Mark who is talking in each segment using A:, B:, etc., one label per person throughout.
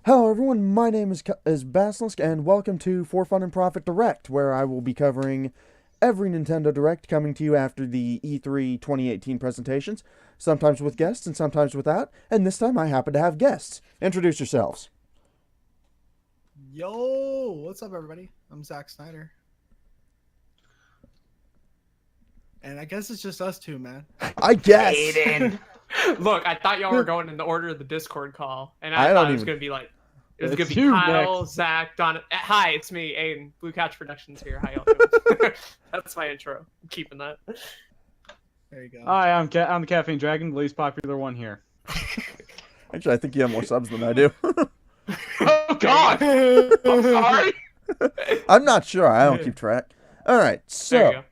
A: Hello everyone, my name is Basilisk, and welcome to For Fun and Profit Direct, where I will be covering every Nintendo Direct coming to you after the E3 2018 presentations, sometimes with guests and sometimes without, and this time I happen to have guests. Introduce yourselves.
B: Yo, what's up, everybody? I'm Zack Snyder. And I guess it's just us two, man.
A: I guess!
C: Aiden. Look, I thought y'all were going in the order of the Discord call, and
A: I
C: I
A: don't
C: thought it was
A: even-
C: going to be like, it was
D: It's
C: going to be
D: you,
C: Kyle,
D: Nick.
C: Zach, Don. Hi, it's me, Aiden. Blue Couch Productions here. How y'all doing? That's my intro. I'm keeping that.
B: There you go.
D: Hi, I'm the Caffeine Dragon, the least popular one here.
A: Actually, I think you have more subs than I do.
D: Oh God! I'm sorry.
A: I'm not sure, I don't keep track. Alright,
C: There you
A: so,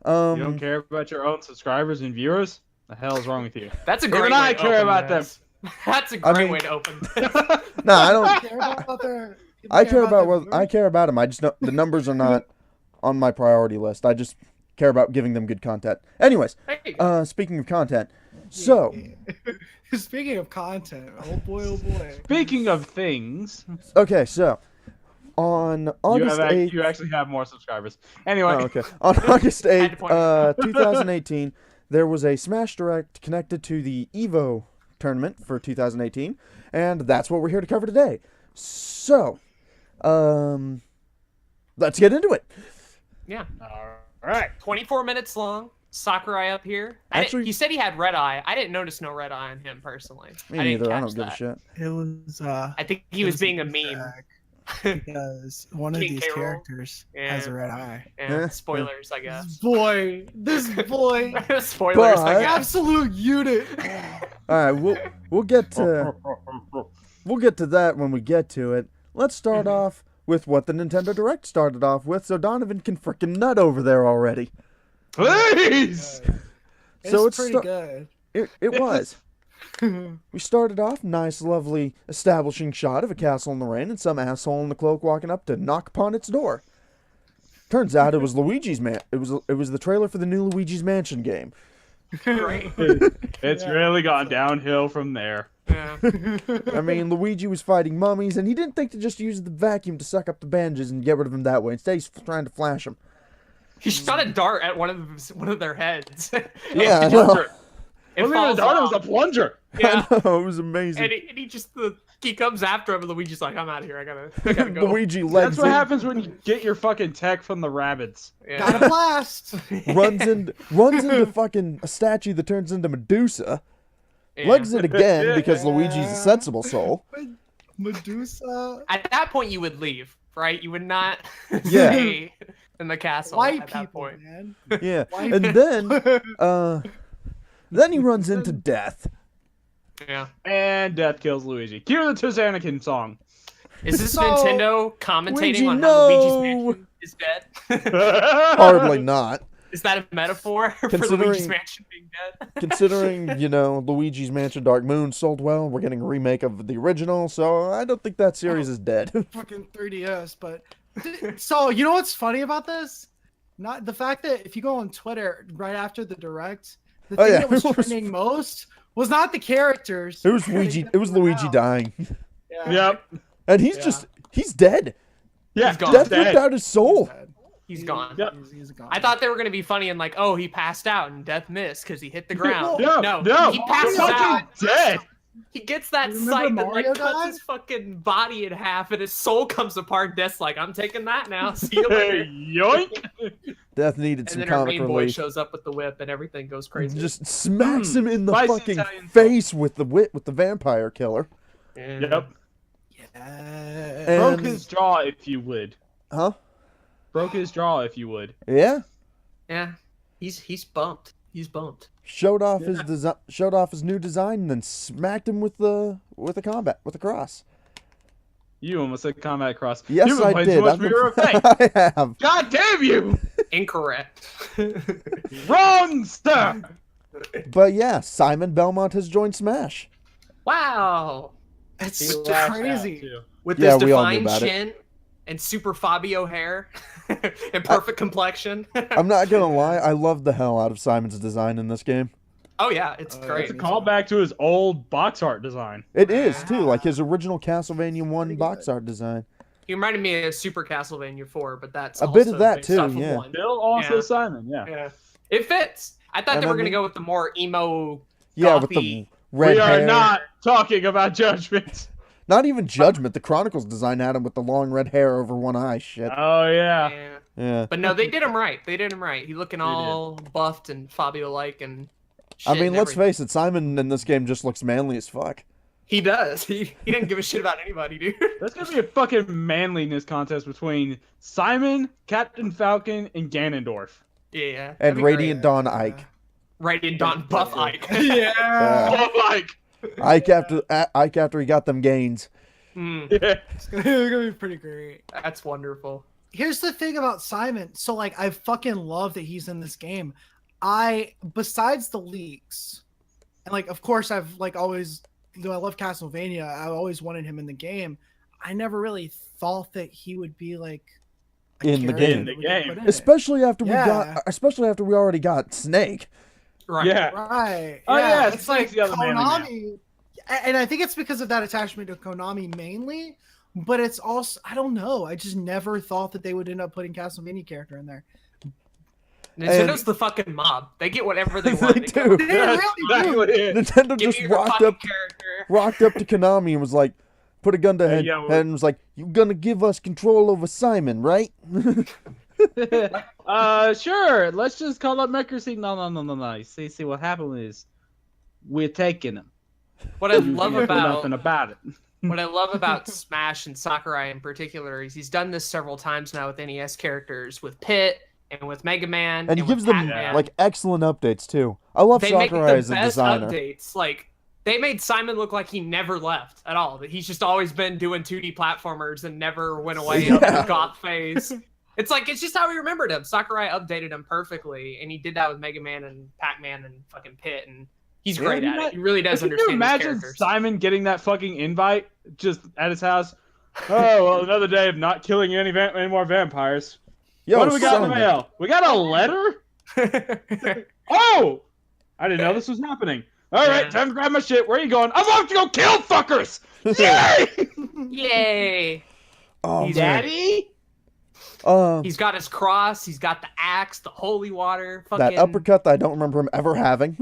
C: go.
D: You don't care about your own subscribers and viewers? The hell is wrong with you?
C: That's a
D: Even
C: great
D: I
C: way to
D: care
C: open
D: about them.
C: this. That's a
A: I
C: great
A: mean-
C: way to open this.
A: no, I don't...
B: I care about their. people
A: I care about
B: their
A: what I care about them. I just know the numbers are not on my priority list. I just care about giving them good content. Anyways,
C: There you go.
A: speaking of content, so
B: Speaking of content, oh boy,
D: Speaking of things,
A: okay, so on August 8th,
D: you actually have more subscribers. Anyway,
A: oh, okay, on August
C: Had to
A: 8th,
C: point it out.
A: 2018, there was a Smash Direct connected to the Evo tournament for 2018, and that's what we're here to cover today. So, let's get into it.
C: Yeah.
D: all right.
C: 24 minutes long. Sakurai up here.
A: Actually-
C: He said he had red eye. I didn't notice no red eye on him personally.
A: Me
C: I didn't
A: neither. I
C: catch
A: don't give a
C: that.
A: shit.
B: it was.
C: I think he was being a meme.
B: Because one of
C: King
B: these
C: K. Rool?
B: characters has a
C: Yeah.
B: red eye.
C: Yeah, spoilers, I guess.
B: This boy,
C: Spoilers, I
A: But-
C: guess.
B: absolute unit.
A: All right, we'll get to that when we get to it. Let's start off with what the Nintendo Direct started off with, so Donovan can frickin' nut over there already.
D: Please.
B: It's
A: So it's
B: pretty
A: sta-
B: good.
A: It was. We started off nice, lovely, establishing shot of a castle in the rain and some asshole in the cloak walking up to knock upon its door. Turns out it was Luigi's man. It was the trailer for the new Luigi's Mansion game.
C: Great.
D: It's
B: Yeah.
D: really gone downhill from there.
C: Yeah.
A: I mean, Luigi was fighting mummies, and he didn't think to just use the vacuum to suck up the bandages and get rid of them that way. Instead, he's trying to flash them.
C: He shot a dart at one of their heads.
A: Yeah, I know.
D: Plunger.
C: It
D: Wasn't even a
C: falls
D: dart, it was
C: off.
D: a plunger.
C: Yeah.
A: I know, it was amazing.
C: And he just he comes after him, and Luigi's like, "I'm out of here. I gotta go."
A: Luigi legs
D: That's what
A: in,
D: happens when you get your fucking tech from the rabbits.
C: Yeah.
B: Got a blast.
A: runs into fucking a statue that turns into Medusa.
C: Yeah.
A: Legs it again because Luigi's a sensible soul.
B: Medusa.
C: At that point, you would leave, right? You would not
A: Yeah.
C: stay in the castle
B: White
C: at that
B: people,
C: point.
B: man.
A: Yeah,
B: White
A: and then he runs into death.
C: Yeah.
D: And death kills Luigi. Cue the Anakin song.
C: Is this
B: So-
C: Nintendo commentating
A: Luigi,
C: on
A: no!
C: how Luigi's Mansion is dead?
A: Hardly not,
C: Is that a metaphor for
A: Considering-
C: Luigi's Mansion being dead?
A: considering Luigi's Mansion Dark Moon sold well. We're getting a remake of the original, so I don't think that series is dead.
B: Fucking 3DS, but so you know what's funny about this? Not the fact that if you go on Twitter right after the direct, the
A: Oh,
B: thing
A: yeah,
B: that was
A: it was-
B: trending most was not the characters.
A: It was Luigi. It was Luigi dying,
B: Yeah.
D: Yep.
A: and he's
B: Yeah.
A: he's dead.
D: Yeah,
C: He's gone.
A: Death
D: dead.
A: ripped out his
B: He's
A: soul.
B: dead.
C: He's gone.
D: Yep.
B: He's gone.
C: I thought they were gonna be funny and like, oh, he passed out and Death missed because he hit the ground.
D: No,
C: no, he passes
D: fucking
C: out.
D: dead.
C: He gets that
B: Remember
C: sight that
B: Mario
C: like cuts
B: died?
C: his fucking body in half and his soul comes apart. Death's like, I'm taking that now. See you later.
D: Yoink.
A: Death needed
C: And
A: some
C: then our
A: comic
C: main boy
A: relief.
C: shows up with the whip and everything goes crazy.
A: Just smacks him in the
D: Spicy
A: fucking
D: Italian
A: face with the vampire killer.
C: Yeah.
D: Yep.
B: Yeah.
D: Broke
A: And-
D: his jaw, if you would.
A: Huh?
D: Broke his jaw, if you would.
A: Yeah.
C: Yeah. He's bumped. He's bumped.
A: Showed off his new design, and then smacked him with the cross.
D: You almost said combat cross.
A: Yes,
D: You've been
A: I
D: playing
A: did.
D: Too much
A: I've been-
D: Mirror of Fate.
A: I have.
D: God damn you!
C: Incorrect.
D: Wrong stuff.
A: But yeah, Simon Belmont has joined Smash.
C: Wow.
B: It's
D: He lashed out,
B: crazy.
D: too.
C: With
A: Yeah,
C: this
A: we all knew
C: defined
A: about it.
C: chin and super Fabio hair and perfect complexion.
A: I'm not gonna lie, I love the hell out of Simon's design in this game.
C: Oh yeah, it's great.
D: It's a callback to his old box art design.
A: It is too, like his original Castlevania 1
B: Pretty
A: box
B: good.
A: art design.
C: He reminded me of Super Castlevania 4, but that's
A: A
C: also
A: bit of that
C: based off
A: too,
C: of
A: yeah.
C: 1.
D: Bill also
C: Yeah.
D: Simon, yeah.
C: Yeah, it fits. I thought
A: And
C: they
A: I
C: were gonna
A: mean-
C: go with the more emo.
A: Yeah, with the
C: Gothy.
A: red
D: We are
A: hair.
D: not talking about Judgment.
A: Not even Judgment. The Chronicles design had him with the long red hair over one eye. Shit.
D: Oh, yeah.
C: Yeah.
A: Yeah.
C: But no, they did him right. They did him right. He looking all buffed and Fabio-like and.
A: I
C: shit
A: mean,
C: and
A: let's
C: everything.
A: face it. Simon in this game just looks manly as fuck.
C: He does. He didn't give a shit about anybody, dude.
D: There's gonna be a fucking manliness contest between Simon, Captain Falcon, and Ganondorf.
C: Yeah. that'd
A: And
C: be great.
A: Radiant Dawn Ike.
C: Radiant Dawn buff Ike.
B: Yeah.
A: Yeah.
D: Oh, like,
A: Ike after he got them gains.
C: Mm,
D: yeah.
B: It's gonna be pretty great.
C: that's wonderful.
B: Here's the thing about Simon. So like I fucking love that he's in this game. Besides the leaks, and like of course I've like always, though I love Castlevania, I always wanted him in the game. I never really thought that he would be like a
A: In the
B: character
A: game.
B: that we
D: In the
B: could put
D: game.
B: in it.
A: Especially after
B: Yeah.
A: we already got Snake.
C: Right.
D: Yeah.
B: Right.
D: Oh, yeah,
B: It's like
D: the other manly man.
B: Konami, and I think it's because of that attachment to Konami mainly. But it's also, I don't know. I just never thought that they would end up putting Castlevania character in there.
C: Nintendo's the fucking mob. They get whatever they
A: They
C: want.
A: do.
B: They
D: That's
B: really do.
D: exactly it.
A: Nintendo
C: Give
A: just
C: me your
A: rocked
C: fucking
A: up
C: character.
A: to Konami and was like, put a gun to head,
D: yeah, well-
A: and was like, "You gonna give us control over Simon, right?"
D: Sure. Let's just call up Mercury. No. See, what happened is we're taking him.
C: What I
D: You
C: love
D: can't do
C: about
D: nothing about it.
C: what I love about Smash and Sakurai in particular is he's done this several times now with NES characters, with Pit and with Mega Man,
A: And he
C: with
A: gives them
C: Pac-Man.
A: like excellent updates too. I love
C: They make the
A: Sakurai as a
C: best
A: designer.
C: updates. Like they made Simon look like he never left at all. That he's just always been doing 2D platformers and never went away
A: Yeah.
C: up his goth phase. It's like it's just how we remembered him. Sakurai updated him perfectly, and he did that with Mega Man and Pac-Man and fucking Pit, and he's great
D: Yeah,
C: at it. He really does
D: Can you
C: understand his
D: imagine
C: characters.
D: Simon getting that fucking invite just at his house? Oh, well, another day of not killing any more vampires.
A: Yo,
D: What do we got in the
A: Simon.
D: mail? We got a letter? Oh! I didn't know this was happening. All right,
C: Yeah.
D: time to grab my shit. Where are you going? I'm off to go kill fuckers! Yay!
C: Yay!
A: Oh,
C: He's
A: man.
D: Daddy?
C: He's got his cross. He's got the axe, the holy water.
A: that
C: Fucking
A: uppercut that I don't remember him ever having.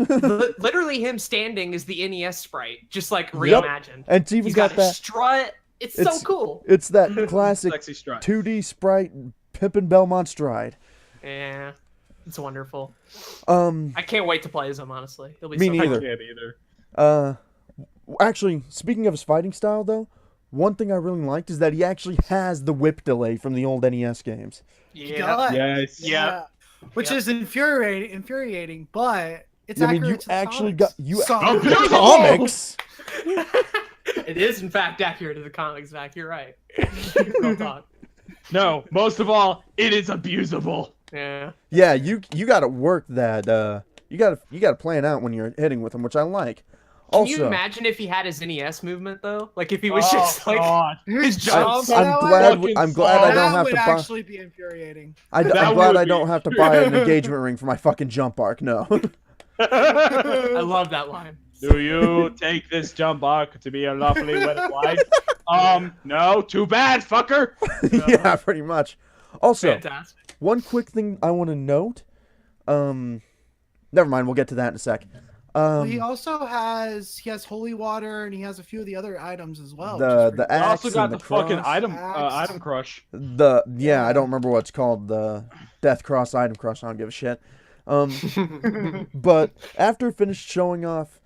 C: literally, him standing is the NES sprite, just like reimagined.
A: And it's even
C: He's
A: got
C: got, a
A: that.
C: strut. It's so
A: It's-
C: cool.
A: It's that classic
D: Sexy strut.
A: 2D sprite Pippin Belmont stride.
C: Yeah, it's wonderful.
A: Um,
C: I can't wait to play as him. Honestly, he'll be
A: Me
C: so
A: neither.
C: fun.
D: I can't either.
A: actually, speaking of his fighting style though, one thing I really liked is that he actually has the whip delay from the old NES games.
C: Yeah,
B: God.
D: Yes.
C: Yeah.
B: Which
C: Yep.
B: is infuriating, but it's
A: I mean,
B: accurate
A: you
B: to the
A: actually
B: comics.
A: got you
B: So-
D: Oh,
A: the comics.
C: it is in fact accurate to the comics. Zach, you're right. Real talk.
D: No, most of all, it is abusable.
C: Yeah.
A: Yeah, you got to work that. You got to plan out when you're hitting with him, which I like.
C: Can
A: Also,
C: you imagine if he had his NES movement though? Like if he was
D: Oh,
C: just like
D: God.
C: his
A: I,
C: jumps.
B: that
A: I'm
B: way?
A: glad.
D: Fucking
A: I'm glad I
B: that
A: don't have
B: would
A: to buy.
B: actually be infuriating.
A: I'm
D: That
A: glad
D: would
A: I
D: be
A: don't have to buy an engagement ring for my fucking jump arc. No.
C: I love that line.
D: Do you take this jump arc to be a lawfully wedded wife? No, too bad, fucker.
A: Yeah, pretty much. Also,
C: Fantastic.
A: one quick thing I want to note. Never mind. We'll get to that in a sec.
B: Well, he also has holy water and he has a few of the other items as well.
A: The
D: I
A: axe
D: also got
A: and
D: the
A: the
D: fucking
A: cross.
D: item crush.
A: I don't remember what it's called. The Death Cross, Item Cross. I don't give a shit. But after it finished showing off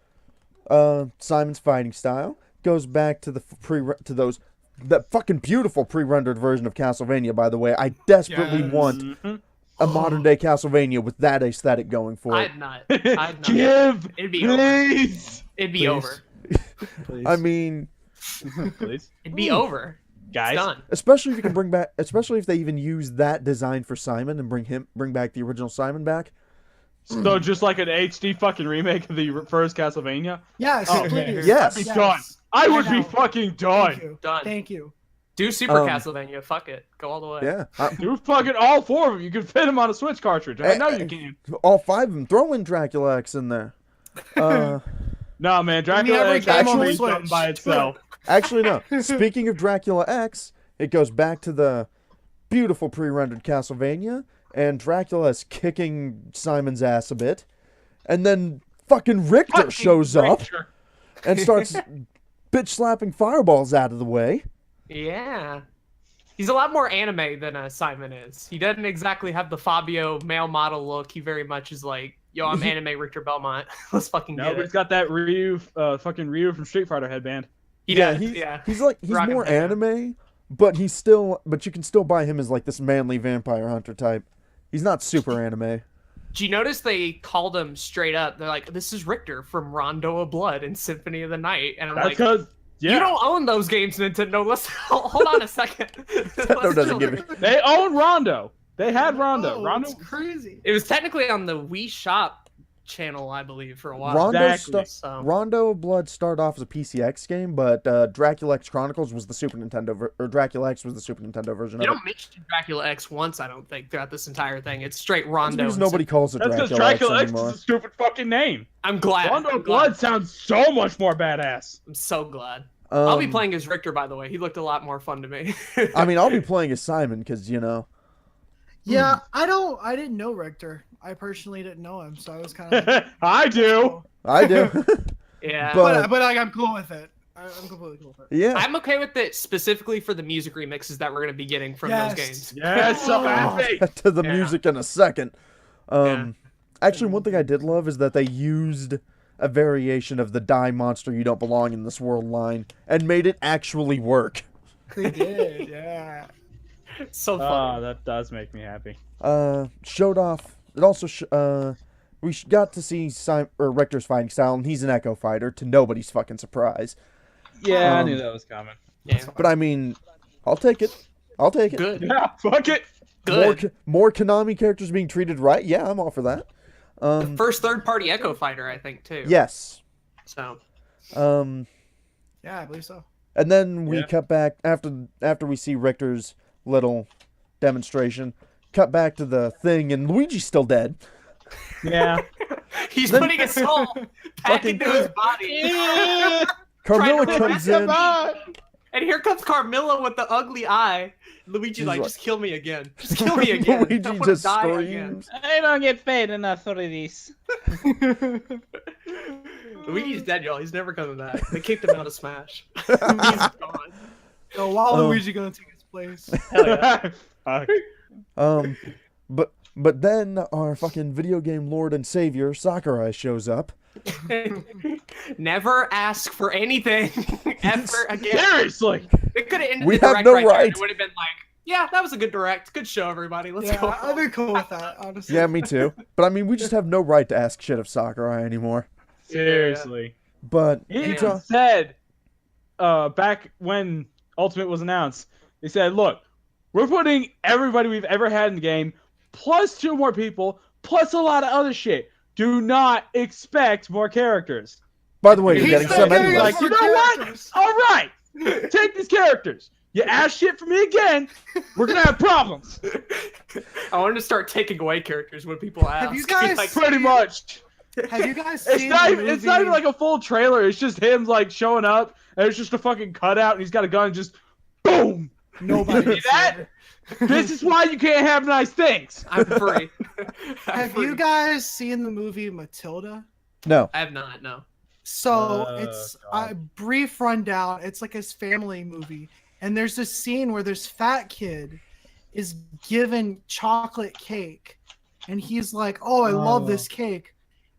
A: Simon's fighting style, goes back to that fucking beautiful pre-rendered version of Castlevania. By the way, I desperately
C: Yes.
A: want
D: Mhm.
A: a modern day Castlevania with that aesthetic going for it.
C: I'd not. I'd not.
D: Give,
C: It'd be over.
D: please,
C: It'd be
A: Please.
C: over.
D: please,
A: I mean,
D: please,
C: It'd be over.
D: guys.
C: It's done.
A: especially if you can especially if they even use that design for Simon and bring back the original Simon back.
D: So just like an HD fucking remake of the first Castlevania,
B: Yes,
D: Oh,
B: please.
A: yes.
D: I'd be done. I would be
B: know.
D: fucking
B: Thank
D: done.
B: you.
C: Done.
B: Thank you.
C: Do Super
A: Um,
C: Castlevania. Fuck it. Go all the way.
A: Yeah,
D: Do fucking all four of them. You can fit them on a Switch cartridge. I know you can.
A: all 5 of them. Throw in Dracula X in there.
D: No, man, Dracula
B: every
D: X
B: game on
D: actually
B: the
D: is something
B: Switch.
D: by itself.
A: Actually, no. Speaking of Dracula X, it goes back to the beautiful pre-rendered Castlevania, and Dracula is kicking Simon's ass a bit, and then fucking Richter
D: Fucking
A: shows up
D: Richter.
A: and starts bitch slapping fireballs out of the way.
C: Yeah. He's a lot more anime than Simon is. He doesn't exactly have the Fabio male model look. He very much is like, yo, I'm anime Richter Belmont. Let's fucking
D: No,
C: get
D: but
C: it.
D: he's got that fucking Ryu from Street Fighter headband.
C: He
A: Yeah,
C: does,
A: he's,
C: yeah.
A: he's
C: Rocking
A: more
C: that down.
A: anime, but you can still buy him as like this manly vampire hunter type. He's not super anime.
C: Do you notice they called him straight up? They're like, this is Richter from Rondo of Blood and Symphony of the Night. And I'm
D: That's
C: like,
D: because
C: you don't own those games, Nintendo. Let's hold on a second.
A: Nintendo
C: Let's
A: doesn't
C: chill.
A: give it.
D: they own Rondo. They had Rondo.
B: Oh,
D: Rondo.
B: it's crazy.
C: It was technically on the Wii Shop channel, I believe, for a while.
D: Exactly.
A: Rondo of Blood started off as a PCX game, but Dracula X Chronicles was the Super Nintendo or Dracula X was the Super Nintendo version
C: They
A: of it.
C: don't mention Dracula X once, I don't think, throughout this entire thing. It's straight
A: That's
C: Rondo.
A: because
C: and
A: nobody calls it
D: That's because
A: Dracula,
D: Dracula
A: X
D: X is
A: anymore.
D: a stupid fucking name.
C: I'm glad.
D: Rondo
C: I'm
D: of
C: glad.
D: Blood sounds so much more badass.
C: I'm so glad. I'll be
A: Um,
C: playing as Richter, by the way. He looked a lot more fun to me.
A: I mean, I'll be playing as Simon because
B: Yeah, I didn't know Richter. I personally didn't know him, so I was kind of like,
D: I do.
A: I do.
C: yeah.
A: But-
B: but like, I'm cool with it. I'm completely cool with it.
A: Yeah.
C: I'm okay with it specifically for the music remixes that we're going to be getting from
B: Yes.
C: those games.
D: Yes, so
B: Oh.
D: happy.
A: To the
C: Yeah.
A: music in a second. Actually, one thing I did love is that they used a variation of the Die Monster You Don't Belong in This World line and made it actually work.
B: They did, yeah.
C: So funny.
D: Oh, that does make me happy.
A: Showed off. It also got to see Richter's fighting style, and he's an Echo fighter to nobody's fucking surprise.
D: Yeah, I
A: Um,
D: knew that was coming.
C: yeah.
A: But I mean, I'll take it. I'll take it.
C: Good.
D: Yeah, fuck it.
C: Good.
A: More Konami characters being treated right. Yeah, I'm all for that.
C: First third-party Echo fighter, I think, too.
A: Yes.
C: So.
B: Yeah, I believe so.
A: And then we
D: Yeah.
A: cut back after we see Richter's little demonstration. Cut back to the thing, and Luigi's still dead.
D: Yeah.
C: He's
A: Then-
C: putting his soul back
A: Fucking-
C: into his body.
A: Carmilla
C: Trying to
A: comes
C: remember
A: in.
C: And here comes Carmilla with the ugly eye. Luigi's
A: She's
C: like,
A: like-
C: just kill me again. Just kill me again.
A: Luigi
C: I wanna
A: just
C: die again.
A: screams.
D: I don't get paid enough for this.
C: Luigi's dead, y'all. He's never coming back. They kicked him out of Smash. He's gone.
B: So while
A: Oh.
B: Luigi gonna take his place.
C: Hell yeah.
D: Fuck.
A: But then our fucking video game lord and savior Sakurai shows up.
C: Never ask for anything ever again.
D: Seriously.
C: It could have ended
A: We
C: the
A: have
C: direct
A: no
C: right there.
A: right.
C: It would have been like, yeah, that was a good direct. Good show, everybody. Let's
B: Yeah,
C: go.
B: I'd be cool with that, honestly.
A: Yeah, me too. But I mean, we just have no right to ask shit of Sakurai anymore.
D: Seriously.
A: But
D: He
A: he
D: even
A: ta-
D: said, back when Ultimate was announced, they said, look, we're putting everybody we've ever had in the game, plus 2 more people, plus a lot of other shit. Do not expect more characters.
A: by the way, you're
B: He's
A: getting
B: not
A: some
B: giving
A: anyway.
B: us
D: Like, you
B: more
D: know what?
B: characters.
D: All right, take these characters. You ask shit from me again, we're gonna have problems.
C: I wanted to start taking away characters when people ask.
B: Have you guys-
C: Like,
D: Pretty much.
B: Have you guys
D: It's
B: seen
D: not
B: the
D: even. It's not even
B: movie-
D: like a full trailer. It's just him like showing up, and it's just a fucking cutout, and he's got a gun, and just boom.
B: Nobody
D: See
B: has
D: that?
B: seen it.
D: This is why you can't have nice things.
C: I'm free. I'm
B: Have
C: free.
B: you guys seen the movie Matilda?
A: No.
C: I have not, no.
B: So
D: Oh,
B: it's
D: God.
B: a brief rundown. It's like his family movie, and there's this scene where this fat kid is given chocolate cake, and he's like, "Oh, I love this cake,"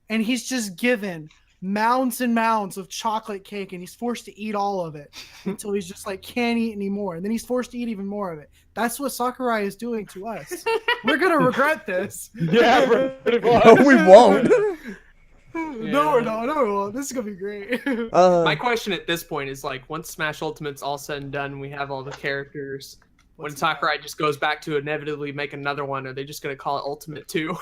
B: and he's just given mounds and mounds of chocolate cake, and he's forced to eat all of it until he's just like can't eat anymore, and then he's forced to eat even more of it. That's what Sakurai is doing to us. We're gonna regret this.
D: Yeah, pretty much.
A: No, we won't.
B: No, we're not. No, we won't. This is gonna be great.
C: My question at this point is like, once Smash Ultimate's all said and done, we have all the characters. When Sakurai just goes back to inevitably make another one, are they just gonna call it Ultimate 2?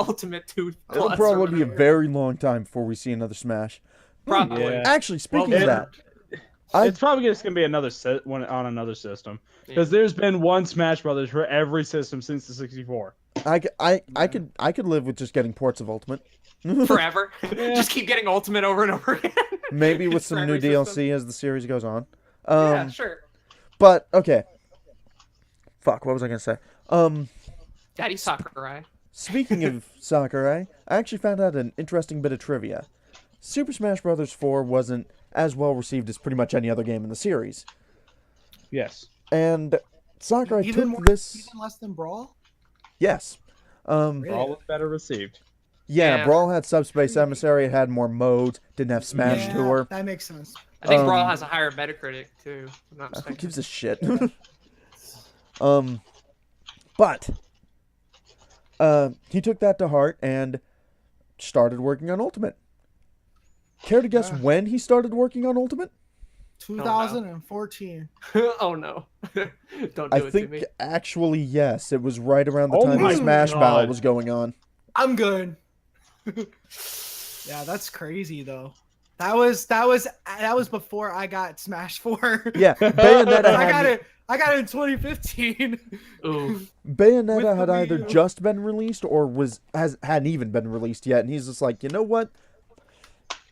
C: Ultimate 2
A: It'll
C: Plus
A: probably
C: or
A: be a
C: whatever.
A: very long time before we see another Smash.
C: Probably.
D: Yeah.
A: Actually, speaking
C: Well,
A: of that, I-
D: It's probably just gonna be another one on another system
C: Yeah.
D: because there's been one Smash Brothers for every system since the 64.
A: I could live with just getting ports of Ultimate.
C: Forever. Just keep getting Ultimate over and over again.
A: Maybe with
C: For
A: some new
C: every
A: DLC
C: system.
A: as the series goes on.
C: Yeah, sure.
A: But okay. Fuck, what was I gonna say?
C: Daddy Sakurai.
A: Speaking of Sakurai, I actually found out an interesting bit of trivia. Super Smash Bros. 4 wasn't as well received as pretty much any other game in the series.
D: Yes.
A: And Sakurai
B: Even
A: took this...
B: even less than Brawl.
A: Yes.
B: Really?
D: All was better received.
A: Yeah,
C: Yeah.
A: Brawl had Subspace Emissary, it had more modes, didn't have Smash
B: Yeah,
A: Tour.
B: that makes sense.
C: I think Brawl
A: Um,
C: has a higher Metacritic too. If I'm not
A: Who
C: mistaken.
A: gives a shit? But he took that to heart and started working on Ultimate. Care to guess
B: Yeah.
A: when he started working on Ultimate?
B: 2014.
C: Oh no! Don't do
A: I
C: it to
A: think
C: me.
A: actually yes, it was right around the
D: Oh
A: time
D: my
A: the Smash
D: God.
A: Battle was going on.
B: I'm good. Yeah, that's crazy though. That was before I got Smash 4.
A: Yeah, Bayonetta
B: I got it in 2015.
C: Ooh.
B: With
A: Bayonetta
B: the
A: had
B: Wii
A: either
B: U.
A: just been released or hadn't even been released yet, and he's just like, you know what?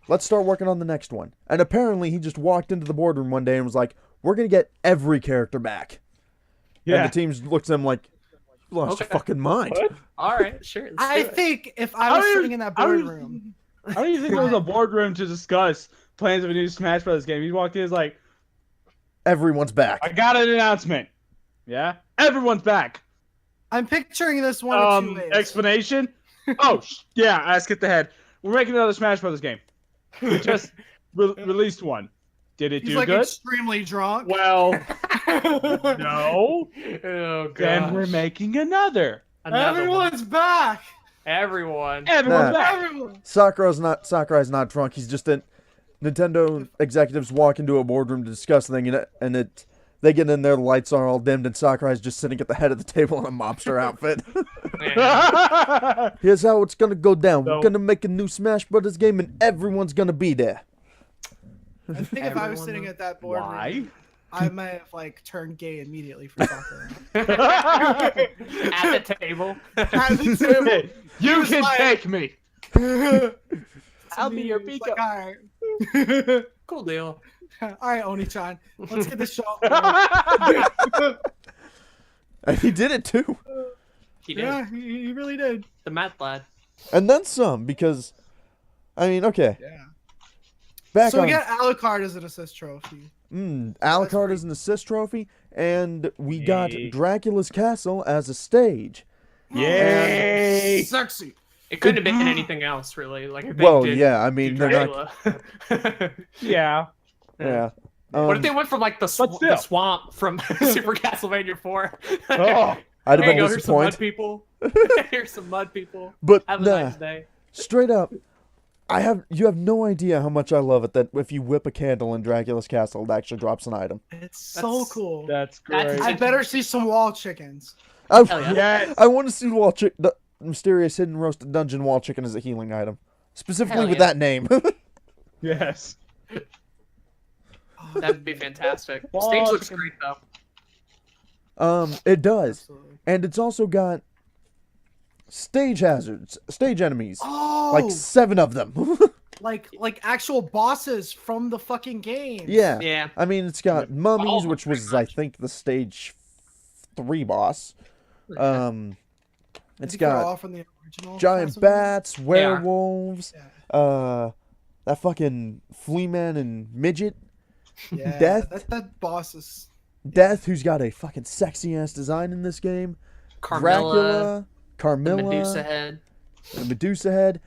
A: Let's start working on the next one. And apparently he just walked into the boardroom one day and was like, we're gonna get every character back.
D: Yeah.
A: And the team looks at him like, you lost your
C: Okay.
A: fucking mind.
D: What?
C: All right, sure. let's
B: I
C: do it.
B: think if
D: I
B: I was
D: don't
B: sitting
D: even-
B: in that
D: I don't even-
B: boardroom,
D: I don't even think there was a boardroom to discuss plans of a new Smash Bros. Game. He walked in, he's like,
A: Everyone's back.
D: I got an announcement. Yeah? Everyone's back.
B: I'm picturing this one of two ways.
D: Explanation? Oh, yeah, I skipped ahead. We're making another Smash Bros. Game. We just released one. Did it
B: He's
D: do
B: like
D: good?
B: extremely drunk.
D: Well, no.
C: Oh god.
D: Then we're making another.
B: Everyone's back.
C: Everyone.
D: Everyone's
A: Nah.
D: back.
B: Everyone.
A: Sakurai's not drunk. He's just a Nintendo executives walk into a boardroom to discuss thing, and they get in there, the lights are all dimmed, and Sakurai's just sitting at the head of the table in a mobster outfit.
C: Man.
A: Here's how it's gonna go down.
D: So-
A: We're gonna make a new Smash Brothers game, and everyone's gonna be there.
B: I think if I was
C: Everyone
B: sitting
C: knows.
B: at that boardroom,
D: Why?
B: I might have like turned gay immediately for soccer.
C: At the table.
B: At the table.
D: You
B: was
D: can
B: like-
D: take me.
C: I'll be your
B: It's
C: Pico.
B: like, all right.
C: Cool deal.
B: All right, Oni-chan, let's get this show.
A: And he did it too.
C: He did.
B: Yeah, he really did.
C: The math lad.
A: And then some, because, I mean, okay.
B: Yeah.
A: Back
B: So
A: on
B: we got Alucard as an assist trophy.
A: Alucard is an assist trophy, and we got
D: Yay.
A: Dracula's Castle as a stage.
D: Yay!
B: Sexy.
C: It couldn't have been anything else, really. Like if they
A: Well,
C: did
A: yeah, I mean, they're not.
C: Dracula.
D: Yeah.
A: Yeah.
C: What if they went from like the
D: But still.
C: swamp from Super Castlevania 4?
D: Oh.
A: I'd have
C: There
A: been
C: you go. Here's some mud
A: disappointed.
C: people. Here's some mud people.
A: But
C: Have a
A: nah,
C: nice day.
A: straight up, you have no idea how much I love it that if you whip a candle in Dracula's Castle, it actually drops an item.
B: It's so
C: That's-
B: cool.
D: That's
C: That's-
D: great.
B: I better see some wall chickens.
A: I,
C: Hell yeah.
D: Yes.
A: I want to see the mysterious hidden roasted dungeon wall chicken as a healing item, specifically
C: Hell
A: with
C: yeah.
A: that name.
D: Yes.
C: That'd be fantastic.
D: Well,
C: Stage looks
D: chicken-
C: great though.
A: It does,
B: Absolutely.
A: and it's also got stage hazards, stage enemies,
B: Oh,
A: like 7 of them.
B: like actual bosses from the fucking game.
A: Yeah.
C: Yeah.
A: I mean, it's got
C: All
A: mummies,
C: of them,
A: which was,
C: pretty
A: I
C: much.
A: think, the stage 3 boss.
B: I
A: It's
B: think they're all
A: got
B: from the original.
A: giant
B: Castlevania.
A: bats,
C: are.
A: werewolves,
B: Yeah.
A: that fucking flea man and midget,
B: Yeah,
A: Death.
B: That boss is.
A: Death, who's got a fucking sexy ass design in this game,
C: Carmilla,
A: Dracula,
C: the
A: Carmilla,
C: Medusa head.
A: the Medusa head,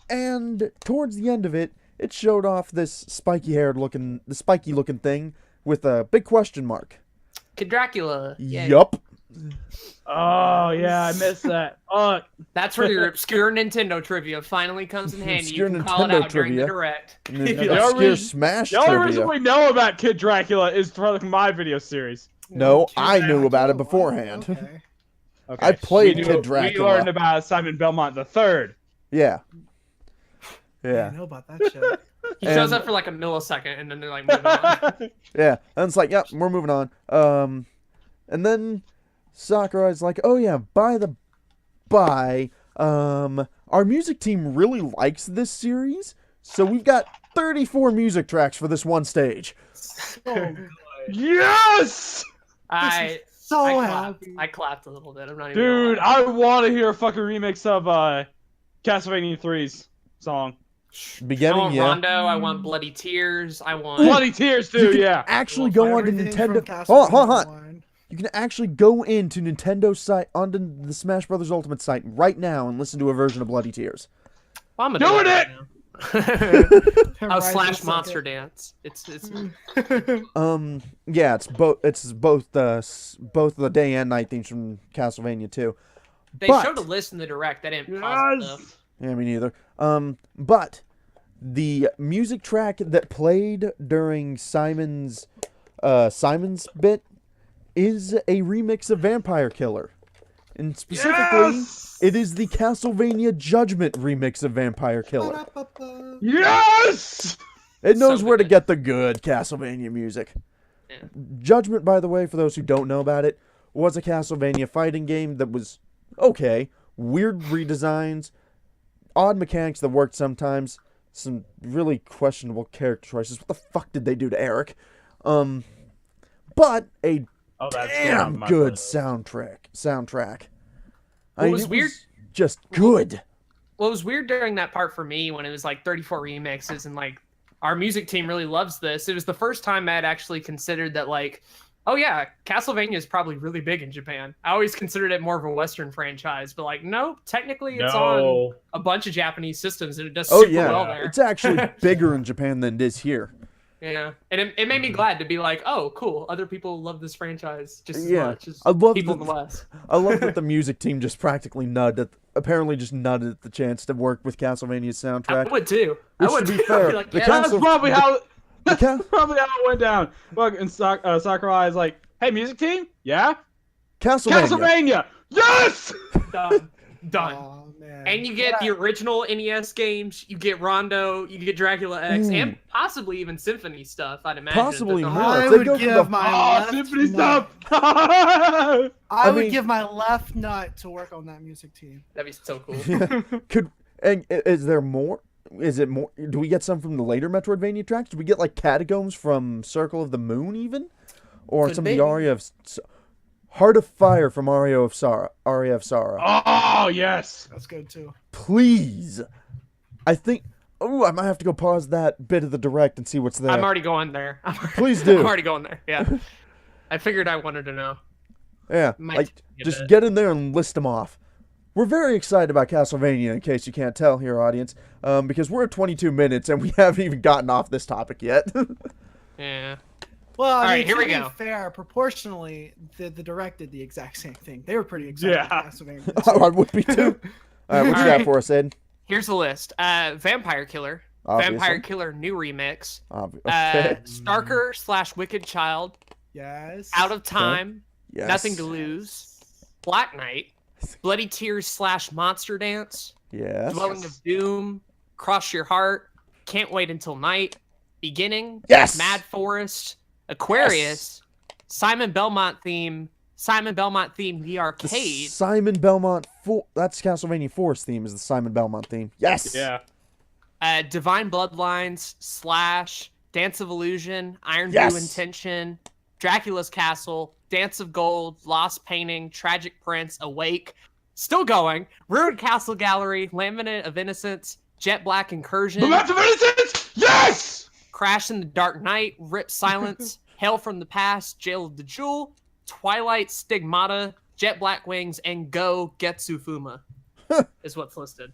A: and towards the end of it, it showed off this spiky looking thing with a big question mark.
C: Kid Dracula. Yay.
A: Yup.
D: Oh, yeah, I missed that. Oh,
C: That's where your obscure Nintendo trivia finally comes in handy.
A: Obscure
C: You can call it
A: Nintendo
C: out during the
A: trivia.
C: direct.
A: And then
C: You'd be
D: the
C: like,
D: only
A: obscure
D: reason-
A: Smash
D: the only reason
A: trivia.
D: we know about Kid Dracula is from my video series.
A: No,
B: Kid
A: I knew
B: Dracula,
A: about it
B: wow,
A: beforehand.
B: Okay.
D: Okay.
A: I played
D: we
A: Kid
D: We
A: Dracula.
D: learned about Simon Belmont III.
A: Yeah.
B: I
A: Yeah.
B: know about that shit.
C: he shows
A: And-
C: up for like a millisecond and then they're like moving on.
A: Yeah. And it's like, yep, we're moving on. And then Sakurai's like, oh yeah, by our music team really likes this series, so we've got 34 music tracks for this one stage.
B: So good.
D: Yes!
C: I
B: So
C: clapped.
B: happy.
C: I clapped a little bit. I'm not even
D: Dude,
C: gonna lie.
D: I want to hear a fucking remix of Castlevania 3's song.
C: I
A: Beginning,
C: want
A: yeah.
C: Rondo. I want Bloody Tears. I want.
D: Bloody Tears,
A: You
D: too,
A: can
D: yeah.
A: actually go onto
B: Everything from
A: Nintendo. Hold on.
B: Castlevania 1.
A: You can actually go into Nintendo's site, onto the Smash Brothers Ultimate site right now and listen to a version of Bloody Tears.
C: Well, I'm gonna
D: Doing
C: do
D: it!
C: now.
B: Right
C: Oh,
B: this
C: slash
B: second.
C: Monster Dance. It's
A: Yeah, it's both the day and night themes from Castlevania 2.
C: they
A: But-
C: showed a list in the direct. That didn't pause it, though.
D: Yes!
A: Yeah, me neither. But the music track that played during Simon's bit is a remix of Vampire Killer. And specifically,
D: Yes!
A: it is the Castlevania Judgment remix of Vampire Killer.
B: Ba-da-ba-ba.
D: Yes!
A: It knows
C: So
A: where to
C: good.
A: get the good Castlevania music.
C: Yeah.
A: Judgment, by the way, for those who don't know about it, was a Castlevania fighting game that was okay. Weird redesigns, odd mechanics that worked sometimes, some really questionable character choices. What the fuck did they do to Eric? But a
D: Oh, that's
A: damn good soundtrack.
C: What was weird-
A: just good.
C: What was weird during that part for me when it was like 34 remixes and like our music team really loves this. It was the first time I had actually considered that like, oh yeah, Castlevania is probably really big in Japan. I always considered it more of a Western franchise, but like nope, technically it's on a bunch of Japanese systems and it does
A: Oh
C: super
A: yeah,
C: well there.
A: it's actually bigger in Japan than it is here.
C: Yeah, and it made me glad to be like, oh cool, other people love this franchise just as
A: Yeah,
C: much as
A: I love
C: people
A: that-
C: in the West.
A: I love that the music team just practically apparently just nutted at the chance to work with Castlevania's
C: I
A: soundtrack.
C: would too.
A: Which,
C: I would
A: to be
C: too. I'd
A: fair,
C: like,
A: the
C: yeah,
A: Castle-
D: That's probably how...
A: The Ca-
D: Probably how it went down. Look, and Sakurai is like, "Hey, music team, yeah,
A: Castlevania.
D: Castlevania, yes."
C: done. Done.
B: Oh, man.
C: And you get the original NES games, you get Rondo, you get Dracula X, and possibly even Symphony stuff, I'd imagine.
A: Possibly
C: That
A: more.
C: they'll-
B: I
A: If they
B: would
A: go for
B: give
A: the-
B: my
D: Oh,
B: left
D: Symphony
B: nut.
D: stuff.
B: I would
A: mean-
B: give my left nut to work on that music team.
C: That'd be so cool.
A: Is there more? Is it more? Do we get some from the later Metroidvania tracks? Do we get like Catacombs from Circle of the Moon even, or
C: Could
A: some
C: be.
A: of the Aria of Heart of Fire from Aria of Sorrow?
D: Oh yes.
B: That's good too.
A: Please, I think. Oh, I might have to go pause that bit of the direct and see what's there.
C: I'm already going there.
A: Please do.
C: I'm already going there. Yeah. I figured I wanted to know.
A: Yeah,
C: Might
A: like
C: take a
A: just
C: bit.
A: get in there and list them off. We're very excited about Castlevania, in case you can't tell here, audience, because we're at 22 minutes and we haven't even gotten off this topic yet.
C: Yeah.
B: Well, I
C: All
B: mean,
C: right, here
B: to
C: we
B: be
C: go.
B: fair, proportionally, the direct did the exact same thing. They were pretty excited.
D: Yeah.
B: about Castlevania.
A: I would be too. All right, what you got
C: Alright.
A: for us, Ed?
C: Here's the list. Vampire Killer.
A: Obviously.
C: Vampire Killer new remix.
A: Okay.
C: Starker / Wicked Child.
B: Yes.
C: Out of Time.
A: Yes.
C: Nothing to Lose. Black Knight. Bloody Tears / Monster Dance.
A: Yes.
C: Dwelling of Doom. Cross Your Heart. Can't Wait Until Night. Beginning.
A: Yes.
C: Mad Forest. Aquarius. Simon Belmont theme. The
A: The
C: arcade.
A: Simon Belmont. That's Castlevania 4's theme. Is the Simon Belmont theme? Yes.
D: Yeah.
C: Divine Bloodlines / Dance of Illusion. Iron
A: Yes.
C: Blue Intention. Dracula's Castle. Dance of Gold. Lost Painting. Tragic Prince. Awake. Still going. Ruined Castle Gallery. Laminate of Innocence. Jet Black Incursion.
D: Lament of Innocence, yes.
C: Crash in the Dark Knight, Rip Silence, Hail from the Past, Jail of the Jewel, Twilight Stigmata, Jet Black Wings, and Go Getsu Fuma is what's listed.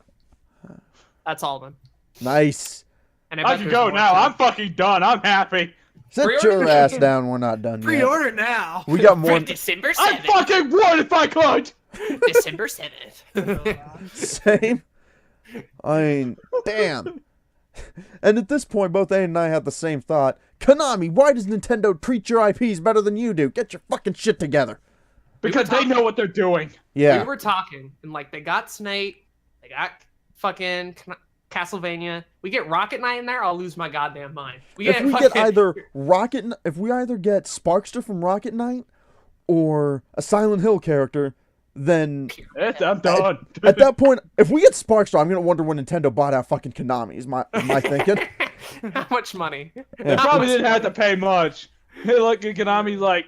C: That's all of them.
A: Nice.
C: And I
D: I
C: bet
D: can
C: there's
D: go
C: more
D: now.
C: too.
D: I'm fucking done. I'm happy.
A: Sit
C: Pre-order?
A: your ass down. We're not done yet.
B: Pre-order now.
A: We got more.
C: For December
D: I
C: 7th.
D: fucking would if I could.
C: December 7th.
A: Same. I mean, damn. And at this point, both Aiden and I had the same thought. Konami, why does Nintendo treat your IPs better than you do? Get your fucking shit together.
D: Because they know what they're doing.
A: Yeah.
C: We were talking, and like they got Snake, they got fucking Castlevania. We get Rocket Knight in there, I'll lose my goddamn mind.
A: If we get either if we either get Sparkster from Rocket Knight or a Silent Hill character, then
D: I'm done.
A: at that point, if we get Sparkstar, I'm gonna wonder when Nintendo bought out fucking Konami. Is my thinking?
C: How much money?
D: They probably didn't have to pay much. Look at Konami's like,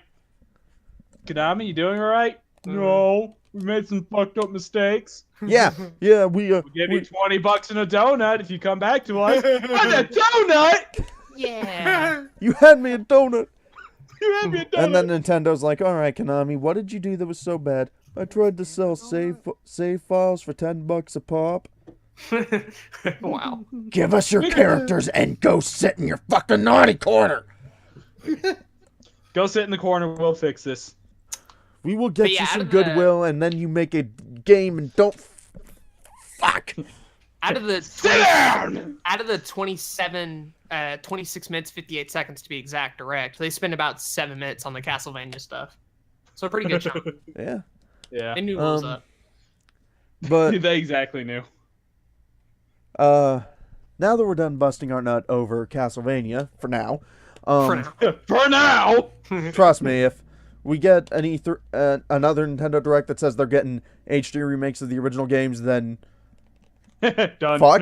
D: Konami, you doing all right? No, we made some fucked up mistakes.
A: Yeah, we
D: We'll give you $20 and a donut if you come back to us. What, a donut?
C: Yeah.
A: You had me a donut.
D: You had me a donut.
A: And then Nintendo's like, all right, Konami, what did you do that was so bad? I tried to sell save files for $10 a pop.
C: Wow.
A: Give us your characters and go sit in your fucking naughty corner.
D: Go sit in the corner. We'll fix this.
A: We will get you some goodwill, and then you make a game and don't fuck.
C: Out of the 26 minutes 58 seconds to be exact, direct, they spend about 7 minutes on the Castlevania stuff. So a pretty good chunk.
A: Yeah.
D: Yeah.
C: They knew what was up.
A: But
D: They exactly knew.
A: now that we're done busting our nut over Castlevania for now,
C: For now.
D: For now.
A: trust me, if we get an another Nintendo Direct that says they're getting HD remakes of the original games, then
D: Done.
A: fuck.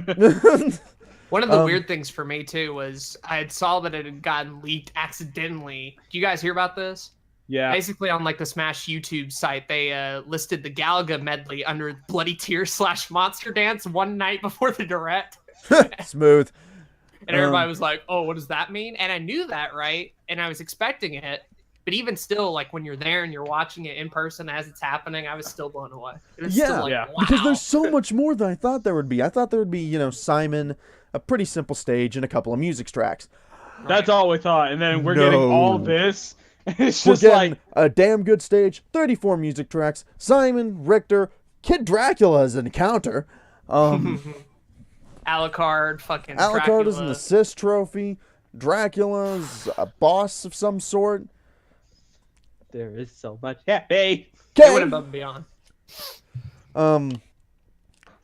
C: One of the weird things for me too was I had saw that it had gotten leaked accidentally. Do you guys hear about this?
D: Yeah.
C: Basically, on like the Smash YouTube site, they listed the Galaga medley under Bloody Tears / Monster Dance one night before the Direct.
A: Smooth.
C: And everybody was like, "Oh, what does that mean?" And I knew that, right? And I was expecting it. But even still, like when you're there and you're watching it in person as it's happening, I was still blown away. It was still like,
D: Yeah.
C: wow.
A: Because there's so much more than I thought there would be. I thought there would be, Simon, a pretty simple stage, and a couple of music tracks.
D: That's all we thought. And then we're getting all this. It's
A: We're
D: just
A: getting
D: like,
A: a damn good stage, 34 music tracks, Simon, Richter, Kid Dracula as an encounter.
C: Alucard, fucking
A: Alucard is an
C: Dracula.
A: assist trophy. Dracula's a boss of some sort.
D: there is so much happy.
C: They went
A: Okay.
C: above and beyond.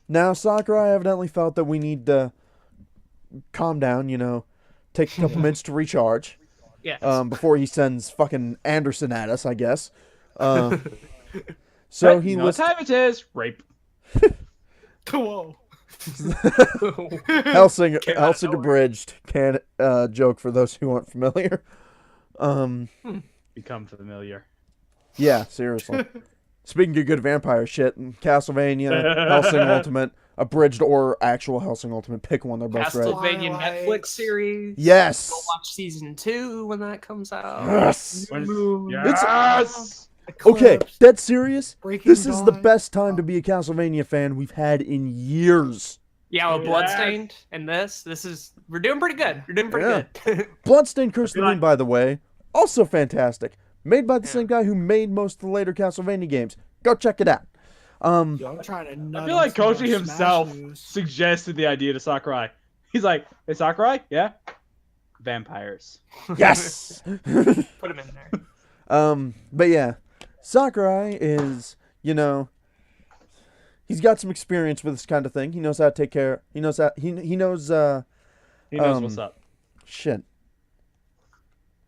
A: Now Sakurai evidently felt that we need to calm down, take a couple minutes to recharge.
C: Yes.
A: Before he sends fucking Anderson at us, I guess. So he
D: You know what time it is? Rape.
B: Whoa.
A: Helsing abridged joke for those who aren't familiar.
D: Become familiar.
A: Yeah, seriously. Speaking of good vampire shit, Castlevania, Helsing Ultimate, abridged or actual Helsing Ultimate, pick one. They're both great.
C: Castlevania
B: Twilight.
C: Netflix series.
A: Yes.
C: Go watch season 2 when that comes out.
A: Yes.
D: Yes.
A: Okay,
B: Eclipse,
A: dead serious.
B: Breaking
A: This is the
B: Dawn.
A: best time to be a Castlevania fan we've had in years.
C: Yeah, with
D: Yes.
C: Bloodstained and this is we're doing pretty good. We're doing pretty good.
A: Bloodstained Curse of the
D: feel
A: Moon, by the way, also fantastic. Made by the
C: Yeah.
A: same guy who made most of the later Castlevania games. Go check it out.
B: I'm trying to nut
D: I feel like
B: on some more
D: Koji
B: Smash
D: himself
B: news.
D: suggested the idea to Sakurai. He's like, hey, Sakurai? Yeah? Vampires.
A: Yes.
C: Put him in there.
A: But yeah, Sakurai is, he's got some experience with this kind of thing. He knows how to take care. He knows how. He knows.
D: He knows what's up.
A: Shit.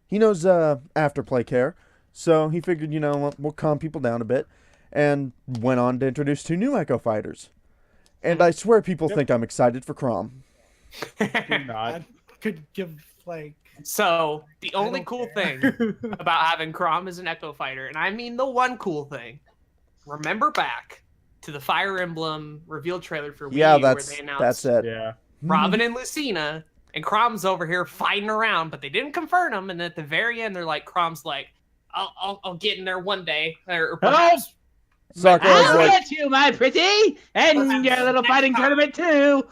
A: He knows afterplay care. So he figured, we'll calm people down a bit, and went on to introduce 2 new Echo Fighters. And I swear people think I'm excited for Crom.
D: You're not.
B: I could give like
C: So the only
B: don't
C: cool
B: care.
C: thing about having Crom as an Echo Fighter, and I mean the one cool thing, remember back to the Fire Emblem reveal trailer for Wii
A: Yeah,
C: U where
A: that's
C: they announced
A: that's it.
D: Yeah.
C: Robin and Lucina, and Crom's over here fighting around, but they didn't confirm them. And at the very end, they're like, Crom's like, I'll get in there one day, or perhaps.
A: Sakurai's
D: I'll
A: like,
D: get you, my pretty, and your little fighting tournament too.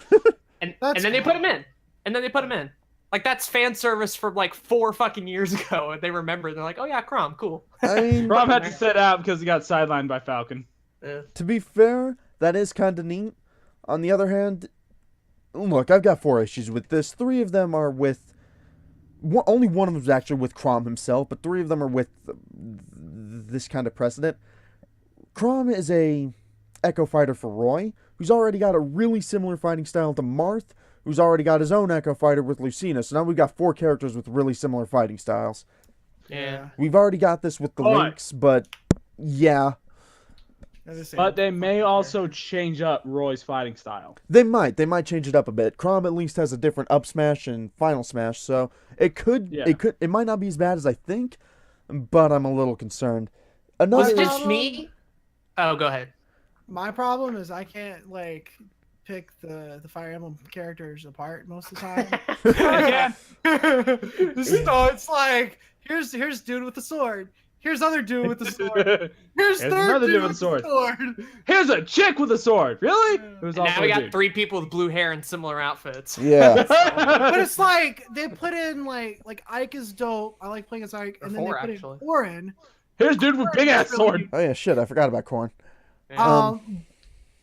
C: And
B: That's
C: then they put
B: cool.
C: him in. And then they put him in. Like, that's fan service from like 4 fucking years ago. And they remember. They're like, oh yeah, Crom, cool.
A: I mean,
D: Rob had to sit out because he got sidelined by Falcon.
C: Yeah.
A: to be fair, that is kind of neat. On the other hand, look, I've got 4 issues with this. 3 of them are with... only one of them is actually with Crom himself, but 3 of them are with this kind of precedent. Crom is a Echo Fighter for Roy, who's already got a really similar fighting style to Marth, who's already got his own Echo Fighter with Lucina. So now we've got 4 characters with really similar fighting styles.
C: Yeah.
A: We've already got this with the
D: But-
A: Lynx, but yeah.
B: They're the same
D: But they may
B: fucking
D: also
B: character.
D: change up Roy's fighting style.
A: They might change it up a bit. Crom at least has a different up smash and final smash, so it might not be as bad as I think, but I'm a little concerned.
C: Was
A: Another
C: it just
B: problem-
C: me? Oh, go ahead.
B: My problem is I can't like pick the Fire Emblem characters apart most of the time.
C: Yeah.
B: So it's like here's dude with the sword. Here's other dude with the sword. Here's third
D: another
B: dude with the sword.
D: Here's a chick with a sword. Really? It was
C: And now
D: also
C: we
D: a
C: got
D: dude.
C: 3 people with blue hair and similar outfits.
A: yeah.
B: But it's like they put in like Ike is dope. I like playing as Ike, and then they
C: Or
B: put
C: actually.
B: in Orin.
D: Here's dude with big ass sword.
A: Oh yeah, shit, I forgot about Corn.
C: Yeah.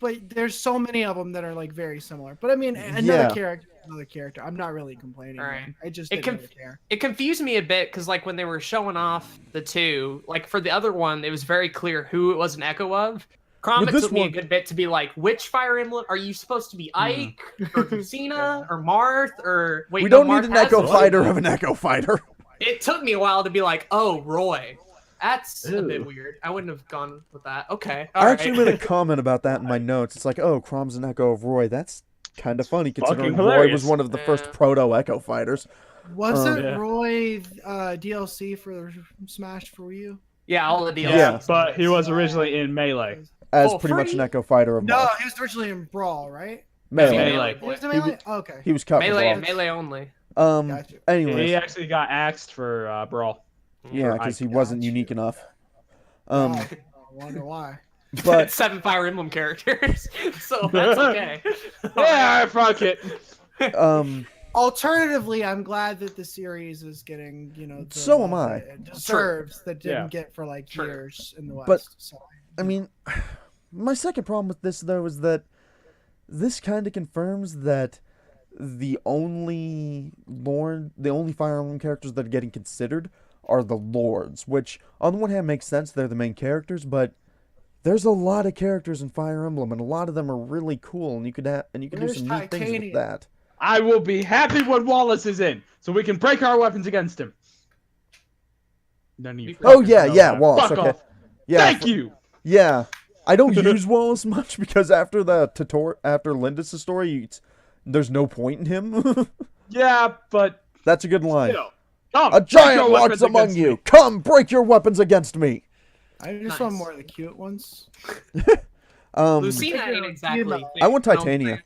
B: But there's so many of them that are like very similar. But I mean,
A: Yeah.
B: another character. I'm not really complaining.
C: All right.
B: I just
C: It
B: didn't really care.
C: It confused me a bit because, like, when they were showing off the two, like for the other one, it was very clear who it was an echo of. Crom,
A: With
C: it
A: this
C: took me a
A: one-
C: good bit to be like, which Fire Emblem are you supposed to be? Ike or Lucina or Marth or wait?
A: We
C: no,
A: don't
C: Marth
A: need an
C: has
A: Echo
C: one.
A: Fighter of an Echo Fighter.
C: It took me a while to be like, oh, Roy. That's a bit
D: Ew.
C: weird. I wouldn't have gone with that. Okay.
A: I actually made a comment about that in my notes. It's like, oh, Crom's an Echo of Roy. That's kind of funny considering
D: Fucking
A: Roy
D: hilarious.
A: was one of the first
C: Yeah.
A: proto Echo Fighters.
B: Wasn't
D: Yeah.
B: Roy DLC for Smash for Wii U?
C: Yeah, all the DLC.
A: Yeah.
D: But he was originally in Melee.
A: As
C: Oh,
A: pretty much an
C: free?
A: Echo Fighter of
B: No,
A: Marth.
B: he was originally in Brawl, right?
A: Melee.
D: Melee.
B: He was in
A: He
B: Melee? Okay.
A: He was cut for
C: Melee,
A: Brawl.
C: melee only.
B: Gotcha.
A: Anyways,
D: He actually got axed for Brawl.
A: yeah,
D: for
A: because he
D: Ike.
A: wasn't
B: Gotcha.
A: unique enough.
B: Oh, I wonder why.
A: But
C: 7 Fire Emblem characters, so that's okay.
D: Yeah, fuck it.
B: Alternatively, I'm glad that the series is getting, the
A: So
B: love
A: am I.
B: that it deserves that didn't
D: Yeah.
B: get for like
C: True.
B: years in the West.
A: But-
B: So,
A: I mean, my second problem with this though is that this kind of confirms that the only Fire Emblem characters that are getting considered are the lords, which on the one hand makes sense, they're the main characters, but there's a lot of characters in Fire Emblem and a lot of them are really cool and you could do
B: There's
A: some neat things with
B: Titania.
A: that.
D: I will be happy when Wallace is in, so we can break our weapons against him. None of you.
A: Oh
D: fuckers
A: yeah,
D: know
A: yeah,
D: that.
A: Wallace,
D: Fuck
A: okay.
D: off.
A: Yeah.
D: Thank you.
A: Yeah. I don't use Wallace much because after Lindis' story, there's no point in him.
D: Yeah, but
A: That's a good line.
D: you know, come,
A: A
D: break
A: giant
D: your
A: walks
D: weapons
A: among
D: against
A: you.
D: me.
A: Come, break your weapons against me.
B: I just
C: Nice.
B: want more of the cute ones.
C: Lucina ain't exactly.
A: I want Titania.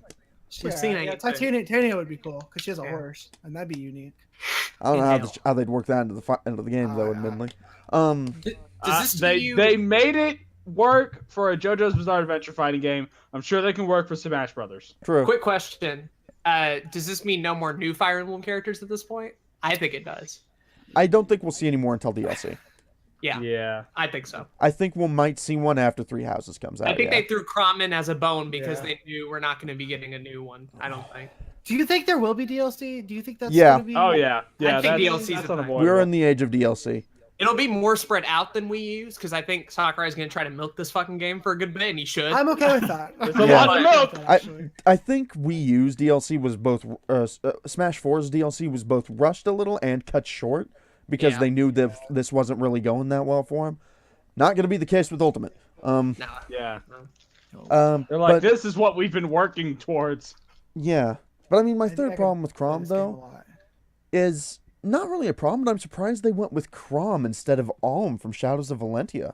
C: Lucina
B: Yeah,
C: ain't good.
B: Titania would be cool because she has a
C: Yeah.
B: horse, and that'd be unique.
A: I don't know
C: Inhale.
A: how they'd work that into the game though.
B: yeah.
A: Admittedly,
C: Does this
D: they
C: do you?
D: they made it work for a JoJo's Bizarre Adventure fighting game. I'm sure they can work for Smash Brothers.
A: true.
C: Quick question. Does this mean no more new Fire Emblem characters at this point? I think it does.
A: I don't think we'll see any more until DLC.
C: Yeah,
D: Yeah.
C: I think so.
A: I think we might see one after Three Houses comes out.
C: I think
A: yeah.
C: they threw Crom in as a bone because
B: Yeah.
C: they knew we're not going to be getting a new one. I don't think.
B: Do you think there will be DLC? Do you think that's
A: Yeah.
B: gonna be?
D: Oh yeah. Yeah.
C: think
D: That's,
C: DLC 's
D: that's
C: a thing.
D: unavoidable.
A: We're in the age of DLC.
C: It'll be more spread out than we use because I think Sakurai is going to try to milk this fucking game for a good bit, and he should.
B: I'm okay with that.
D: There's
A: a lot
D: of milk.
A: I think Wii U's DLC was both Smash 4's DLC was both rushed a little and cut short because
C: Yeah.
A: they knew that this wasn't really going that well for them. Not going to be the case with Ultimate.
C: Nah.
D: Yeah.
A: They're
D: They're like,
A: but,
D: this is what we've been working towards.
A: yeah. But I mean, my
B: I think
A: third
B: I
A: problem
B: could
A: with
B: play
A: Crom
B: this game a
A: though
B: lot.
A: is not really a problem, but I'm surprised they went with Crom instead of Alm from Shadows of Valentia.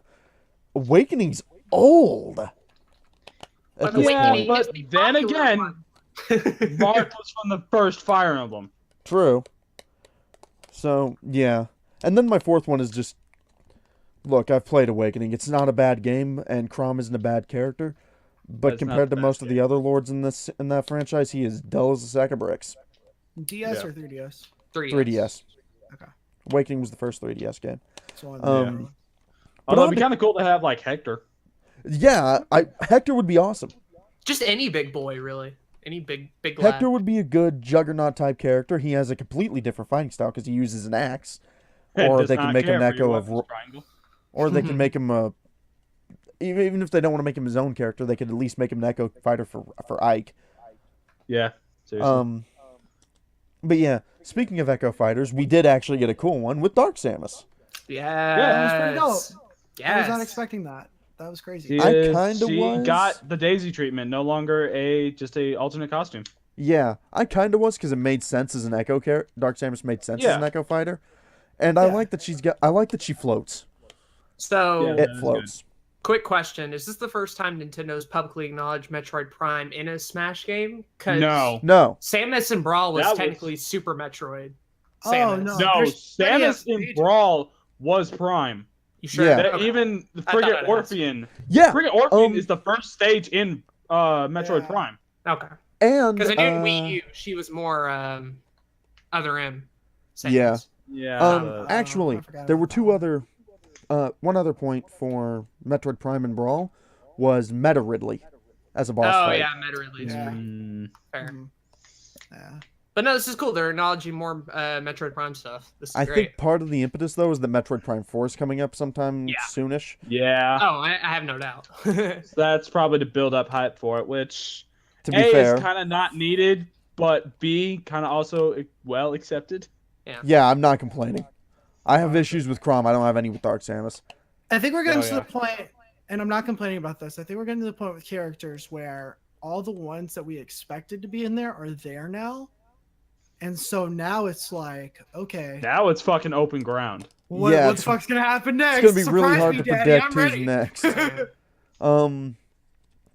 A: Awakening's old.
C: But
A: At this
C: Awakening
A: point.
C: is
D: but
C: the
D: then
C: popular
D: again-
C: one.
D: Marth was from the first Fire Emblem.
A: True. So, yeah. And then my fourth one is just... Look, I've played Awakening. It's not a bad game, and Crom isn't a bad character. But
D: It's not
A: compared
D: a
A: to
D: bad
A: most of the other lords in that franchise, he is dull as a sack of bricks.
B: DS
D: Yeah.
B: or 3DS?
A: 3DS.
B: Okay.
A: Awakening was the first 3DS game.
B: So
A: Um,
D: Although it'd
A: on
D: be kind of cool to have like Hector.
A: Yeah, Hector would be awesome.
C: Just any big boy, really. Any big lad.
A: Hector would be a good Juggernaut type character. He has a completely different fighting style because he uses an axe. Or
D: Does
A: they can
D: not
A: make him
D: care
A: an
D: for your
A: echo of...
D: weapons triangle.
A: Or they can make him a... Even if they don't want to make him his own character, they could at least make him an echo fighter for Ike.
D: Yeah. Seriously.
A: But yeah, speaking of echo fighters, we did actually get a cool one with Dark Samus.
C: Yes.
B: that was pretty dope.
C: Yes.
B: I was not expecting that. That was crazy.
D: She
A: I
D: is-
A: kinda
D: she
A: was.
D: got the Daisy treatment, no longer just a alternate costume.
A: Yeah, I kind of was because it made sense as an Echo character. Dark Samus made sense as
D: Yeah.
A: an Echo fighter, and I
B: Yeah.
A: like that I like that she floats.
C: So,
D: Yeah.
A: It
D: that is
A: floats.
C: quick question: is this the first time Nintendo's publicly acknowledged Metroid Prime in a Smash game? 'Cause
D: No.
A: No,
C: Samus and Brawl was
D: That was-
C: technically Super Metroid.
B: Oh,
C: Samus.
B: no.
D: No,
B: there's plenty of
D: Samus in
B: pages.
D: Brawl was Prime.
C: You sure?
A: Yeah.
D: That
C: Okay.
D: even the
C: I thought
D: frigate
C: it
D: Orpheon.
A: yeah,
D: Frigate Orpheon
A: um,
D: is the first stage in Metroid
B: Yeah.
D: Prime.
C: Okay.
A: and
C: Because I knew in Wii U she was more other M. Samus.
A: Yeah.
D: Yeah.
A: actually,
B: I forgot
A: there were
B: about that
A: two
B: one.
A: other, one other point for Metroid Prime and Brawl was Meta Ridley as a boss
C: Oh
A: fight.
C: yeah, Meta Ridley.
B: Yeah.
C: Fair.
B: Mhm. Yeah.
C: But no, this is cool. They're acknowledging more Metroid Prime stuff. This is
A: I
C: great.
A: think part of the impetus though is that Metroid Prime 4 is coming up sometime
C: Yeah.
A: soonish.
D: Yeah.
C: Oh, I have no doubt.
D: So that's probably to build up hype for it, which
A: To be
D: A
A: fair,
D: is kind of not needed, but B kind of also well accepted.
A: yeah, I'm not complaining. I have issues with Chrom. I don't have any with Dark Samus.
B: I think we're getting
D: Oh,
B: to
D: yeah.
B: the point, and I'm not complaining about this. I think we're getting to the point with characters where all the ones that we expected to be in there are there now. And so now it's like, okay,
D: Now it's fucking open ground.
B: what
A: Yeah,
B: the fuck's gonna happen next?
A: It's gonna be really
B: Surprise
A: hard
B: me,
A: to
B: Daddy,
A: predict
B: I'm
A: who's
B: ready.
A: next. Um,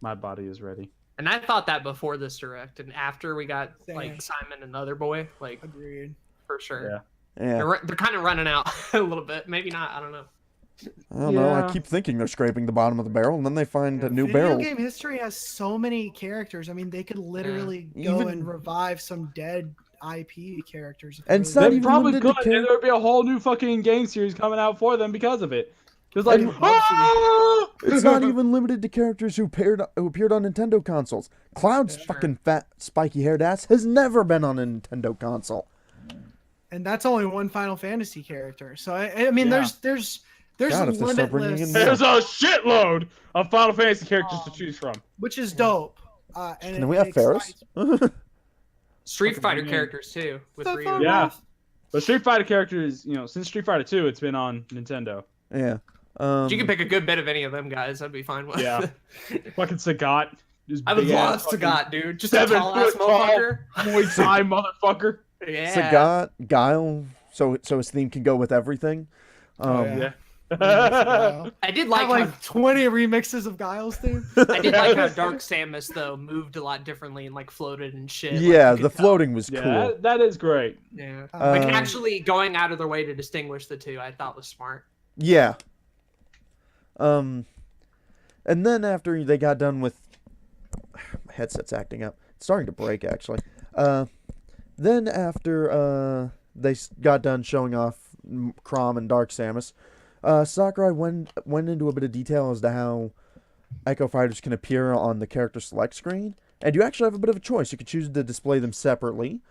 D: My body is ready.
C: And I thought that before this direct, and after we got
B: Same.
C: like Simon and the other boy, like
B: Agreed.
C: for sure.
D: Yeah.
A: yeah,
C: They're kind of running out a little bit. Maybe not. I don't know.
A: I don't know. I
D: Yeah.
A: keep thinking they're scraping the bottom of the barrel, and then they find a new
B: Video
A: barrel.
B: game history has so many characters. I mean, they could literally go
A: Even-
B: and revive some dead IP characters. if
A: And
B: they
A: it's
B: really
A: not
D: They
A: even
D: probably
A: limited
D: could,
A: to
D: and there would be a whole new fucking game series coming out for them because of it. Just like,
B: I would love to.
D: ah!
A: It's not even limited to characters who appeared on Nintendo consoles. Cloud's
B: Yeah,
A: fucking fat, spiky-haired ass has never been on a Nintendo console.
B: And that's only one Final Fantasy character. So I mean,
D: Yeah.
B: there's
A: God, if they start bringing in
B: limitless,
A: more.
D: There's a shitload of Final Fantasy characters to choose from.
B: which is dope. And
A: Can we have Ferris?
C: Street
D: Fucking
C: Fighter
D: man.
C: characters too with
B: So
C: Ryu.
B: far,
D: Yeah. But Street Fighter characters, since Street Fighter 2, it's been on Nintendo.
A: Yeah.
C: You can pick a good bit of any of them guys. I'd be fine with.
D: Yeah. Fucking Sagat. Just
C: I would
D: big
C: love
D: ass fucking
C: Sagat, dude. Just a
D: 7
C: tall ass
D: foot tall
C: motherfucker.
D: Muay Thai motherfucker.
C: Yeah.
A: Sagat, Guile, so his theme can go with everything.
B: Oh, yeah.
D: Yeah.
C: I did
B: Like,
C: like how
B: 20 remixes of Guile's theme.
C: I did like how Dark Samus though moved a lot differently and like floated and shit. Like,
A: Yeah,
C: you could
A: the
C: tell.
A: floating was
D: Yeah,
A: cool.
D: that is great.
C: Yeah.
B: Um,
C: Like actually going out of their way to distinguish the two, I thought was smart.
A: Yeah. And then after they got done with my headset's acting up. It's starting to break actually. Then after they got done showing off Chrom and Dark Samus, Sakurai went into a bit of detail as to how Echo Fighters can appear on the character select screen, and you actually have a bit of a choice. You could choose to display them separately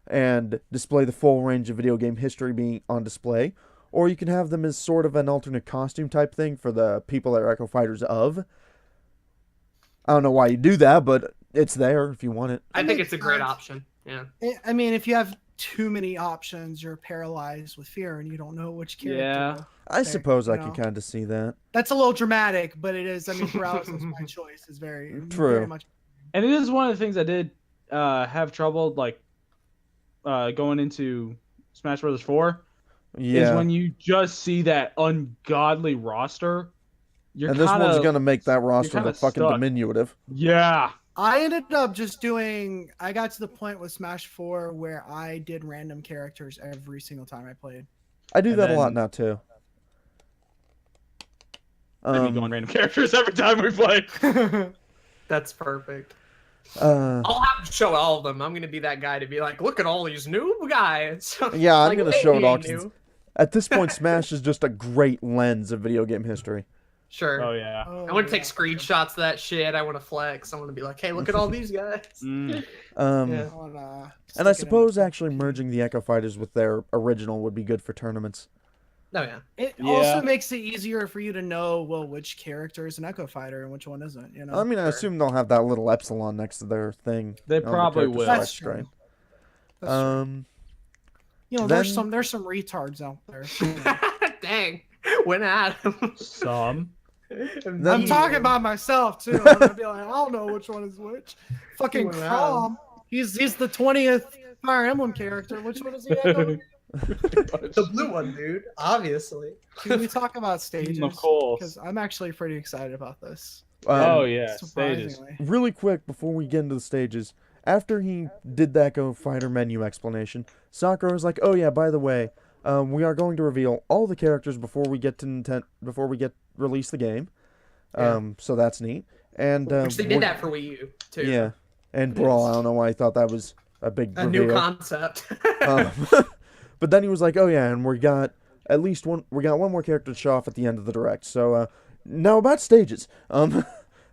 A: and display the full range of video game history being on display, or you can have them as sort of an alternate costume type thing for the people that are Echo Fighters of. I don't know why you do that, but it's there if you want it.
C: I think
B: makes
C: it's a great
B: sense.
C: option. Yeah.
B: I mean, if you have too many options, you're paralyzed with fear and you don't know which character.
D: Yeah.
A: I
B: There,
A: suppose I
B: you
A: can
B: know.
A: kind of see that.
B: That's a little dramatic, but it is. I mean, paralysis by choice is very
A: True.
B: much.
D: And it is one of the things I did have trouble going into Smash Bros. 4 is
A: Yeah.
D: when you just see that ungodly roster. You're
A: And this one's
D: kinda-
A: going to make that roster
D: kinda
A: look fucking
D: stuck.
A: diminutive.
D: Yeah.
B: I ended up just doing. I got to the point with Smash 4 where I did random characters every single time I played.
A: I do
D: And
A: that a lot
D: then-
A: now, too.
D: I'd be going random characters every time we play.
C: That's perfect.
A: uh,
C: I'll have to show all of them. I'm gonna be that guy to be like, look at all these new guys.
A: yeah, I'm
C: Like,
A: going to
C: they
A: show it all.
C: ain't
A: 'Cause
C: new.
A: at this point, Smash is just a great lens of video game history.
C: Sure.
D: Oh yeah.
B: Oh,
C: I want to take
B: yeah.
C: screenshots of that shit. I want to flex. I want to be like, hey, look at all these guys.
D: Mm.
C: Yeah.
B: I wanna stick
A: And I
B: it in
A: suppose
B: my-
A: actually merging the Echo Fighters with their original would be good for tournaments.
C: Oh yeah.
B: It
D: Yeah.
B: also makes it easier for you to know which character is an Echo Fighter and which one isn't. You know.
A: I mean, I
C: Sure.
A: assume they'll have that little epsilon next to their thing.
D: They
A: on the
D: probably
A: character
D: will.
A: select
B: That's true.
A: screen.
B: That's true. You know, there's
A: then-
B: some retards out there.
C: Dang. Went at him.
D: Some.
B: I'm talking about myself too. I'm gonna be like, I don't know which one is which. Fucking
C: Wow.
B: Crom. He's the 20th Fire Emblem character. Which one is he? Echo?
E: The blue one, dude. Obviously.
B: Can we talk about stages?
D: Of course.
B: Because I'm actually pretty excited about this.
D: Oh yeah, stages.
B: Surprisingly.
A: Really quick before we get into the stages, after he did that Go Fighter menu explanation, Sakura was like, "Oh yeah, by the way, we are going to reveal all the characters before we get release the game." So that's neat. And
C: Which they did that for Wii U too.
A: Yeah, and Brawl. I don't know why I thought that was a big
C: A
A: reveal.
C: new concept.
A: But then he was like, "Oh yeah, and we got one more character to show off at the end of the direct." So now about stages. And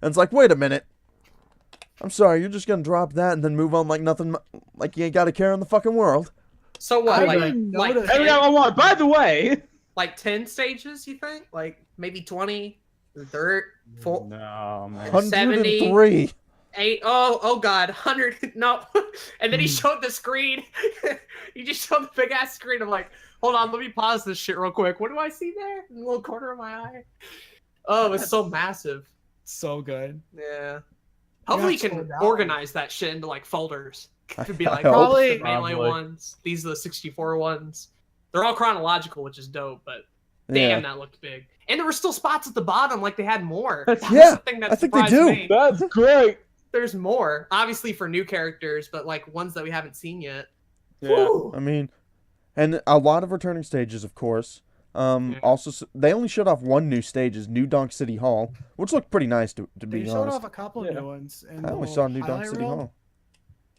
A: it's like, wait a minute. I'm sorry, you're just gonna drop that and then move on like nothing, like you ain't got a care in the fucking world.
C: So what?
B: I
C: Like,
B: didn't
C: like,
B: notice.
D: Hey, we got one more. By the way.
C: like 10 stages? You think? Like maybe 20, 30, 4,
D: No, man.
A: 103.
C: 8. Oh God, 100. No. And then he showed the screen. He just showed the big ass screen. I'm like, hold on, let me pause this shit real quick. What do I see there in the little corner of my eye? Oh, it's so massive.
B: So good.
C: Yeah. Hopefully you
B: slow
C: can
B: down.
C: organize that shit into like folders. To be like,
A: I hope.
B: Probably-
C: the melee
D: Probably.
C: ones. These are the 64 ones. They're all chronological, which is dope. But
A: Yeah.
C: damn, that looked big. And there were still spots at the bottom, like they had more.
D: That's-
C: That was
A: Yeah,
C: the thing that
A: I think they
C: surprised
A: do.
C: me.
D: That's great.
C: There's more, obviously for new characters, but like ones that we haven't seen yet.
D: Yeah.
C: Woo!
A: I mean, and a lot of returning stages, of course.
C: Yeah.
A: Also, they only showed off one new stage, is New Donk City Hall, which looked pretty nice to
B: They
A: be
B: showed
A: honest.
B: off a couple
D: Yeah.
B: new ones. In
A: I
B: the
A: only
B: little
A: saw New Donk
B: highlight
A: City
B: reel.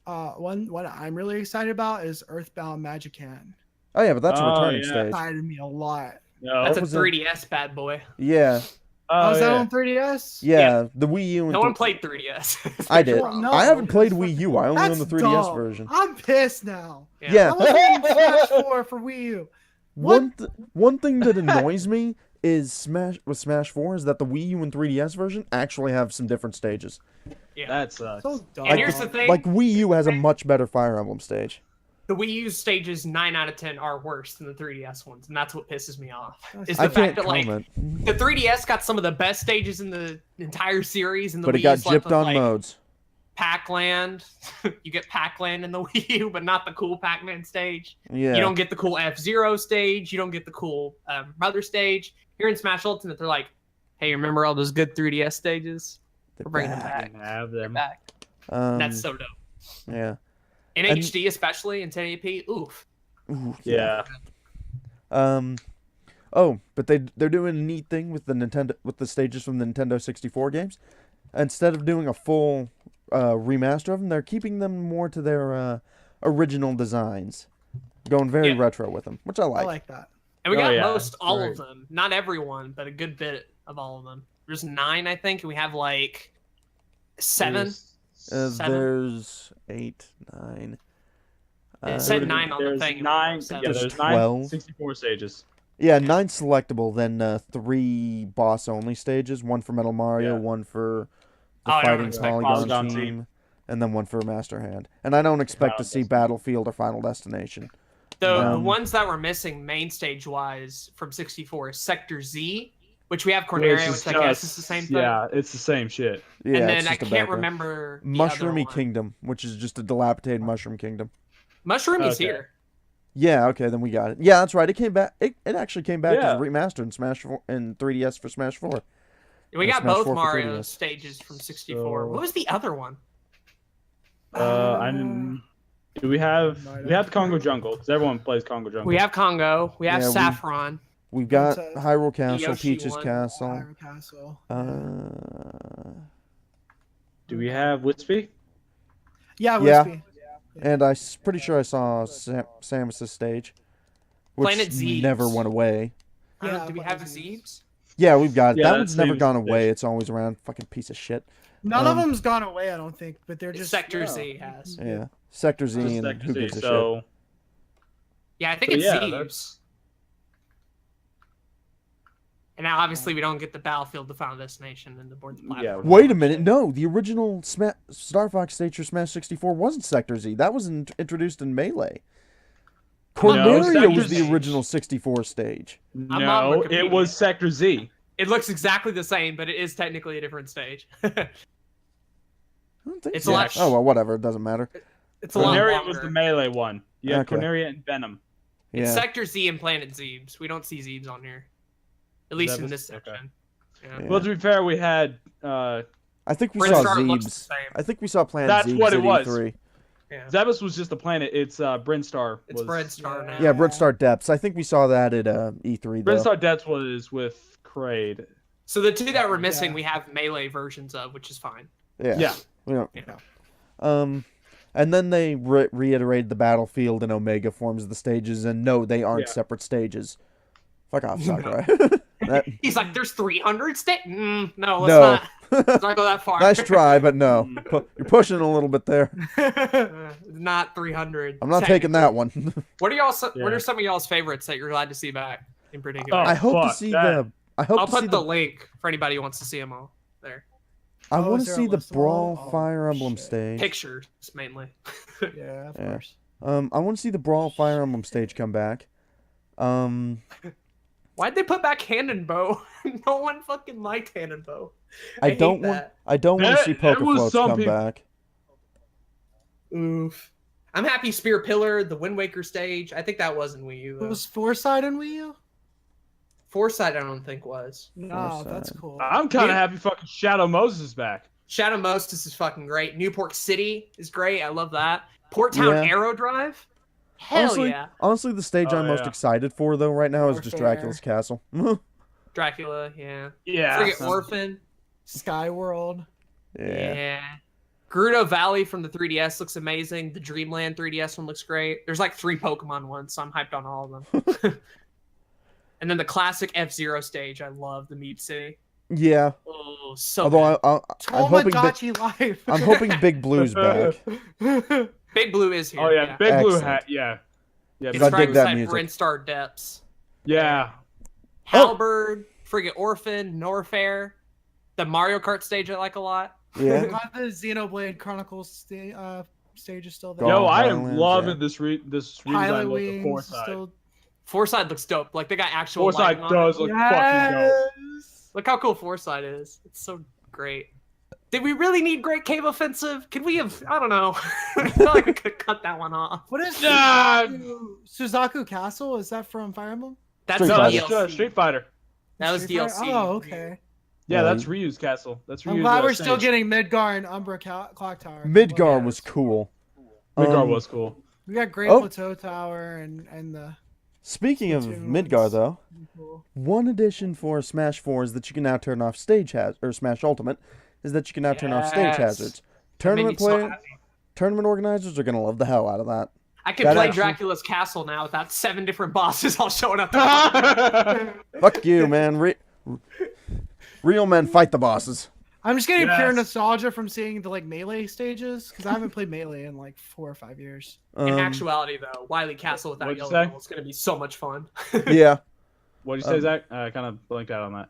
A: Hall.
B: One I'm really excited about is Earthbound Magican.
A: Oh yeah, but that's a
D: Oh,
A: returning
D: yeah.
A: stage.
B: Excited me a lot.
D: No.
C: That's a
A: was it?
C: 3DS bad boy.
A: Yeah,
B: Oh, is that
D: yeah.
B: on 3DS?
A: yeah, the Wii U. And
C: No one played 3DS.
A: I did.
B: Well, no,
A: I haven't played
B: it's
A: Wii U. I only own
B: That's
A: the 3DS
B: dumb.
A: version.
B: I'm pissed now.
A: Yeah.
B: I was getting Smash 4 for Wii U. What?
A: One thing that annoys me is Smash 4 is that the Wii U and 3DS version actually have some different stages.
C: Yeah.
D: That sucks.
B: So dumb.
C: And here's the thing.
A: Like Wii U has a much better Fire Emblem stage.
C: The Wii U stages 9 out of 10 are worse than the 3DS ones, and that's what pisses me off. Is
A: I
C: the fact
A: can't
C: that like
A: comment,
C: the 3DS got some of the best stages in the entire series, and the
A: but
C: Wii
A: it got
C: U's left
A: gypped
C: with,
A: on
C: like,
A: modes.
C: Pac-Land. You get Pac-Land in the Wii U, but not the cool Pac-Man stage.
A: Yeah.
C: You don't get the cool F-Zero stage. You don't get the cool Mother stage. Here in Smash Ultimate, they're like, "Hey, remember all those good 3DS stages? We're bringing them
D: I
C: back.
D: didn't have
C: They're
D: them.
C: back."
A: Um,
C: That's so dope.
A: yeah.
C: In
A: And-
C: HD, especially in 1080p. Oof.
A: Ooh,
D: Yeah.
A: Oh, but they're doing a neat thing with the stages from the Nintendo 64 games. Instead of doing a full remaster of them, they're keeping them more to their original designs, going very
C: Yeah.
A: retro with them, which I
B: I
A: like.
B: like that.
C: And we
D: Oh,
C: got
D: yeah,
C: most all
D: right.
C: of them. Not everyone, but a good bit of all of them. There's 9, I think, and we have like 7. Seven.
A: There's 8, 9.
C: It said 9 on the
D: There's
C: thing.
D: 9.
C: Seven.
D: Yeah,
A: There's
D: there's 9
A: 12.
D: 64 stages.
A: Yeah, 9 selectable, then 3 boss-only stages. 1 for Metal Mario,
D: Yeah.
A: 1 for the
C: Oh, I don't
A: Fighting
C: expect
A: Polygon
D: Polygon
A: team,
D: Team.
A: and then 1 for Master Hand. And I don't expect to
D: Final
A: see
D: Destination.
A: Battlefield or Final Destination.
C: The
A: Um,
C: ones that were missing main stage wise from 64 is Sector Z, which we have Corneria, which I guess is the same thing.
D: Yeah, it's the same shit.
A: Yeah,
C: And
A: it's
C: then I
A: just a
C: can't
A: background.
C: remember the other
A: Mushroomy
C: one.
A: Kingdom, which is just a dilapidated Mushroom Kingdom.
C: Mushroomies
D: Okay.
C: here.
A: Yeah, okay, then we got it. Yeah, that's right. It came back. It actually came back
D: Yeah.
A: as remastered in Smash 4 and 3DS for Smash 4.
C: We
A: And
C: got
A: Smash
C: both
A: 4 for
C: Mario
A: 3DS.
C: stages from 64.
D: So-
C: What was the other one?
D: I didn't. Do we have the Congo Jungle? Because everyone plays Congo Jungle.
C: We have Congo. We have
A: Yeah,
C: Saffron.
A: We've got
B: Princess.
A: Hyrule Castle,
C: Yoshi
A: Peach's
C: one.
A: Castle.
B: Hyrule Castle.
D: Do we have Wispy?
B: Yeah,
A: Yeah.
B: Wispy.
A: And pretty sure I saw Samus's stage, which
C: Planet Zeebs.
A: never went away.
B: Yeah,
C: Do we
B: but
C: have
B: it's-
C: Zeebs?
A: Yeah, we've got it.
D: Yeah,
A: That
D: that
A: one's never
D: seems
A: gone
D: fishy.
A: away. It's always around. Fucking piece of shit.
B: None of
A: Um,
B: them's gone away, I don't think, but they're
C: It's
B: just
C: Sector
B: yeah.
C: Z has.
A: Yeah. Sector Z
D: Just
A: and
D: Sector
A: who
D: Z,
A: gives a shit.
D: so
C: Yeah, I think
D: So
C: it's
D: yeah,
C: Zeebs.
D: that's-
C: And now, obviously, we don't get the Battlefield, the Final Destination, and the board platform.
D: Yeah.
A: Wait a minute. No, the original Star Fox stage for Smash 64 wasn't Sector Z. That was introduced in Melee.
C: No,
A: Corneria
D: Sector
A: was the
C: Z.
A: original 64 stage.
C: on
D: no,
C: Wikipedia.
D: it was Sector Z.
C: It looks exactly the same, but it is technically a different stage.
A: I don't think
C: It's
A: so.
C: a lot.
A: Oh well, whatever. It doesn't matter.
C: It's a lot
D: Corneria
C: longer.
D: was the melee one. You had
A: Okay.
D: Corneria and Venom.
C: It's
A: Yeah.
C: Sector Z and Planet Zebes. We don't see Zebes on here, at least in this
D: Okay.
C: section. Yeah.
A: Yeah.
D: Well, to be fair, we had.
A: I think we
C: Prince
A: saw
C: Star looks the
A: Zebes.
C: same.
A: I think we saw Planet
D: That's
A: Zebes
D: what it
A: at
D: was.
A: E3.
C: Yeah.
D: Zebus was just a planet. It's Brinstar.
C: It's Brinstar now.
A: Yeah, Brinstar Depths. I think we saw that at E3 though.
D: Brinstar Depths was with Kraid.
C: So the two that we're missing,
B: Yeah.
C: we have melee versions of, which is fine.
A: Yeah.
D: Yeah.
A: We don't.
C: Yeah.
A: And then they reiterated the battlefield and Omega forms of the stages, and no, they aren't
D: Yeah.
A: separate stages. Fuck off, Sakurai. That-
C: He's like, there's 300 no, let's
A: no.
C: not go that far.
A: Nice try, but no. You're pushing a little bit there.
C: Not 300.
A: I'm not taking that one.
C: What are y'all? What
D: Yeah.
C: are some of y'all's favorites that you're glad to see back in particular?
D: Oh,
A: I hope to
D: fuck
A: see
D: that.
A: the. I hope
C: I'll
A: to see
C: put the link for anybody who wants to see them all there.
A: I
B: Oh,
A: want
B: is
A: to
B: there
A: see
B: a
A: the
B: list of all?
A: Brawl
B: Oh,
A: Fire Emblem
B: shit.
A: stage.
C: Pictures mainly.
B: Yeah, of
A: Yeah.
B: course.
A: I want to see the Brawl Fire Emblem stage come back.
C: Why'd they put back Hand and Bow? No one fucking liked Hand and Bow.
A: I
C: hate
A: don't want.
C: that.
A: I don't want to see
D: There
A: Poker
D: was
A: Floats
D: some
A: come
D: people-
A: back.
C: Oof. I'm happy Spear Pillar, the Wind Waker stage. I think that was in Wii U though.
B: Was Foresight in Wii U?
C: Foresight, I don't think was.
B: No, that's
A: Foresight.
B: cool.
D: I'm kind of
C: Yeah.
D: happy fucking Shadow Moses is back.
C: Shadow Mostis is fucking great. Newport City is great. I love that. Port Town
A: Yeah.
C: Aero Drive. Hell
A: Honestly,
C: yeah.
A: honestly, the stage
D: Oh,
A: I'm most
D: yeah.
A: excited for though right now is just
B: Warfare.
A: Dracula's Castle.
C: Dracula, yeah.
D: Yeah.
C: Frigate Orphan.
B: Skyworld.
C: Yeah. Gerudo Valley from the 3DS looks amazing. The Dreamland 3DS one looks great. There's like 3 Pokemon ones, so I'm hyped on all of them. And then the classic F-Zero stage. I love the Meat City.
A: Yeah.
C: Oh, so
A: Although
C: good.
A: I'm hoping
B: Tomodachi Life.
A: I'm hoping Big Blue's back.
C: Big Blue is here.
D: Oh yeah, Big Blue
A: Excellent.
D: hat. Yeah. Yeah.
C: It's
A: I
C: right
A: dig that
C: beside
A: music.
C: Brinstar Depths.
D: Yeah.
C: Halberd, Frigate Orphan, Norfair. The Mario Kart stage I like a lot.
A: Yeah.
B: Got the Xenoblade Chronicles stage is still there.
A: Go
D: Yo,
A: on,
D: I am
A: Highlands,
D: loving
A: yeah.
D: this
B: Pilot
D: redesign of the
B: Wings is
D: Foresight.
B: still.
C: Foresight looks dope. Like they got actual
D: Foresight
C: lighting on it.
D: does look fucking dope.
B: Yes.
C: Look how cool Foresight is. It's so great. Did we really need Great Cave Offensive? Could we have? I don't know. I feel like we could have cut that one off.
B: What is
D: Nah.
B: Suzaku Castle? Is that from Fire Emblem?
C: That's
A: Street
D: No,
A: Fighter.
D: that's
C: DLC.
D: Street Fighter.
C: That was
B: Street Fighter?
C: DLC.
B: Oh, okay.
D: Yeah,
A: Yeah,
D: that's Ryu's castle. That's Ryu's.
B: I'm glad we're
D: stage.
B: still getting Midgar and Umbra Clock Tower.
A: Midgar
B: Well,
A: was cool.
D: Midgar
A: Um,
D: was cool.
B: We got Great
A: Oh.
B: Plateau Tower and the.
A: Speaking of
B: Splatoons.
A: Midgar though,
B: Cool.
A: one addition for Smash 4 is that you can now turn off stage or Smash Ultimate is that you can now turn off stage
C: Yes.
A: hazards.
C: That made me
A: Tournament
C: so
A: player,
C: happy.
A: tournament organizers are gonna love the hell out of that.
C: I could
A: That
C: play
A: actually-
C: Dracula's Castle now without 7 different bosses all showing up.
A: Fuck you, man. Real men fight the bosses.
B: I'm just getting pure
D: Yes.
B: nostalgia from seeing the like melee stages because I haven't played melee in like 4 or 5 years.
C: In actuality, though, Wily Castle without
D: What'd you
C: Yellow
D: say?
C: Bell is going to be so much fun.
A: Yeah.
D: What'd you say, Zach? I kind of blanked out on that.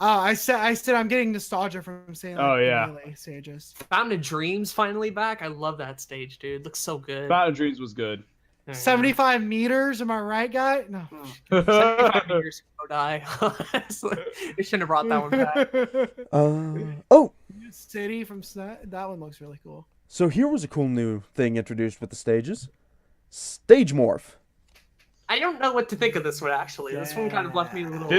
B: Oh, I said I'm getting nostalgia from seeing like,
D: Oh,
B: the
D: yeah.
B: melee stages.
C: Fountain of Dreams finally back. I love that stage, dude. Looks so good.
D: Fountain of Dreams was good.
C: Yeah.
B: 75 meters, am I right, guy? No.
C: 75 years ago, die. Honestly, they shouldn't have brought that one back.
A: Oh,
B: City from that one looks really cool.
A: so here was a cool new thing introduced with the stages. Stage morph.
C: I don't know what to think of this one, actually. This one kind of left me a little...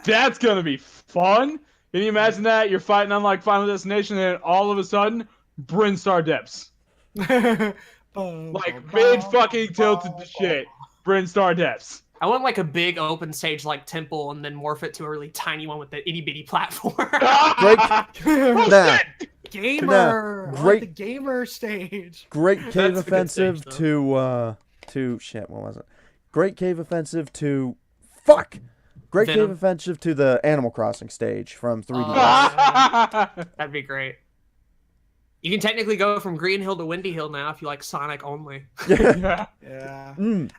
D: That's gonna be fun. Can you imagine that? You're fighting on like Final Destination, and all of a sudden, Brinstar Depths. Like mid fucking tilted to shit. Brinstar Depths.
C: I want like a big open stage like Temple and then morph it to a really tiny one with the itty bitty platform.
A: Great. Nah.
B: Gamer.
A: Nah,
B: I like
A: great-
B: the gamer stage.
A: Great Cave
C: That's a good
A: Offensive
C: stage,
A: to shit, what was it? Great Cave Offensive to fuck. Great
C: Venom.
A: Cave Offensive to the Animal Crossing stage from 3DS.
C: That'd be great. You can technically go from Green Hill to Windy Hill now if you like Sonic only.
A: Yeah.
B: Yeah.
A: Mm.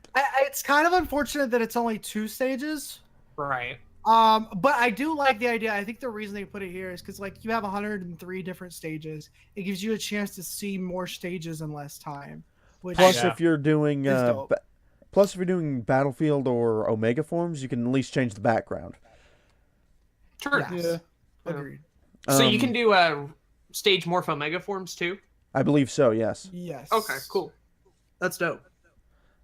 B: It's kind of unfortunate that it's only 2 stages.
C: Right.
B: But I do like the idea. I think the reason they put it here is because like you have 103 different stages. It gives you a chance to see more stages in less time. Which
A: Plus,
D: Yeah.
A: if you're doing
B: It's dope.
A: plus if you're doing Battlefield or Omega forms, you can at least change the background.
C: Sure.
B: Yes.
D: Yeah.
B: Agreed.
C: So you can do stage morpho megaforms too?
A: I believe so. Yes.
B: Yes.
C: Okay, cool. That's dope.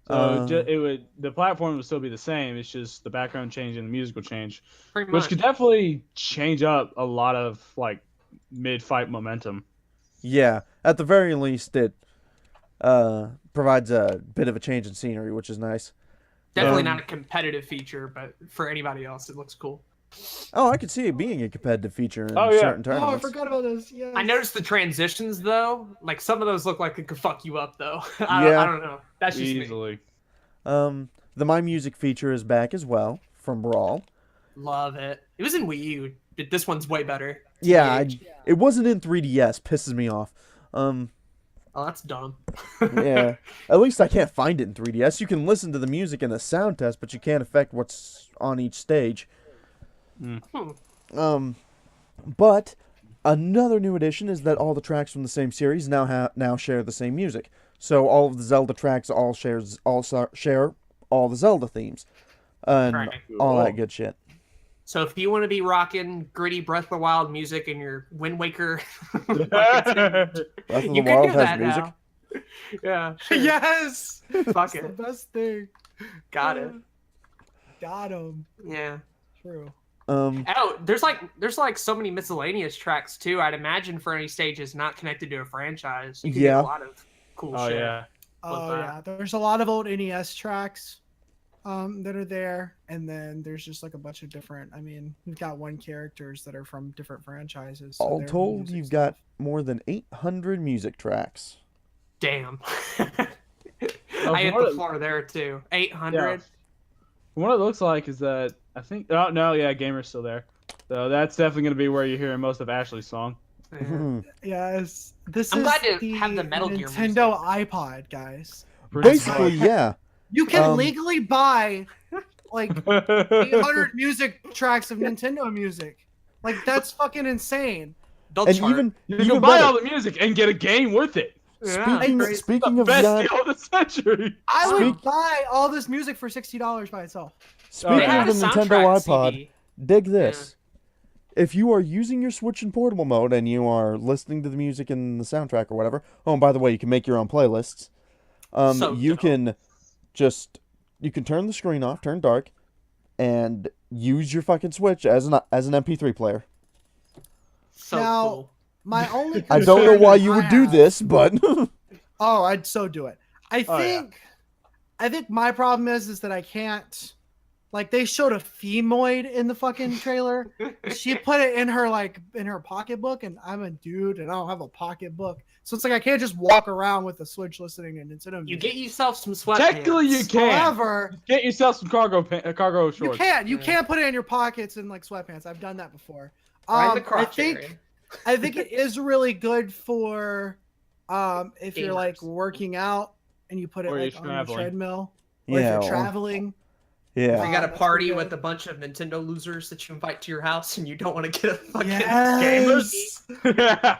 D: So the platform would still be the same. It's just the background change and the music will change,
C: Pretty
D: which
C: much.
D: could definitely change up a lot of like mid-fight momentum.
A: Yeah. At the very least, it provides a bit of a change in scenery, which is nice.
C: Definitely
A: Um,
C: not a competitive feature, but for anybody else, it looks cool.
A: Oh, I could see it being a competitive feature in
D: Oh, yeah.
A: certain
B: Oh, I
A: tournaments.
B: forgot about this. Yes.
C: I noticed the transitions though. Like some of those look like it could fuck you up though.
A: Yeah.
C: I don't know. That's just me.
D: Easily.
A: The My Music feature is back as well from Brawl.
C: Love it. It was in Wii U. This one's way better.
A: Yeah,
C: TBH.
A: it wasn't in 3DS. Pisses me off.
C: Oh, that's dumb.
A: Yeah. At least I can't find it in 3DS. You can listen to the music in the sound test, but you can't affect what's on each stage. But another new addition is that all the tracks from the same series now share the same music. So all of the Zelda tracks share all the Zelda themes and
C: Right.
A: all that good shit.
C: So if you want to be rocking gritty Breath of the Wild music in your Wind Waker, fucking
A: Breath of the
C: you can
A: Wild
C: do
A: has
C: that
A: music.
C: now. Yeah. Sure.
B: Yes.
C: Fuck
B: The
C: it.
B: best thing.
C: Got it.
B: Got him.
C: Yeah.
B: True.
C: Oh, there's like so many miscellaneous tracks too. I'd imagine for any stages not connected to a franchise. You can
A: Yeah.
C: get a lot of cool
D: Oh
C: shit.
D: yeah.
B: Oh
C: that.
B: yeah, there's a lot of old NES tracks that are there, and then there's just like a bunch of different. I mean, we've got one characters that are from different franchises. So
A: All
B: they're
A: told,
B: music
A: you've
B: stuff.
A: got more than 800 music tracks.
C: Damn.
D: Oh,
C: I hit
D: what
C: the
D: a-
C: floor there too. 800.
D: What it looks like is that I think. Oh no, yeah, Gamer's still there. So that's definitely gonna be where you're hearing most of Ashley's song.
C: Yeah.
B: Yes, this
C: I'm
B: is
C: glad to
B: the
C: have the Metal Gear
B: Nintendo iPod, guys.
A: Basically, yeah.
B: You can
A: Um,
B: legally buy like 800 music tracks of Nintendo music. Like that's fucking insane.
C: They'll
A: And
C: chart.
A: even
D: You
A: even
D: can buy
A: better,
D: all the music and get a game with it.
C: Yeah.
A: speaking of
D: Best
A: Gian-
D: deal of the century.
B: I would
A: Speak-
B: buy all this music for $60 by itself.
A: speaking
C: They had
A: of
C: a
A: the Nintendo
C: soundtrack
A: iPod,
C: CD.
A: dig this. If you are using your Switch in portable mode and you are listening to the music in the soundtrack or whatever, oh, and by the way, you can make your own playlists.
C: So
A: You
C: dope.
A: can turn the screen off, turn dark, and use your fucking Switch as an MP3 player.
C: So
B: Now-
C: cool.
B: My only
A: I don't know
B: concern
A: why
B: that
A: you
B: I
A: would do
B: have-
A: this, but
B: Oh, I'd so do it. I
D: Oh, yeah.
B: think my problem is that I can't. Like they showed a femoid in the fucking trailer. She put it in her pocketbook, and I'm a dude and I don't have a pocketbook, so it's like I can't just walk around with a Switch listening to Nintendo
C: You
B: music.
C: get yourself some sweatpants.
D: Technically, you can.
B: However,
D: Get yourself some cargo shorts.
B: you can't. You
C: Yeah.
B: can't put it in your pockets in like sweatpants. I've done that before.
C: Right in the crotch
B: I
C: area.
B: think it is really good for if you're like
C: Gamers.
B: working out and you put it
D: Or you're
B: like on the
D: traveling.
B: treadmill, or
A: yeah,
B: if you're traveling.
C: If
A: yeah.
C: you got a
B: that's
C: party
B: pretty
C: with
B: good.
C: a bunch of Nintendo losers that you invite to your house and you don't want to get a fucking
B: Yes.
C: gamers,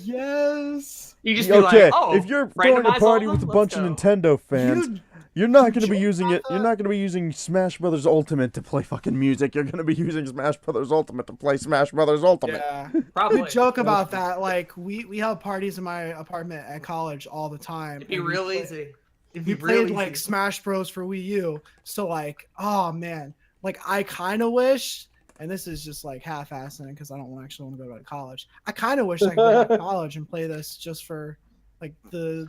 B: Yes.
C: you just be
A: Okay,
C: like, oh,
A: if you're throwing a
C: randomize all
A: party
C: of
A: with a
C: them?
A: bunch
C: Let's
A: of
C: go.
A: Nintendo fans,
B: You-
A: you're not going to be
B: joke
A: using
B: about
A: it. You're
B: that?
A: not going to be using Smash Brothers Ultimate to play fucking music. You're going to be using Smash Brothers Ultimate to play Smash Brothers Ultimate.
B: Yeah.
C: Probably.
B: We joke about that. Like we have parties in my apartment at college all the time.
C: It'd be
B: and we
C: real
B: play-
C: easy. It'd
B: We
C: be
B: played
C: real
B: like
C: easy.
B: Smash Bros for Wii U. So like, oh man, like I kind of wish, and this is just like half-assing because I don't actually want to go to college. I kind of wish I could go to college and play this just for like the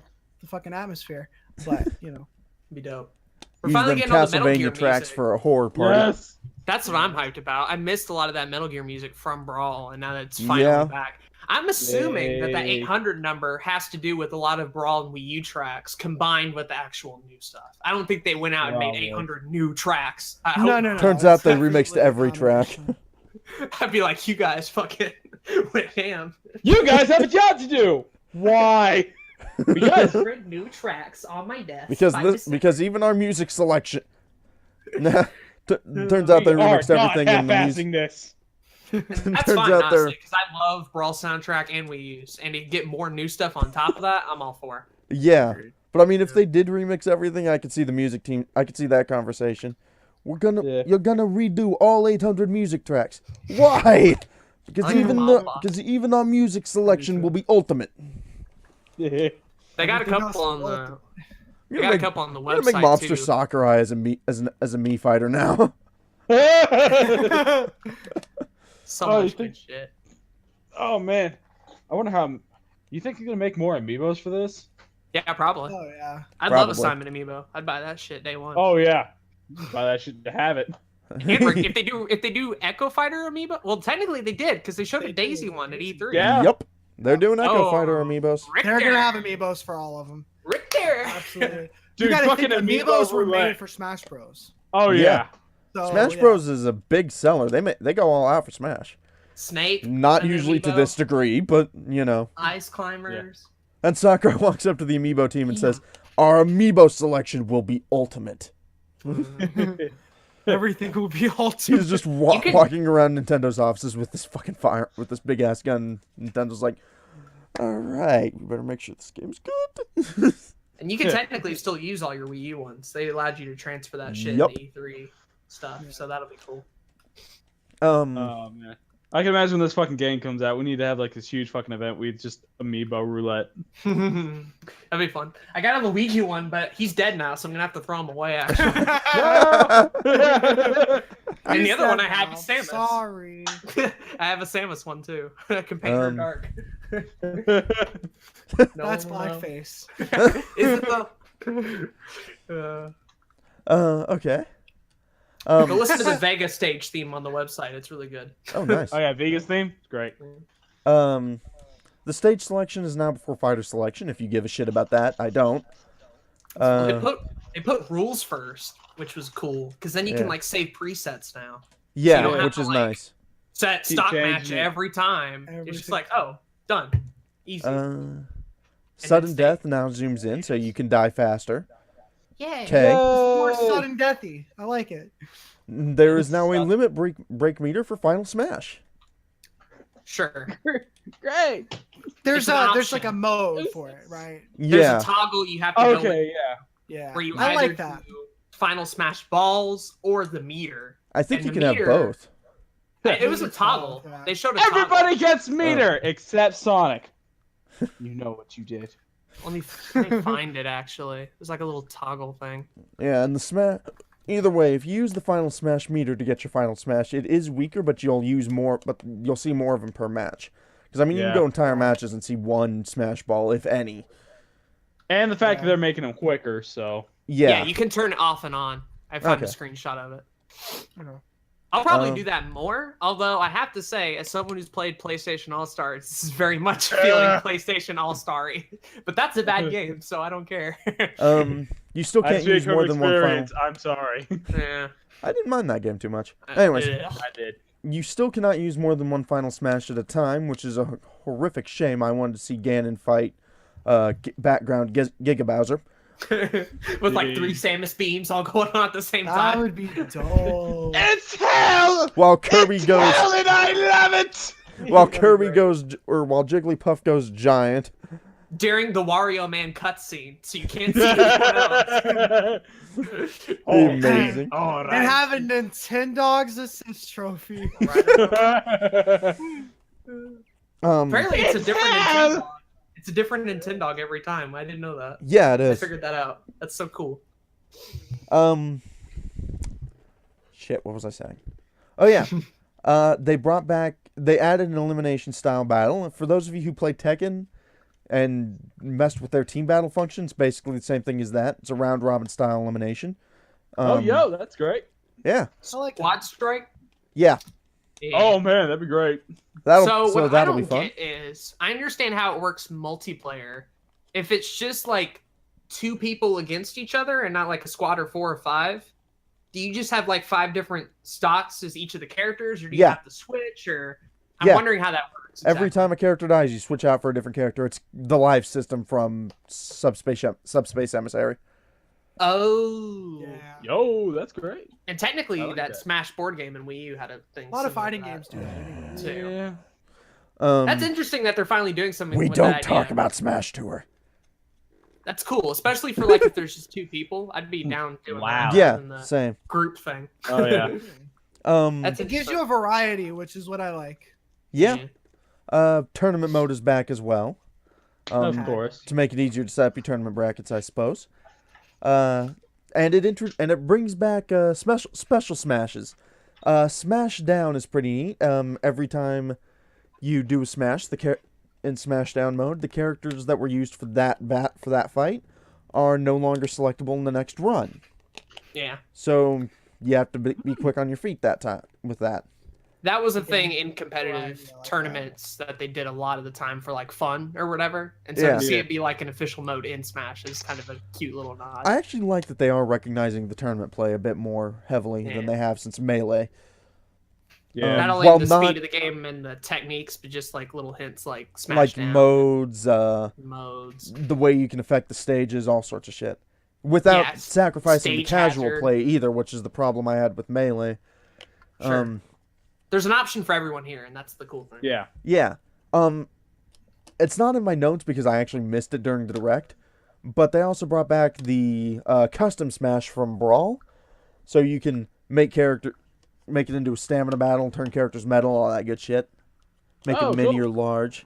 B: fucking atmosphere. But you know,
C: It'd be dope. We're
A: Use
C: finally
A: them
C: getting all the Metal
A: Castlevania
C: Gear
A: tracks
C: music.
A: for a horror party.
D: Yes.
C: That's what I'm hyped about. I missed a lot of that Metal Gear music from Brawl, and now that it's finally
A: Yeah.
C: back. I'm assuming that
D: Yay.
C: 800 number has to do with a lot of Brawl and Wii U tracks combined with the actual new stuff. I don't think they went out and made
D: Probably.
C: 800 new tracks. I hope
B: no.
C: not.
A: Turns
B: it's
A: out they
B: definitely
A: remixed
B: a
A: every track.
B: combination.
C: I'd be like, you guys fucking went ham.
D: You guys have a job to do. Why? Because
C: 100 new tracks on my desk.
A: Because even our music selection. Turns out they
D: we are
A: remixed
D: not
A: everything in the music.
D: half-assing this.
C: That's
A: Turns
C: fine,
A: out
C: honestly,
A: they're
C: because I love Brawl soundtrack and Wii U's, and to get more new stuff on top of that, I'm all for.
A: yeah. But I mean, if they did remix everything, I could see the music team. I could see that conversation. You're gonna redo all 800 music tracks. Why? Because even our music selection will be ultimate.
D: Yeah.
C: They got a
B: Everything
C: couple
B: else
C: on the.
B: is
C: They got a couple on the
A: We're gonna make
C: website
A: Mobster
C: too.
A: Sakurai as a me fighter now.
C: So
D: Oh, you
C: much
D: think-
C: good shit.
D: Oh man, I wonder how. You think you're gonna make more amiibos for this?
C: Yeah, probably.
B: Oh yeah.
C: I'd love
A: Probably.
C: a Simon Amiibo. I'd buy that shit day one.
D: Oh yeah, buy that shit to have it.
C: And if they do Echo Fighter Amiibo, well, technically they did because they showed a Daisy one at E3.
D: Yeah.
A: Yep. They're doing Echo
C: Oh,
A: Fighter amiibos.
B: They're gonna have amiibos for all of them.
C: Rick there.
B: Absolutely.
D: Dude,
B: you gotta
D: fucking
B: think
D: amiibo
B: amiibos were
D: roulette.
B: made for Smash Bros.
D: Oh
A: Yeah.
D: yeah.
B: So,
A: Smash
B: yeah.
A: Bros is a big seller. They go all out for Smash.
C: Snake.
A: Not
C: an
A: usually to
C: amiibo,
A: this degree, but you know.
C: Ice climbers.
A: And Sakurai walks up to the amiibo team and says, "Our amiibo selection will be ultimate."
B: Everything will be
A: He
B: ultimate.
A: was just
C: can-
A: walking around Nintendo's offices with this fucking fire, with this big ass gun. Nintendo's like, "All right, we better make sure this game's good."
C: And you can technically still use all your Wii U ones. They allowed you to transfer that shit
A: Yup.
C: into E3 stuff, so that'll be cool.
D: Oh man, I can imagine when this fucking game comes out, we need to have like this huge fucking event with just amiibo roulette.
C: That'd be fun. I got a Luigi one, but he's dead now, so I'm gonna have to throw him away. Actually, and the other one I have is Samus.
B: Sorry.
C: I have a Samus one too. Companion Dark. No
B: That's
C: one will know.
B: blackface.
C: Is it though?
A: Okay.
C: Go listen to the Vega stage theme on the website. It's really good.
A: Oh, nice.
D: Oh yeah, Vegas theme, it's great.
A: The stage selection is now before fighter selection. If you give a shit about that, I don't.
C: They put rules first, which was cool because then you can
A: Yeah.
C: like save presets now.
A: Yeah,
C: don't have
A: which
C: to,
A: is
C: like,
A: nice.
C: Set
D: Keep
C: stock
D: changing
C: match
D: it.
C: every time.
B: Every
C: It's just
B: single
C: like, oh, done, easy.
A: Sudden
C: it's
A: death now zooms in, so you can die faster.
C: Yay!
A: Okay.
B: More sudden deathy. I like it.
A: There is now a limit break meter for Final Smash.
C: Sure.
D: Great.
B: There's
C: It's an
B: like a
C: option.
B: mode for it, right?
C: There's
A: Yeah.
C: a toggle you have to go with
D: Okay, yeah.
B: Yeah.
C: where you
B: I
C: either
B: like that.
C: do Final Smash balls or the meter.
A: I think
C: and
A: you
C: the
A: can have
C: meter-
A: both.
C: It was a toggle.
B: Yeah.
C: They showed a toggle.
D: Everybody gets meter except Sonic. You know what you did.
C: Let me find it. Actually, there's like a little toggle thing.
A: Yeah, and the Smash. Either way, if you use the Final Smash meter to get your Final Smash, it is weaker, but you'll use more. But you'll see more of them per match. Because I mean, you
D: Yeah.
A: can go entire matches and see one Smash Ball, if any.
D: And the fact that they're making them quicker, so.
A: Yeah.
C: You can turn it off and on. I found a
A: Okay.
C: screenshot of it.
B: Okay.
C: I'll probably
A: Um,
C: do that more. Although I have to say, as someone who's played PlayStation All Stars, this is very much feeling PlayStation All Starry. But that's a bad game, so I don't care.
A: You still
D: I
A: can't
D: speak
A: use more
D: from
A: than one Final.
D: experience. I'm sorry.
C: Yeah.
A: I didn't mind that game too much. Anyways,
C: Yeah.
D: I did.
A: you still cannot use more than one Final Smash at a time, which is a horrific shame. I wanted to see Ganon fight background Giga Bowser.
C: With like 3 Samus beams all going on at the same
B: That
C: time.
B: would be dope.
D: It's hell!
A: While Kirby goes,
D: Hell and I love it!
A: while Jigglypuff goes giant.
C: During the Wario Man cutscene, so you can't see anyone else.
A: Amazing.
D: All
B: And have a Nintendogs assist trophy.
C: Apparently, it's a
D: It's
C: different
D: hell!
C: Nintendo. It's a different Nintendo every time. I didn't know that.
A: Yeah, it
C: I
A: is.
C: figured that out. That's so cool.
A: Shit, what was I saying? Oh yeah. They added an elimination style battle. For those of you who play Tekken and messed with their team battle functions, basically the same thing as that. It's a round robin style elimination.
D: That's great.
A: Yeah.
B: I like
C: Quad
B: that.
C: Strike.
A: Yeah.
C: Yeah.
D: Oh man, that'd be great.
C: So what I
A: that'll
C: don't
A: be fun.
C: get is I understand how it works multiplayer. If it's just like 2 people against each other and not like a squad or 4 or 5, do you just have like 5 different stocks as each of the characters, or do you
A: Yeah.
C: have to switch? Or I'm
A: Yeah.
C: wondering how that works.
A: Every
C: exactly.
A: time a character dies, you switch out for a different character. It's the live system from Subspace Emissary.
C: Oh.
B: Yeah.
D: Yo, that's great.
C: And technically,
D: I like
C: that
D: that.
C: Smash board game in Wii U had a thing.
B: A lot of
C: similar
B: fighting
C: to that.
B: games do that anyway.
C: Too.
D: Yeah.
C: That's interesting that they're finally doing something.
A: We
C: with
A: don't
C: that
A: talk
C: idea.
A: about Smash Tour.
C: That's cool, especially for like if there's just 2 people. I'd be down doing
D: Wow.
C: that.
A: Yeah,
C: rather than the
A: same.
C: group thing.
D: Oh yeah.
C: That's
B: It gives you a variety, which is what I like.
A: Yeah. Tournament mode is back as well.
D: Of course.
A: To make it easier to set up your tournament brackets, I suppose. And it brings back special smashes. Smash down is pretty neat. Every time you do a smash, in Smash Down mode, the characters that were used for that fight are no longer selectable in the next run.
C: Yeah.
A: So you have to be quick on your feet that time with that.
C: That was a thing in competitive
B: I like
C: tournaments that they did a lot of the time for like fun or whatever. And so
A: Yeah.
C: to see it be like an official mode in Smash is kind of a cute little nod.
A: I actually like that they are recognizing the tournament play a bit more heavily than they have since Melee.
D: Yeah.
C: Not only
A: Well,
C: the
A: not-
C: speed of the game and the techniques, but just like little hints like Smash
A: Like
C: Down,
A: modes,
C: modes.
A: the way you can affect the stages, all sorts of shit. Without
C: Yeah,
A: sacrificing the
C: stage
A: casual
C: hazard.
A: play either, which is the problem I had with Melee.
C: Sure. There's an option for everyone here, and that's the cool thing.
D: Yeah.
A: Yeah. It's not in my notes because I actually missed it during the Direct, but they also brought back the custom smash from Brawl, so you can make it into a stamina battle, turn characters metal, all that good shit. Make
D: Oh,
A: it mini
D: cool.
A: or large.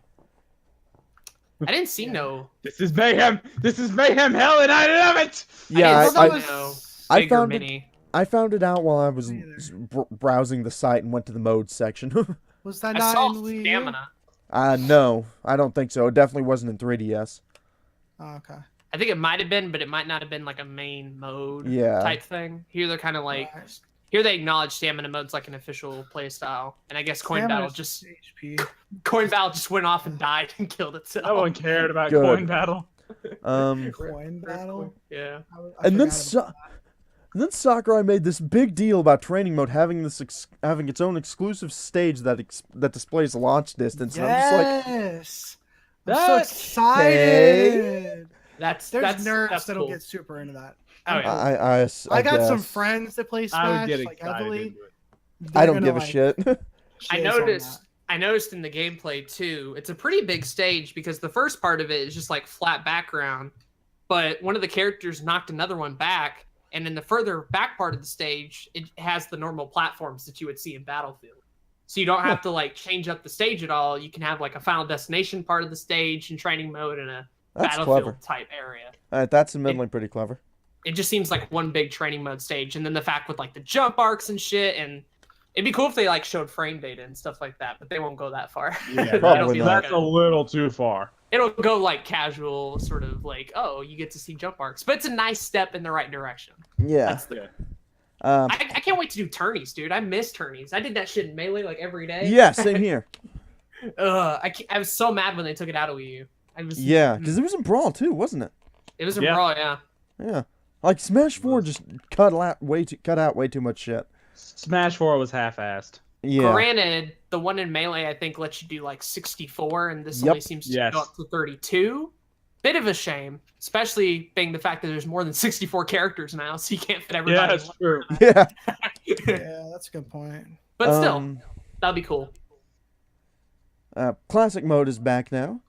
C: I didn't see no
D: This is mayhem. This is mayhem hell, and I love it.
A: Yeah,
C: I,
B: thought
C: didn't
B: that
C: see
B: was-
C: no
A: I
C: big or
A: found it-
C: mini.
A: I found it out while I was
B: Me either.
A: browsing the site and went to the modes section.
B: Was that
C: I
B: not
C: saw
B: in Wii U?
C: stamina.
A: No, I don't think so. It definitely wasn't in 3DS.
B: Oh, okay.
C: I think it might have been, but it might not have been like a main mode
A: Yeah.
C: type thing. Here they're kind of like
B: Right.
C: here they acknowledge stamina mode's like an official play style, and I guess Coin
B: Stamina
C: Battle
B: is
C: just
B: HP.
C: went off and died and killed itself.
D: No one cared about
A: Good.
D: coin battle.
B: Coin battle.
C: Yeah.
B: I
A: And then
B: forgot about
A: And then Sakurai made this big deal about training mode having having its own exclusive stage that displays launch distance.
B: that.
A: And I'm just like,
B: Yes. I'm
D: That's-
B: so excited.
C: That's
B: There's
C: that's
B: nerds
C: that's
B: that'll
C: cool.
B: get super into that.
C: Oh, yeah.
A: I
B: got some
A: guess.
B: friends that play
D: I
B: Smash
D: would get
B: like
D: excited.
B: heavily.
D: into it.
A: I
B: They're
A: don't
B: gonna,
A: give a
B: like,
A: shit.
C: I
B: shiz on
C: noticed.
B: that.
C: I noticed in the gameplay too. It's a pretty big stage because the first part of it is just like flat background, but one of the characters knocked another one back, and in the further back part of the stage, it has the normal platforms that you would see in Battlefield. So you don't have to like change up the stage at all. You can have like a Final Destination part of the stage in training mode and a
A: That's
C: Battlefield
A: clever.
C: type area.
A: That's admittedly pretty clever.
C: It just seems like one big training mode stage, and then the fact with like the jump arcs and shit, and it'd be cool if they like showed frame data and stuff like that, but they won't go that far.
D: Yeah,
A: Probably
C: be
A: not.
D: that's a little too far.
C: It'll go like casual, sort of like, oh, you get to see jump arcs, but it's a nice step in the right direction.
A: Yeah.
C: That's the.
D: Yeah.
C: I can't wait to do tourneys, dude. I miss tourneys. I did that shit in Melee like every day.
A: Yeah, same here.
C: I was so mad when they took it out of Wii U. I was.
A: Yeah, because it was in Brawl too, wasn't it?
C: It was a
D: Yeah.
C: brawl, yeah.
A: Yeah. Like Smash 4 just cut out way too much shit.
D: Smash 4 was half-assed.
A: Yeah.
C: Granted, the one in Melee I think lets you do like 64, and this
A: Yep.
C: only seems to
D: Yes.
C: go up to 32. Bit of a shame, especially being the fact that there's more than 64 characters now, so you can't fit everybody.
D: Yeah,
C: in
D: that's true.
A: Yeah.
B: Yeah, that's a good point.
C: But still,
A: Um,
C: that'd be cool.
A: Classic mode is back now,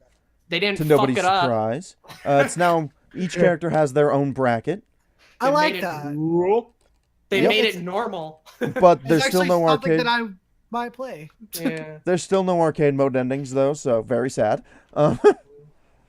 C: They didn't
A: to
C: fuck
A: nobody's
C: it up.
A: surprise. It's now each character has their own bracket,
B: I
C: They
B: like
C: made it
B: that.
D: Rule.
C: They
A: Yep.
C: made it normal.
A: but
B: It's
A: there's still
B: actually
A: no
B: something
A: arcade.
B: that I might play.
C: Yeah.
A: There's still no arcade mode endings though, so very sad.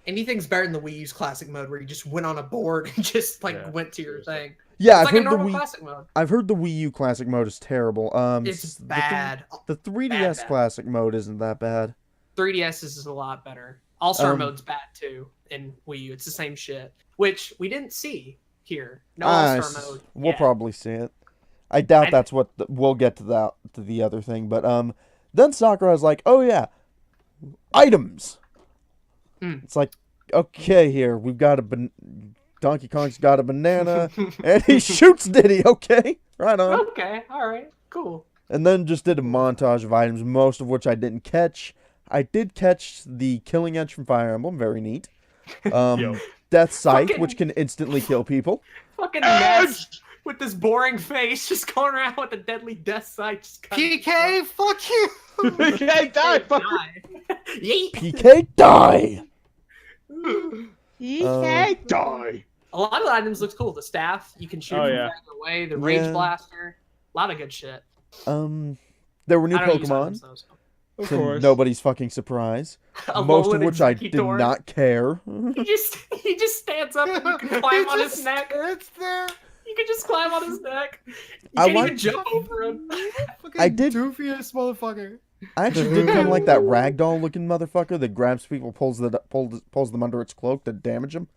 C: Anything's better than the Wii U's classic mode where you just went on a board and just like
D: Yeah,
C: went to your thing.
A: Yeah,
C: It's
A: I've
C: like a
A: heard the
C: normal
A: Wii.
C: classic mode.
A: I've heard the Wii U classic mode is terrible.
C: It's
A: the
C: bad.
A: The 3DS
C: Bad.
A: classic mode isn't that bad.
C: 3DS is a lot better. All-Star
A: Um,
C: mode's bad too in Wii U. It's the same shit, which we didn't see here. No
A: Ah,
C: All-Star mode.
A: We'll
C: yet.
A: probably see it. I doubt
C: I-
A: that's what we'll get to the other thing, but then Sakura's like, "Oh yeah, items."
C: Mm.
A: It's like, okay, here we've got Donkey Kong's got a banana, and he shoots Diddy. Okay, right on.
C: Okay, all right, cool.
A: And then just did a montage of items, most of which I didn't catch. I did catch the Killing Edge from Fire Emblem, very neat.
D: Yo.
A: Death Sight,
C: Fucking-
A: which can instantly kill people.
C: Fucking Ness with this boring face, just going around with a deadly death sight. Just cutting
B: PK, fuck you.
D: Okay, die, fucker.
C: die. Yeet.
A: PK die.
D: Die.
C: A lot of the items looks cool. The staff, you can shoot
D: Oh,
C: from
D: yeah.
C: farther away. The rage
A: Yeah.
C: blaster, a lot of good shit.
A: There were new
C: I don't use items
A: Pokemon,
C: though, so.
D: Of
A: to
D: course.
A: nobody's fucking surprise.
C: A
A: Most of
C: Alolan
A: which I did
C: Exeggutor.
A: not care.
C: He just stands up and you can climb on his neck.
B: It's there.
C: You can just climb on his neck. You
A: I
C: can't even
A: like-
C: jump over him.
B: Fucking
A: I did-
B: doofiest motherfucker.
A: I actually did kind of like that ragdoll looking motherfucker that grabs people, pulls them under its cloak to damage them.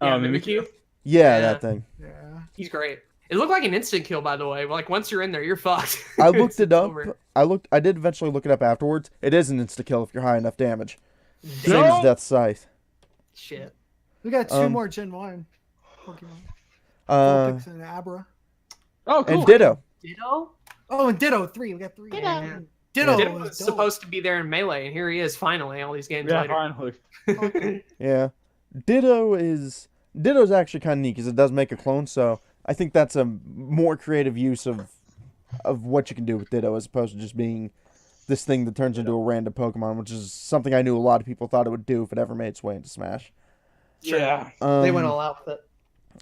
C: Yeah,
D: Mimikyu?
C: Mimikyu.
A: Yeah,
C: Yeah.
A: that thing.
B: Yeah.
C: He's great. It looked like an instant kill, by the way. Like once you're in there, you're fucked.
A: I looked it
C: It's
A: up.
C: over.
A: I did eventually look it up afterwards. It is an insta kill if you're high enough damage. Same
D: No.
A: as Death's Scythe.
C: Shit.
B: We got two
A: Um,
B: more Gen 1 Pokemon.
A: Uh,
B: Vulpix and Abra.
D: Oh, cool.
A: and Ditto.
C: Ditto?
B: Oh, and Ditto 3. We got 3.
C: Yeah.
B: Ditto,
C: Ditto
B: was
C: was
B: dope.
C: supposed to be there in Melee, and here he is finally, all these games
D: Yeah,
C: later.
D: finally.
A: Yeah, Ditto's actually kind of neat because it does make a clone. So I think that's a more creative use of what you can do with Ditto as opposed to just being this thing that turns into a random Pokemon, which is something I knew a lot of people thought it would do if it ever made its way into Smash.
D: Yeah.
E: They went all out with it.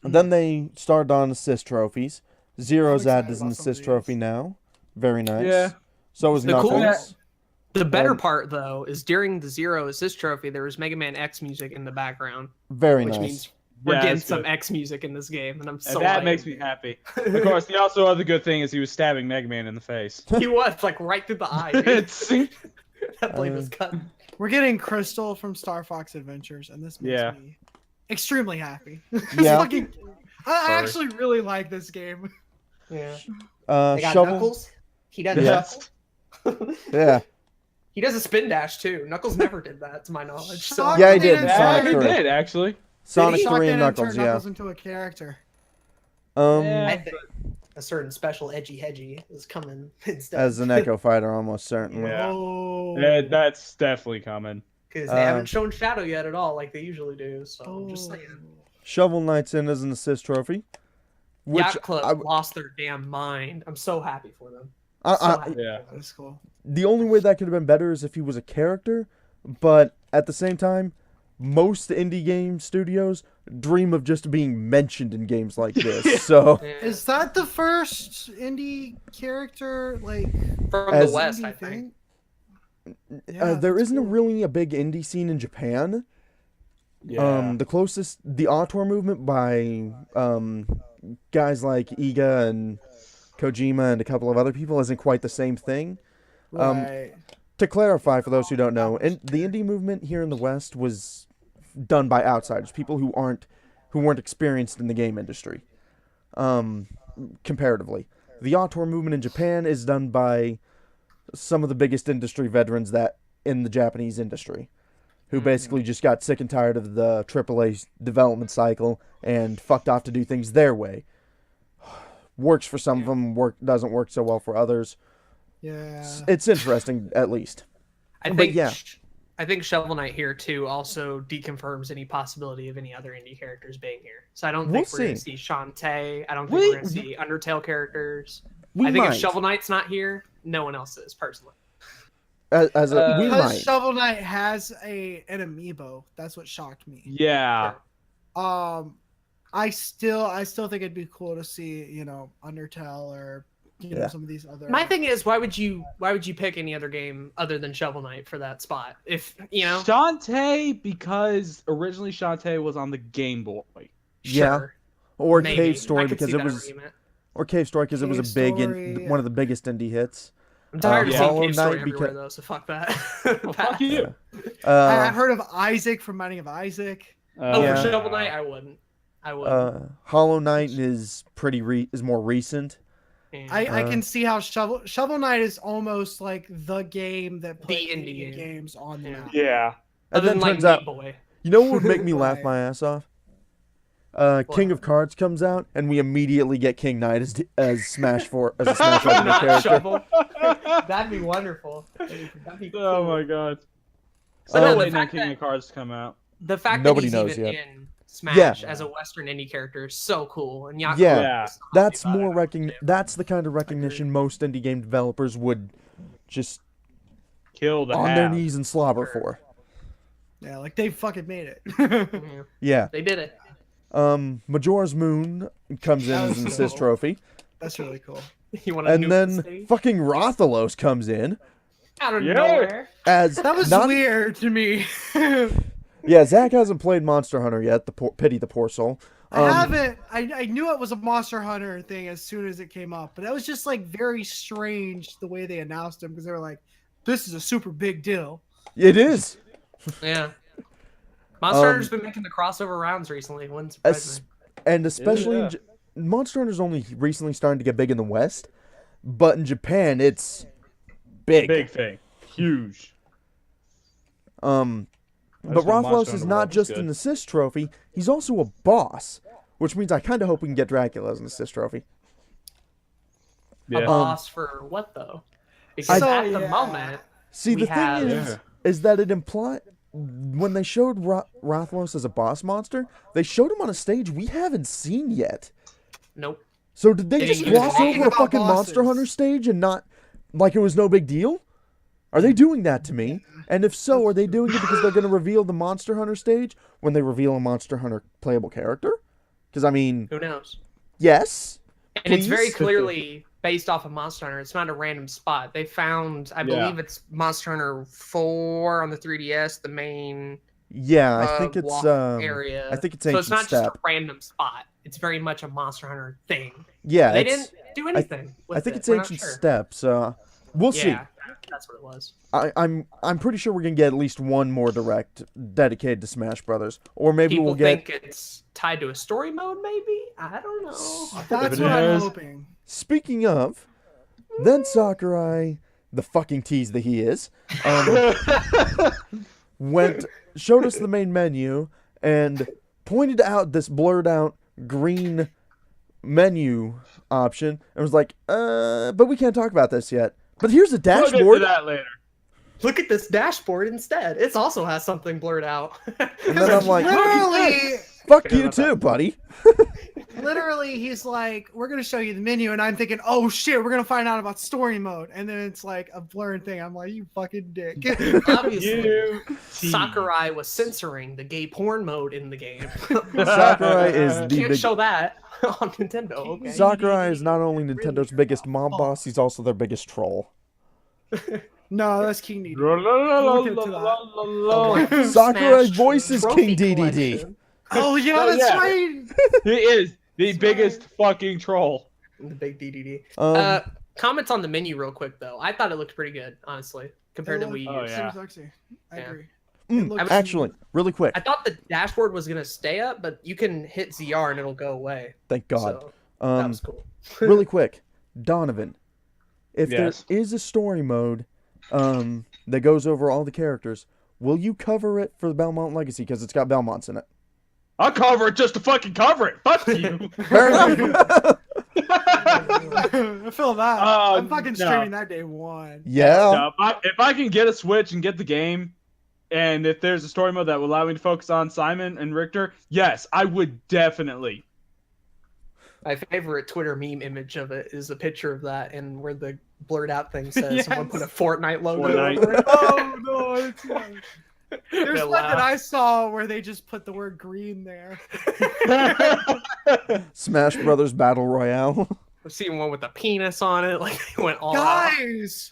A: Then they started on assist trophies. Zero's
B: excited
A: added as an
B: about some of
A: assist trophy
B: these.
A: now. Very nice.
D: Yeah.
A: So is
C: The cool-
A: Knuckles.
C: The better
A: Um,
C: part, though, is during the Zero Assist Trophy, there was Mega Man X music in the background,
A: Very
C: which
A: nice.
C: means we're
D: Yeah,
C: getting
D: that's
C: some
D: good.
C: X music in this game, and I'm
D: And
C: so
D: that
C: hyped.
D: makes me happy. Of course, the also other good thing is he was stabbing Mega Man in the face.
C: He was, like, right through the eye, dude.
D: It's-
C: That blade was cut.
B: We're getting Crystal from Star Fox Adventures, and this makes
D: Yeah.
B: me extremely happy.
A: Yeah.
B: Fucking- I
D: Sorry.
B: actually really like this game.
C: Yeah.
E: They got
A: Shovel.
E: Knuckles. He does
A: Yeah.
E: shuffle.
A: Yeah.
C: He does a spin dash, too. Knuckles never did that, to my knowledge. So.
B: Shock
A: Yeah, he
B: me
A: did.
B: and
A: Sonic
D: Yeah, he
A: 3.
D: did, actually.
A: Sonic
B: Shock
A: 3
B: me
A: and
B: turn
A: Knuckles, yeah.
B: Knuckles into a character.
D: Yeah.
E: I think a certain special edgy hedgy is coming instead.
A: As an Echo Fighter, almost certainly.
D: Yeah.
B: Oh.
D: Yeah, that's definitely coming.
C: Because they
A: Uh,
C: haven't shown Shadow yet at all, like they usually do. So I'm just saying.
A: Shovel Knight's in as an assist trophy. Which
C: Yacht Club
A: I,
C: lost their damn mind. I'm so happy for them.
A: I,
C: So
A: I,
C: happy
D: Yeah.
C: for them.
B: That's cool.
A: the only way that could have been better is if he was a character, but at the same time, most indie game studios dream of just being mentioned in games like this. So
C: Yeah.
B: Is that the first indie character like
C: From
A: as-
C: the West,
B: indie
C: I think.
B: Yeah,
A: there
B: that's
A: isn't
B: cool.
A: really a big indie scene in Japan.
D: Yeah.
A: The closest, the auteur movement by guys like Iga and Kojima and a couple of other people isn't quite the same thing.
B: Right.
A: To clarify, for those who don't know, the indie movement here in the West was done by outsiders, people who weren't experienced in the game industry. Comparatively, the auteur movement in Japan is done by some of the biggest industry veterans that in the Japanese industry, who basically just got sick and tired of the AAA development cycle and fucked off to do things their way. Works for some of them, doesn't work so well for others.
B: Yeah.
A: It's interesting, at least.
C: I
A: But
C: think.
A: yeah.
C: I think Shovel Knight here too also deconfirms any possibility of any other indie characters being here. So I don't think
A: We'll
C: we're going to
A: see.
C: see Shantae. I don't think we're going to see Undertale characters.
A: We
C: I think
A: might.
C: if Shovel Knight's not here, no one else is personally.
A: We
B: Because
A: might.
B: Shovel Knight has an amiibo. That's what shocked me.
D: Yeah.
B: I still think it'd be cool to see, Undertale or
A: Yeah.
B: some of these other.
C: My thing is, why would you pick any other game other than Shovel Knight for that spot? If
D: Shantae, because originally Shantae was on the Game Boy.
A: Yeah.
C: sure,
A: Or
C: maybe.
A: Cave
C: I
A: Story
C: could
A: because
C: see
A: it
C: that
A: was,
C: argument.
A: or Cave Story because it was a
B: Cave
A: big,
B: Story.
A: one of the biggest indie hits.
C: I'm tired of
D: yeah.
C: seeing
A: Hollow
C: Cave Story
A: Knight
C: everywhere
A: because-
C: though, so fuck that.
D: Well, fuck you.
B: I've heard of Isaac from Mining of Isaac.
C: Oh,
A: Yeah.
C: for Shovel Knight, I wouldn't. I wouldn't.
A: Hollow Knight is is more recent.
C: Yeah.
B: I can see how Shovel Knight is almost like the game that put
C: indie
B: indie
C: game.
B: games on the
C: Yeah.
B: map.
D: Yeah.
A: And
C: Other
A: then
C: than like
A: turns out,
C: Meat Boy.
A: you know what would make me laugh
B: Right.
A: my ass off? King of Cards comes out, and we immediately get King Knight as Smash as a Smash Ultimate
C: Not
A: character.
C: Shovel. That'd be wonderful. That'd be cool.
D: Oh my god.
C: But no,
D: So
C: the
D: waiting on
C: fact
D: King
C: that-
D: of Cards to come out.
C: The fact
A: Nobody
C: that he's
A: knows
C: even
A: yet.
C: in Smash
A: Yeah.
C: as a Western indie character is so cool. And Yakuza
A: Yeah.
D: Yeah.
C: is so happy
A: That's
C: about
A: more
C: it.
A: That's the kind of recognition most indie game developers would just
D: Kill the
A: on their
D: half.
A: knees and slobber
C: Sure.
A: for.
B: Yeah, like they fucking made it.
C: Yeah,
A: Yeah.
C: they did it.
A: Majora's Moon comes in
B: That
A: as an
B: was
A: assist
B: cool.
A: trophy.
B: That's really cool.
C: You want to
A: And
C: nuke the
A: then
C: stage?
A: fucking Rathalos comes in
C: Out of
D: Yeah.
C: nowhere.
A: as
B: That was
A: not.
B: weird to me.
A: Yeah, Zach hasn't played Monster Hunter yet. Pity the poor soul.
B: I haven't. I knew it was a Monster Hunter thing as soon as it came up, but that was just like very strange the way they announced him because they were like, "This is a super big deal."
A: It is.
C: Yeah. Monster Hunter's been making the crossover rounds recently. Wouldn't surprise me.
A: And especially
D: Yeah.
A: Monster Hunter's only recently starting to get big in the West, but in Japan it's big.
D: Big thing. Huge.
A: But
D: just know Monster
A: Rathalos is
D: Hunter
A: not
D: World was
A: just
D: good.
A: an assist trophy; he's also a boss, which means I kind of hope we can get Dracula as an assist trophy.
C: A
D: Yeah.
C: boss for what though? Because
B: So,
C: at the
B: yeah.
C: moment,
A: See,
C: We
A: the thing
C: have-
A: is that it implied when they showed Rathalos as a boss monster, they showed him on a stage we haven't seen yet.
C: nope.
A: So did they
C: They
A: just
C: didn't give us
A: gloss
C: anything
A: over a
B: about
A: fucking Monster
B: bosses.
A: Hunter stage and not like it was no big deal? Are they doing that to me? And if so, are they doing it because they're going to reveal the Monster Hunter stage when they reveal a Monster Hunter playable character? Because I mean,
C: Who knows?
A: yes,
C: And it's very
A: Please?
C: clearly based off of Monster Hunter. It's not a random spot. They found, I believe it's Monster Hunter 4 on the 3DS, the main
A: yeah, I think it's
C: walk area.
A: I think it's
C: so
A: Ancient
C: it's not just
A: Step.
C: a random spot. It's very much a Monster Hunter thing.
A: Yeah,
C: They
A: it's,
C: didn't do anything.
A: I
C: with
A: think
C: it.
A: it's
C: We're not
A: Ancient
C: sure.
A: Steps. We'll see.
C: Yeah, that's what it was.
A: I'm pretty sure we're gonna get at least one more direct dedicated to Smash Brothers, or maybe
C: People
A: we'll get.
C: think it's tied to a story mode, maybe? I don't know.
B: That's
D: it
B: what I'm
D: is-
B: hoping.
A: Speaking of, then Sakurai, the fucking tease that he is, showed us the main menu and pointed out this blurred out green menu option and was like, but we can't talk about this yet. But here's a
D: We'll get to
A: dashboard.
D: that later.
C: Look at this dashboard instead. It also has something blurred out.
A: And then I'm like,
B: Literally,
A: fuck
C: Forget
A: you
C: about
A: too, buddy.
B: literally, he's like, "We're gonna show you the menu," and I'm thinking, "Oh shit, we're gonna find out about story mode," and then it's like a blurred thing. I'm like, "You fucking dick."
C: Obviously,
D: You
C: Sakurai was censoring the gay porn mode in the game.
A: Sakurai is the
C: Can't
A: big.
C: show that on Nintendo. Okay.
A: Sakurai is not only Nintendo's biggest mob boss, he's also their biggest troll.
B: No, that's King Dedede.
C: Oh,
A: Sakurai
C: Smash
A: voices
C: trophy
A: King DDD.
C: collection.
B: Oh yeah,
D: Oh,
B: that's
D: yeah.
B: right.
D: He is the
B: That's
D: biggest fucking troll.
C: The big DDD.
A: Um,
C: Comments on the menu real quick though. I thought it looked pretty good, honestly, compared to Wii U.
D: Oh, yeah.
B: Seems sexy. I
C: Yeah.
B: agree.
A: mm,
B: looks-
A: actually, really quick,
C: I thought the dashboard was gonna stay up, but you can hit ZR and it'll go away.
A: thank God.
C: So that
A: Um,
C: was cool.
A: really quick, Donovan, if
D: Yes.
A: there is a story mode, that goes over all the characters, will you cover it for the Belmont Legacy because it's got Belmonts in it?
D: I'll cover it just to fucking cover it. Fuck you.
A: Fair enough.
B: I feel that. I'm fucking
D: no.
B: streaming that day one.
A: Yeah.
D: No, if I can get a Switch and get the game, and if there's a story mode that will allow me to focus on Simon and Richter, yes, I would definitely.
C: My favorite Twitter meme image of it is a picture of that and where the blurred out thing says someone put a Fortnite logo
D: Fortnite.
C: over it.
B: Oh no, it's not. There's
C: They
B: one
C: laugh.
B: that I saw where they just put the word green there.
A: Smash Brothers Battle Royale.
C: I've seen one with a penis on it. Like they went all out.
B: Guys,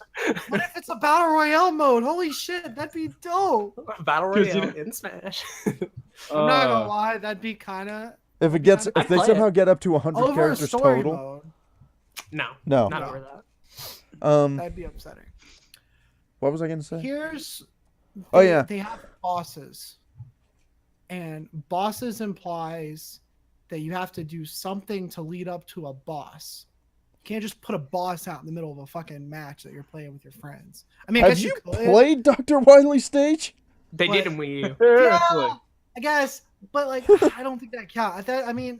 B: what if it's a battle royale mode? Holy shit, that'd be dope.
C: Battle
D: 'Cause you
C: Royale
D: know-
C: in Smash.
B: I'm not gonna lie, that'd be kind of
A: If it gets,
B: I'd
A: if they
C: play
A: somehow get up to 100
B: over a
A: characters
B: story
A: total,
B: mode.
C: No,
A: no.
C: not
B: No.
C: over that.
B: That'd be upsetting.
A: What was I gonna say?
B: Here's
A: Oh, yeah.
B: they have bosses, and bosses implies that you have to do something to lead up to a boss. You can't just put a boss out in the middle of a fucking match that you're playing with your friends. I mean, I
A: Have
B: guess
A: you
B: could.
A: played Dr. Wiley's stage?
C: They
B: But-
C: did in Wii U.
D: Seriously.
B: Yeah, I guess, but like, I don't think that counts. I mean,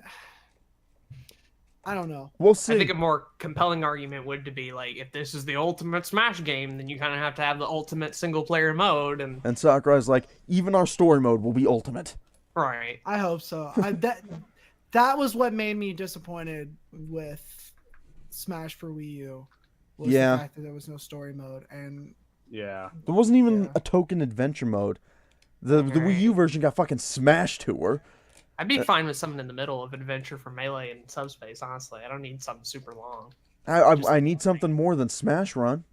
B: I don't know.
A: We'll
C: I
A: see.
C: think a more compelling argument would to be like, if this is the ultimate Smash game, then you kind of have to have the ultimate single player mode, and
A: And Sakurai's like, even our story mode will be ultimate.
C: right.
B: I hope so. That was what made me disappointed with Smash for Wii U. Was
A: Yeah.
B: the fact that there was no story mode, and
D: Yeah.
A: There wasn't even
B: Yeah.
A: a token adventure mode. The Wii U version got fucking Smash Tour.
C: I'd be fine with something in the middle of Adventure from Melee and Subspace, honestly. I don't need something super long.
A: I need something more than Smash Run.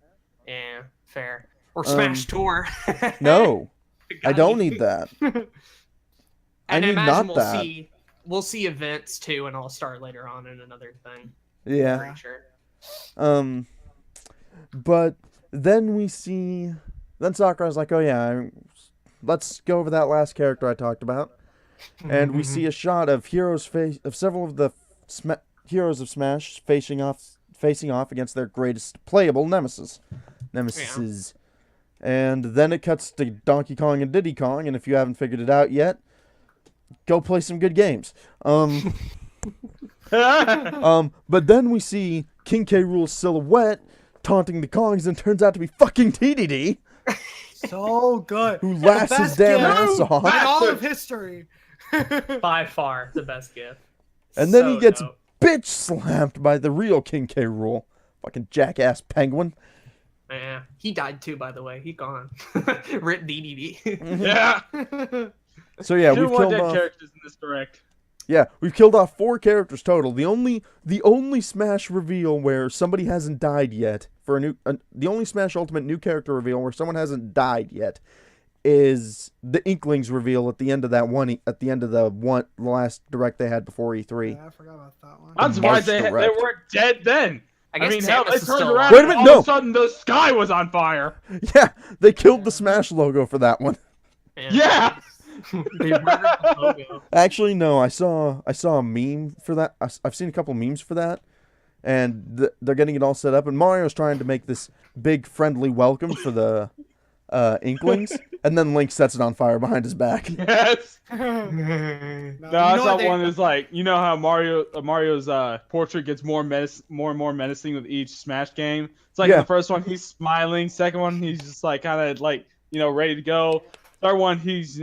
C: Yeah, fair. Or Smash Tour.
A: No, I don't need that. I need not that.
C: We'll see events too, and I'll start later on in another thing.
A: Yeah.
C: Pretty sure.
A: But then Sakurai's like, oh yeah, let's go over that last character I talked about. And we see a shot of several of the heroes of Smash facing off against their greatest playable nemesis. Yeah. And then it cuts to Donkey Kong and Diddy Kong, and if you haven't figured it out yet, go play some good games. But then we see King K. Rool's silhouette taunting the Kongs, and turns out to be fucking TDD.
B: So good.
A: Who laughs his damn ass off.
B: In all of history.
C: By far the best gift.
A: And then he gets bitch slapped by the real King K. Rool. Fucking jackass penguin.
C: Yeah, he died too, by the way. He gone. Rip DDD.
D: Yeah.
A: So yeah,
D: we've
A: killed
D: dead
A: off
D: characters in this direct.
A: Yeah, we've killed off 4 characters total. The only Smash reveal where somebody hasn't died yet the only Smash Ultimate new character reveal where someone hasn't died yet is the Inklings reveal at the end of the last direct they had before E3.
B: Yeah, I forgot about that one.
D: I'm surprised they weren't dead then.
C: I
D: mean, hell, they turned around.
A: Wait a minute,
D: and all of a sudden the sky was on fire.
A: Yeah, they killed the Smash logo for that one.
D: Yeah.
C: They murdered the logo.
A: Actually, no. I saw a meme for that. I've seen a couple memes for that, and they're getting it all set up. And Mario's trying to make this big friendly welcome for the Inklings, and then Link sets it on fire behind his back.
D: Yes.
B: No,
D: I saw one is like, you know how Mario's portrait gets more and more menacing with each Smash game. It's like in the first one he's smiling, second one he's just like kind of like ready to go. Third one he's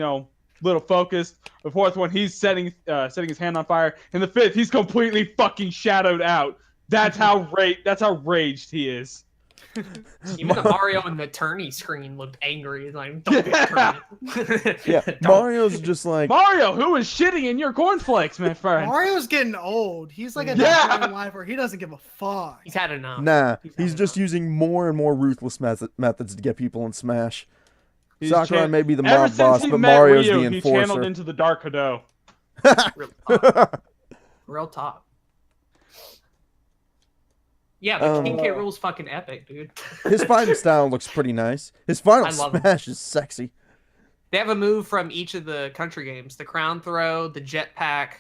D: little focused. The fourth one he's setting his hand on fire, and the fifth he's completely fucking shadowed out. That's how raged he is.
C: Even the Mario and the tourney screen looked angry. Like, don't get tourney.
A: Yeah, Mario's just like
D: Mario, who is shitting in your cornflakes, my friend.
B: Mario's getting old. He's like a in life where he doesn't give a fuck.
C: He's had enough.
A: Nah, he's just using more and more ruthless methods to get people in Smash. Sakurai may be the mob boss, but Mario's the enforcer. He
D: channeled into the Dark Hado.
C: Real talk. Yeah, but King K. Rool's fucking epic, dude.
A: His fighting style looks pretty nice. His final smash is sexy.
C: They have a move from each of the country games: the crown throw, the jetpack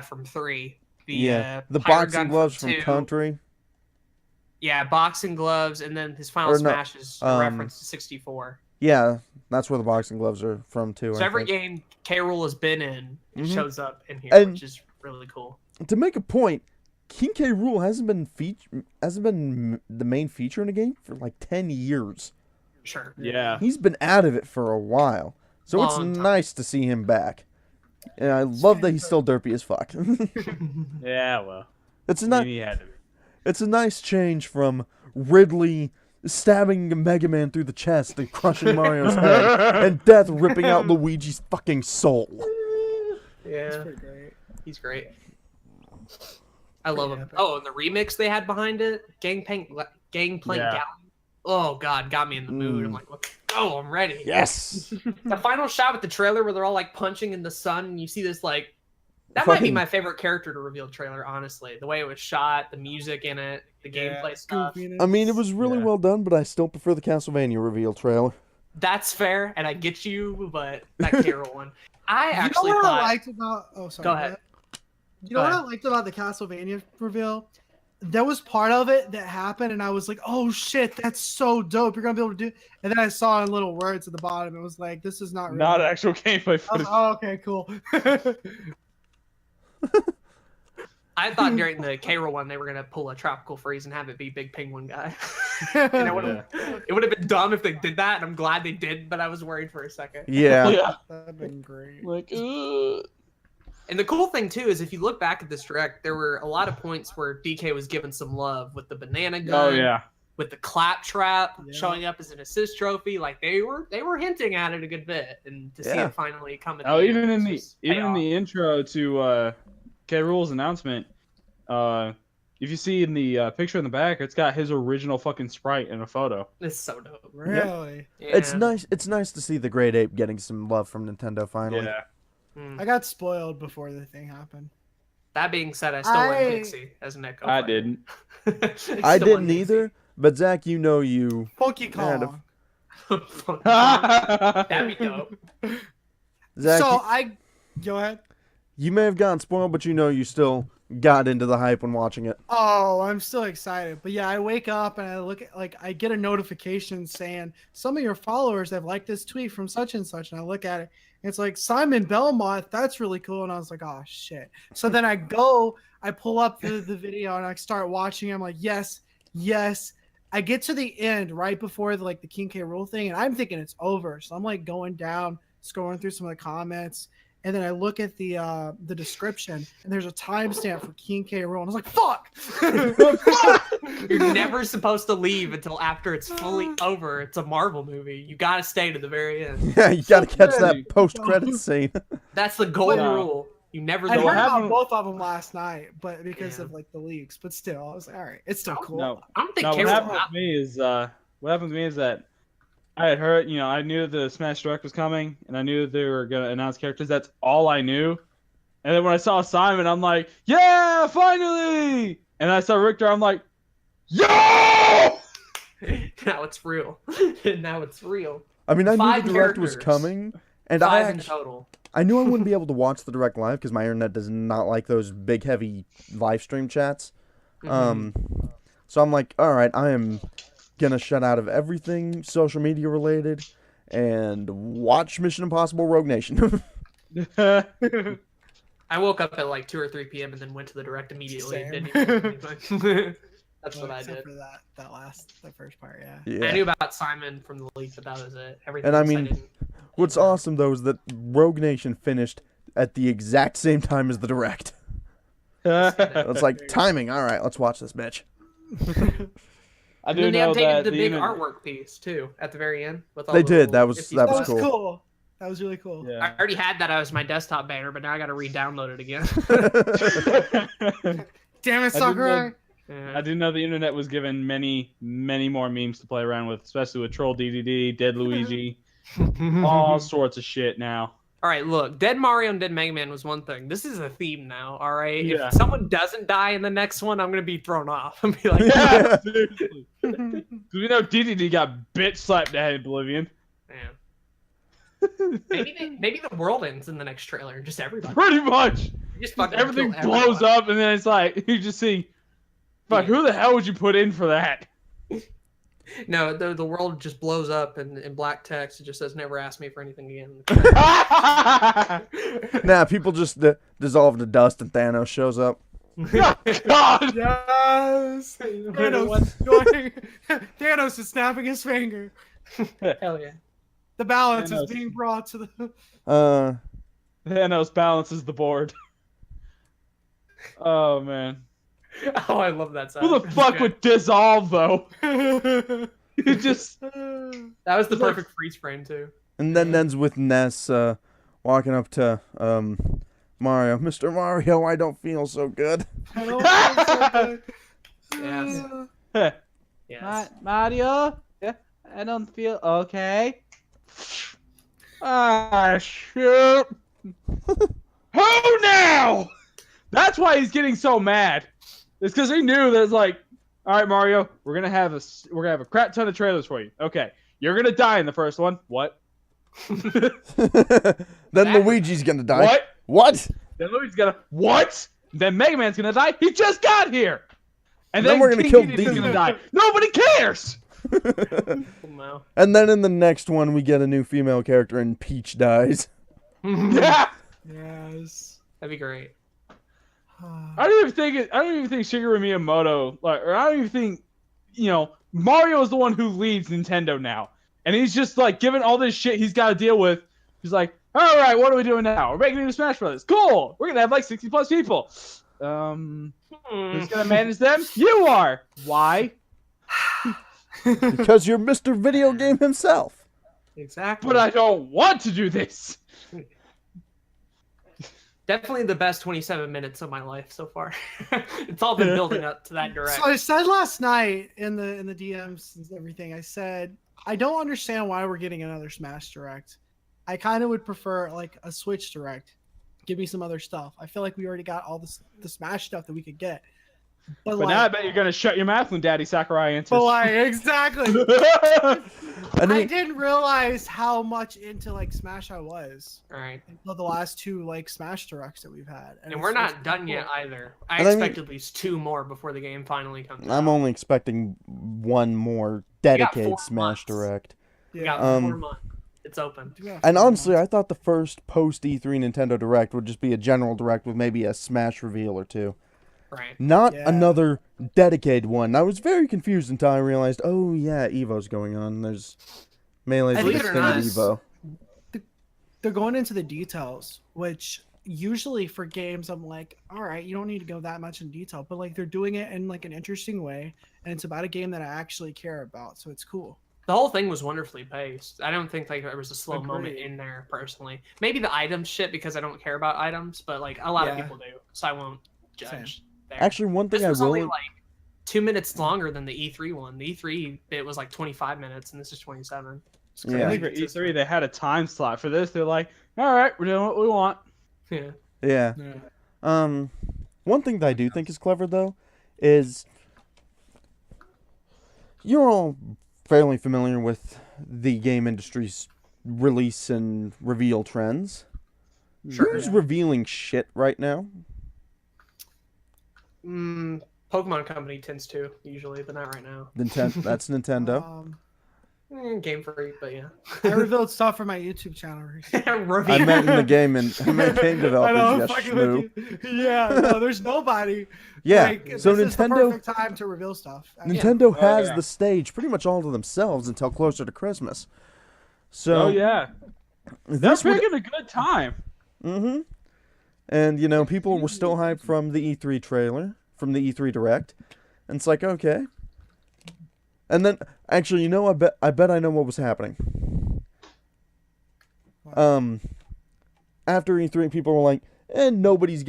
C: from 3,
A: the
C: pirate
A: boxing gloves from
C: 2.
A: country.
C: Yeah, boxing gloves, and then his final smash is a reference to 64.
A: Yeah, that's where the boxing gloves are from too.
C: So every game K. Rool has been in, it shows up in here, which is really cool.
A: To make a point, King K. Rool hasn't been the main feature in a game for like 10 years.
C: Sure.
D: Yeah.
A: He's been out of it for a while, so it's nice to see him back. And I love that he's still derpy as fuck.
D: Yeah, well,
A: it's a nice change from Ridley stabbing Mega Man through the chest and crushing Mario's head, and Death ripping out Luigi's fucking soul.
C: Yeah,
B: That's pretty great.
C: He's great. I love him. Oh, and the remix they had behind it, Gangplank Galley. Oh god, got me in the mood. I'm like, let's go, I'm ready.
A: Yes.
C: The final shot with the trailer where they're all like punching in the sun, and you see this like, that might be my favorite character to reveal trailer. Honestly, the way it was shot, the music in it, the gameplay stuff.
A: I mean, it was really well done, but I still prefer the Castlevania reveal trailer.
C: That's fair, and I get you, but that Carol one, I actually
B: what
C: thought.
B: I liked about? Oh, sorry.
C: Go ahead.
B: You know what I liked about the Castlevania reveal? There was part of it that happened, and I was like, "Oh shit, that's so dope! You're gonna be able to do." And then I saw in little words at the bottom. It was like, "This is not real."
D: Not actual gameplay footage.
B: Oh, okay, cool.
C: I thought during the K-Roll one they were gonna pull a Tropical Freeze and have it be Big Penguin Guy. It would have been dumb if they did that, and I'm glad they did. But I was worried for a second.
A: Yeah.
B: That'd been great.
D: Like,
C: And the cool thing too is if you look back at this direct, there were a lot of points where DK was given some love with the banana gun.
D: Oh yeah.
C: with the claptrap
B: Yeah.
C: showing up as an assist trophy. Like they were hinting at it a good bit, and to see
A: Yeah.
C: it finally come. At
D: Oh,
C: the
D: even
C: end,
D: in
C: was
D: the
C: payoff.
D: intro to K. Rool's announcement, if you see in the picture in the back, it's got his original fucking sprite in a photo.
C: It's so dope.
B: Really?
C: Yeah.
A: It's nice. It's nice to see the Great Ape getting some love from Nintendo finally.
D: Yeah.
C: Mm.
B: I got spoiled before the thing happened.
C: That being said, I still went Pixie as an Echo.
D: I
C: fighter.
D: didn't.
A: I
C: Still went
A: didn't either, but Zach, you know you.
B: Funky
A: Kind of.
B: Kong.
C: That'd be dope.
A: Zach,
B: So
A: you,
B: I go ahead.
A: you may have gotten spoiled, but you know you still got into the hype when watching it.
B: Oh, I'm still excited. But yeah, I wake up and I look at I get a notification saying some of your followers have liked this tweet from such and such, and I look at it. And it's like Simon Belmont. That's really cool. And I was like, oh shit. So then I pull up the video and I start watching. I'm like, yes. I get to the end right before the King K. Rool thing, and I'm thinking it's over. So I'm like going down, scrolling through some of the comments. And then I look at the description, and there's a timestamp for King K. Rool, and I was like, "Fuck!"
C: You're never supposed to leave until after it's fully over. It's a Marvel movie. You gotta stay to the very end.
A: Yeah, you gotta catch
D: good.
A: that post-credit scene.
C: That's the golden
D: Yeah.
C: rule. You never
B: I
C: go.
D: what
B: heard about
D: happened-
B: both of them last night, but because
C: Yeah.
B: of the leaks. But still, I was like, "All right, it's still cool."
D: No.
C: I don't think
D: No,
C: K.
D: what
C: Rool
D: happened
C: got-
D: with me is that I had heard, I knew that the Smash Direct was coming, and I knew that they were gonna announce characters. That's all I knew. And then when I saw Simon, I'm like, yeah, finally! And I saw Richter, I'm like, yo!
C: Now it's real. Now it's real.
A: I mean, I knew
C: 5
A: the direct was
C: characters.
A: coming, and
C: 5 in total.
A: I knew I wouldn't be able to watch the direct live because my internet does not like those big, heavy live stream chats. So I'm like, all right, I am gonna shut out of everything social media related and watch Mission Impossible: Rogue Nation.
C: I woke up at like 2 or 3 p.m. and then went to the direct immediately.
B: Same.
C: Didn't even do anything. That's what I
B: Except
C: did.
B: for that first part, yeah.
A: Yeah.
C: I knew about Simon from the leak, but that was it. Everything
A: And I
C: else
A: mean,
C: didn't.
A: What's awesome though is that Rogue Nation finished at the exact same time as the direct. It's like timing. All right, let's watch this bitch.
D: I
C: And
D: do
C: then they
D: know
C: updated
D: that
C: the
D: the
C: big
D: internet-
C: artwork piece too at the very end. With all
A: They
C: the
A: did.
C: little
A: That was-
C: 50
A: that
B: That
A: was
B: was
A: cool.
B: cool. That was really cool.
C: I
D: Yeah.
C: already had that as my desktop banner, but now I got to re-download it again.
B: Damn it,
D: I didn't
B: Sakurai!
C: Yeah.
D: I do know the internet was given many more memes to play around with, especially with Troll DDD, Dead Luigi, all sorts of shit now.
C: All right, look, Dead Mario and Dead Mega Man was one thing. This is a theme now, all right?
D: Yeah.
C: If someone doesn't die in the next one, I'm going to be thrown off. I'm be like,
D: Yeah, seriously. 'Cause we know DDD got bitch slapped at Oblivion.
C: man. Maybe the world ends in the next trailer. Just everybody.
D: Pretty much.
C: Just fucking
D: Everything
C: kill
D: blows
C: everyone.
D: up, and then it's like, you just see, fuck,
C: Yeah.
D: who the hell would you put in for that?
C: No, the world just blows up and in black text. It just says, never ask me for anything again.
A: Nah, people just dissolve to dust and Thanos shows up.
D: God!
B: Yes! Thanos is snapping his finger.
C: Hell yeah.
B: The balance is
D: Thanos.
B: being brought to the.
D: Thanos balances the board. Oh, man.
C: Oh, I love that sound.
D: Who the fuck would dissolve, though? You just...
C: That was the perfect freeze frame, too.
A: And then ends with Ness walking up to Mario. Mr. Mario, I don't feel so good.
B: I don't feel so good.
C: Yes. Yes.
D: Mario? Yeah, I don't feel okay. Ah, shit. Who now? That's why he's getting so mad. It's because he knew that it's like, all right, Mario, we're gonna have a crap ton of trailers for you. Okay, you're gonna die in the first one. What?
A: Then Luigi's gonna die.
D: What?
A: What?
D: Then Luigi's gonna what? Then Mega Man's gonna die. He just got here. And
A: Then
D: then
A: we're gonna
D: King
A: kill
D: Dedde's
A: Dedede.
D: gonna die. Nobody cares.
C: No.
A: And then in the next one, we get a new female character, and Peach dies.
D: Yeah.
B: Yes.
C: That'd be great.
D: I don't even think Shigeru Miyamoto, or I don't even think, Mario is the one who leads Nintendo now, and he's just like given all this shit he's got to deal with. He's like, all right, what are we doing now? We're making a new Smash Brothers. Cool. We're gonna have like 60+ people. Who's gonna manage them? You are. Why?
A: Because you're Mr. Video Game himself.
C: Exactly.
D: But I don't want to do this.
C: Definitely the best 27 minutes of my life so far. It's all been building up to that direct.
B: So I said last night in the DMs and everything, I said, I don't understand why we're getting another Smash Direct. I kind of would prefer like a Switch Direct. Give me some other stuff. I feel like we already got all the Smash stuff that we could get.
D: But
B: like,
D: now I bet you're gonna shut your mouth when Daddy Sakurai answers.
B: but like, exactly.
A: I
B: I
A: mean,
B: didn't realize how much into like Smash I was
C: All right.
B: until the last two like Smash Directs that we've had.
C: And we're not done yet either. I
A: And I mean-
C: expect at least 2 more before the game finally comes out.
A: I'm only expecting one more
C: got
A: dedicated
C: 4
A: Smash
C: months.
A: Direct.
C: We got
B: Yeah.
C: 4 months. It's open.
A: And honestly, I thought the first post E3 Nintendo Direct would just be a general Direct with maybe a Smash reveal or two.
C: Right.
A: Not
B: Yeah.
A: another dedicated one. I was very confused until I realized, oh yeah, Evo's going on. There's Melee's
B: I
A: the
B: think
C: it or
A: extended
C: not,
A: Evo.
B: They're going into the details, which usually for games I'm like, all right, you don't need to go that much in detail, but like they're doing it in like an interesting way, and it's about a game that I actually care about, so it's cool.
C: The whole thing was wonderfully paced. I don't think like there was a slow moment
B: Agreed.
C: in there personally. Maybe the items shit because I don't care about items, but like a lot of
B: Yeah.
C: people do, so I won't judge. There.
A: Actually, one thing
C: This
A: I
C: was only
A: will...
C: like 2 minutes longer than the E3 one. The E3 bit was like 25 minutes, and this is 27. It's
A: Yeah.
D: I think for E3 they had a time slot. For this, they're like, all right, we're doing what we want.
C: Yeah.
A: Yeah. One thing that I do think is clever, though, is... You're all fairly familiar with the game industry's release and reveal trends.
C: Sure.
A: Who's revealing shit right now?
C: Pokemon Company tends to usually, but not right now.
A: That's Nintendo.
C: Game Freak, but yeah.
B: I revealed stuff for my YouTube channel recently.
C: Reveal.
A: I meant in the game and I meant game
B: I
A: developers.
B: know, I'm
A: Yes,
B: fucking
A: schmoo.
B: with you. Yeah, no, there's nobody.
A: Yeah.
B: Like,
A: So
B: this is the
A: Nintendo,
B: perfect time to reveal stuff.
A: Nintendo has
D: yeah.
A: the stage pretty much all to themselves until closer to Christmas. So
D: Oh yeah, they're
A: this would,
D: picking a good time.
A: mm-hmm. And you know, people were still hyped from the E3 trailer, from the E3 Direct, and it's like okay. And then, actually, you know, I bet I know what was happening. After E3, people were like, nobody's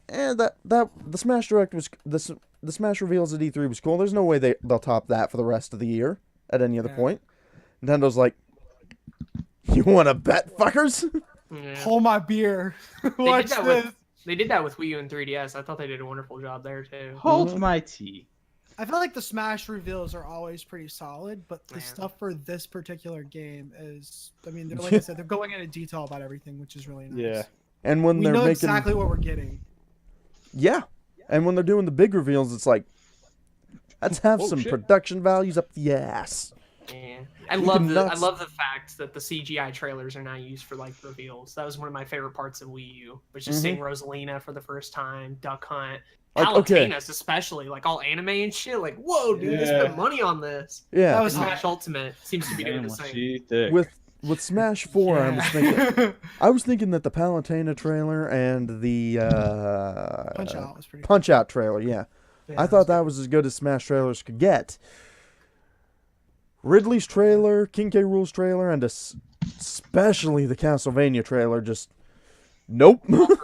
A: the Smash Direct was the Smash reveals at E3 was cool. There's no way they'll top that for the rest of the year at any other point. Nintendo's like, you want to bet, fuckers?
C: Yeah.
B: Hold my beer.
C: They
B: Watch
C: did that
B: this.
C: they did that with Wii U and 3DS. I thought they did a wonderful job there too.
D: Hold my tea.
B: I feel like the Smash reveals are always pretty solid, but the
C: Yeah.
B: stuff for this particular game is, I mean, they're, like I said, they're going into detail about everything, which is really nice.
D: Yeah.
A: And when
B: We
A: they're
B: know
A: making,
B: exactly what we're getting.
A: yeah, and when they're doing the big reveals, it's like, let's have
D: Oh,
A: some
D: shit.
A: production values up the ass.
C: Yeah. I
A: You
C: love
A: can
C: the
A: nuts-
C: I love the fact that the CGI trailers are now used for like reveals. That was one of my favorite parts of Wii U, was just seeing Rosalina for the first time, Duck Hunt,
A: Like, okay.
C: Palutena's especially, like all anime and shit. Like, whoa, dude, they
D: Yeah.
C: spent money on this.
A: Yeah,
B: That
C: And
B: was
C: Smash Ultimate seems to be doing the
D: Damn,
C: same.
D: she thick.
A: with Smash 4, I was thinking that the Palutena trailer and the
B: Punch Out was pretty
A: Punch Out trailer, yeah.
C: Yeah,
A: I thought that was as good as Smash trailers could get. Ridley's trailer, King K. Rool's trailer, and especially the Castlevania trailer, just nope.
C: all 3 of them.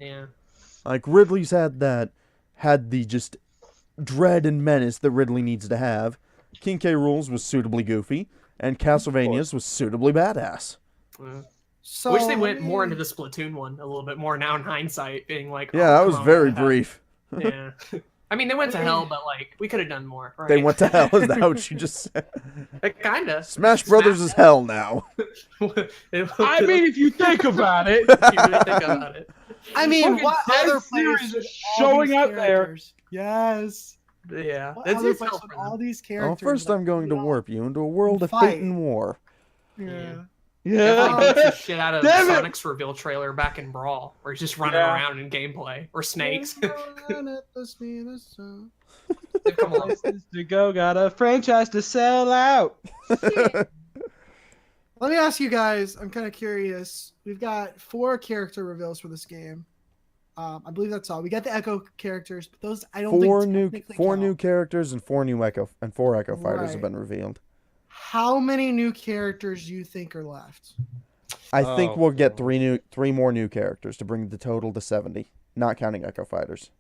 C: Yeah.
A: Like Ridley's had the just dread and menace that Ridley needs to have. King K. Rool's was suitably goofy, and Castlevania's was suitably badass.
C: Yeah.
B: So,
C: Wish they went more into the Splatoon one a little bit more now in hindsight, being like,
A: Yeah,
C: oh,
A: that
C: come
A: was
C: on,
A: very
C: what the heck.
A: brief.
C: Yeah. I mean, they went to hell, but like we could have done more. Right?
A: They went to hell. Is that what you just said?
C: Kinda.
A: Smash Brothers is hell now.
D: I mean, if you think about it,
C: if you really think about it.
B: I mean,
D: fucking
B: what
D: Dead
B: other
D: Series
B: place
D: is
B: with all
D: showing
B: these
D: up there.
B: characters? Yes.
C: Yeah,
B: What
C: that's
B: other
C: it's
B: place
C: helpful.
B: with all these
A: Oh,
B: characters?
A: first
B: like,
A: I'm going to
B: you know,
A: warp you into a world of
B: Fight.
A: hate and war.
B: Yeah.
C: Definitely beats
D: yeah.
C: the shit out of
D: Damn it.
C: Sonic's reveal trailer back in Brawl, where he's just running
D: Yeah.
C: around in gameplay, or Snakes.
B: Run at the speed of sound.
C: They've come along.
D: Places to go, got a franchise to sell out.
B: Let me ask you guys, I'm kind of curious. We've got 4 character reveals for this game. I believe that's all. We got the Echo characters, but those I don't
A: Four
B: think
A: new
B: technically
A: four
B: count.
A: new characters and four Echo Fighters have
B: Right.
A: been revealed.
B: How many new characters do you think are left?
A: I think
D: Oh,
A: we'll get
D: God.
A: three more new characters to bring the total to 70, not counting Echo Fighters.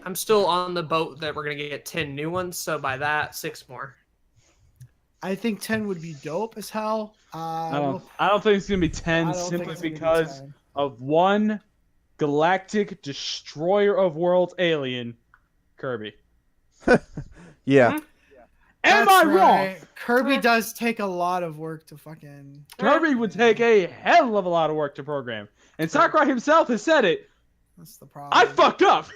C: I'm still on the boat that we're gonna get 10 new ones, so by that, 6 more.
B: I think 10 would be dope as hell.
D: I don't think it's gonna be 10
B: I don't think
D: simply
B: it's gonna be
D: because
B: 10.
D: of one galactic destroyer of worlds alien, Kirby.
A: Yeah.
C: Mhm.
D: Am
B: That's
D: I wrong?
B: right. Kirby does take a lot of work to fucking.
D: Kirby would take a hell of a lot of work to program, and Sakurai himself has said it.
B: That's the
D: I
B: problem.
D: fucked up.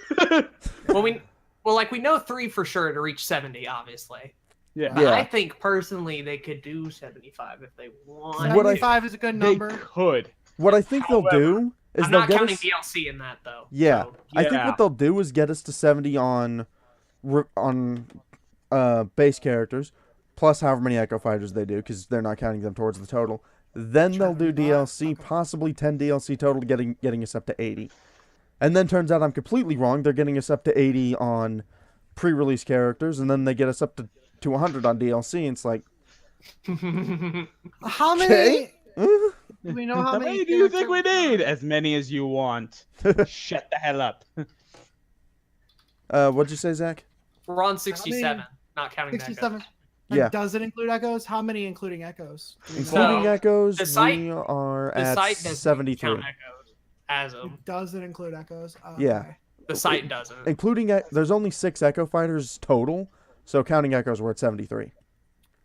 C: We know 3 for sure to reach 70, obviously.
D: Yeah.
C: But
A: Yeah.
C: I think personally they could do 75 if they want.
A: What I-
B: 75 is a good
D: They
B: number.
D: could.
A: What I think they'll
D: However,
A: do is
C: I'm
A: they'll
C: not
A: get
C: counting
A: us.
C: DLC in that though.
A: Yeah.
C: So,
A: I think
D: Yeah.
A: what they'll do is get us to 70 on base characters, plus however many Echo Fighters they do, because they're not counting them towards the total. Then they'll do DLC, possibly 10 DLC total, getting us up to 80. And then turns out I'm completely wrong. They're getting us up to 80 on pre-release characters, and then they get us up to 100 on DLC. And it's like,
B: How many?
A: Okay.
B: Do we know how
D: How
B: many?
D: many do you think we
B: characters-
D: need? As many as you want. Shut the hell up.
A: what'd you say, Zach?
C: we're on 67, not counting that.
B: 67. And
A: Yeah.
B: does it include echoes? How many including echoes? Do we know?
A: Including
C: So,
A: Echoes,
C: the site-
A: we are
C: The
A: at
C: site doesn't
A: 73.
C: count echoes as them.
B: Does it include echoes?
A: Yeah.
B: Okay.
C: The site doesn't.
A: Including, there's only 6 Echo Fighters total, so counting Echoes, we're at 73.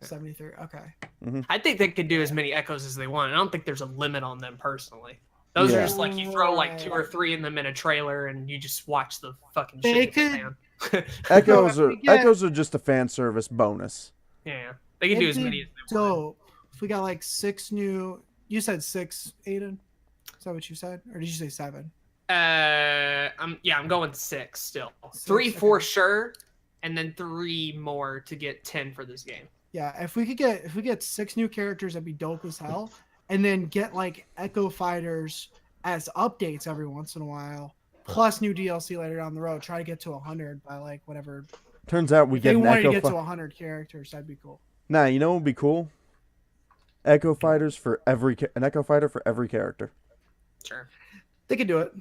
B: 73. Okay.
C: I think they could do as many echoes as they want. I don't think there's a limit on them personally. Those
A: Yeah.
C: are just like you throw like 2 or
B: Right.
C: 3 in them in a trailer and you just watch the fucking
B: They
C: shit hit the
B: could-
C: fan.
A: Echoes
B: if
A: are
B: we get-
A: Echoes are just a fan service bonus.
C: Yeah, they can do as
B: It'd
C: many
B: be
C: as they want.
B: Dope. If we got like 6 new. You said 6, Aiden? Is that what you said? Or did you say 7?
C: I'm going 6 still.
B: 6,
C: 3 for
B: okay.
C: sure, and then 3 more to get 10 for this game.
B: Yeah, if we get 6 new characters, that'd be dope as hell. And then get like Echo Fighters as updates every once in a while, plus new DLC later down the road. Try to get to 100 by like whatever.
A: Turns out we
B: If
A: get
B: they
A: an
B: wanted to
A: Echo
B: get to
A: Fi-
B: 100 characters, that'd be cool.
A: Nah, you know what would be cool? Echo Fighters for an Echo Fighter for every character.
C: Sure.
B: They could do it.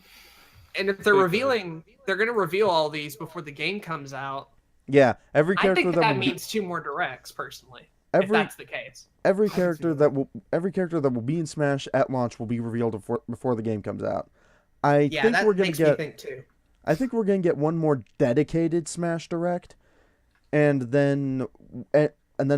C: And if they're
D: They could.
C: revealing, they're going to reveal all these before the game comes out.
A: Yeah, every
C: I
A: character
C: think
A: that
C: that
A: will
C: means 2 more directs, personally. If
A: every
C: that's the case.
A: every
B: can see
A: character
B: that.
A: every character that will be in Smash at launch will be revealed before the game comes out. I
E: Yeah,
A: think
E: that
A: we're gonna
E: makes
A: get
E: me think too.
A: I think we're gonna get one more dedicated Smash Direct, and then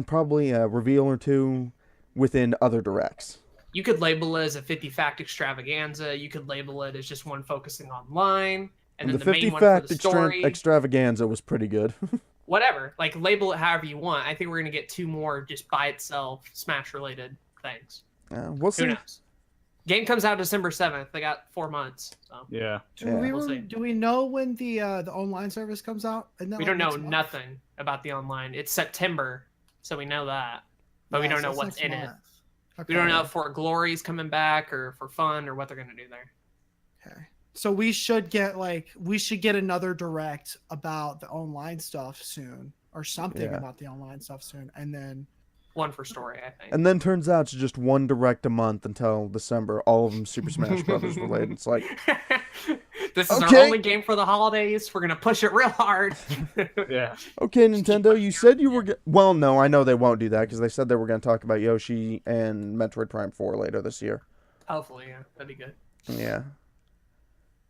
A: probably a reveal or 2 within other directs.
C: You could label it as a 50 fact extravaganza. You could label it as just one focusing online, and then
A: the
C: the
A: 50
C: main one for
A: fact
C: the story.
A: extravaganza was pretty good.
C: Whatever. Like, label it however you want. I think we're going to get 2 more just by itself Smash-related things.
A: We'll
C: Who
A: see.
C: knows? Game comes out December 7th. They got 4 months. So.
D: Yeah.
A: Yeah.
C: We'll see.
B: Do we know when the online service comes out? Isn't that
C: We
B: like
C: don't know
B: next month?
C: nothing about the online. It's September, so we know that. But we
B: Yeah,
C: don't
B: so
C: know
B: it's
C: what's
B: next
C: in it.
B: month.
C: We don't
B: Okay.
C: know if For Glory's coming back or for fun or what they're going to do there.
B: Okay. So we should get another direct about the online stuff soon, or something
A: Yeah.
B: about the online stuff soon, and then
C: One for story, I think.
A: And then turns out it's just one direct a month until December. All of them Super Smash Brothers related. It's like,
C: This is
A: Okay.
C: our only game for the holidays. We're gonna push it real hard.
D: Yeah.
A: okay, Nintendo, you said you were. Well, no, I know they won't do that because they said they were going to talk about Yoshi and Metroid Prime 4 later this year.
C: Hopefully, yeah, that'd be good.
A: Yeah.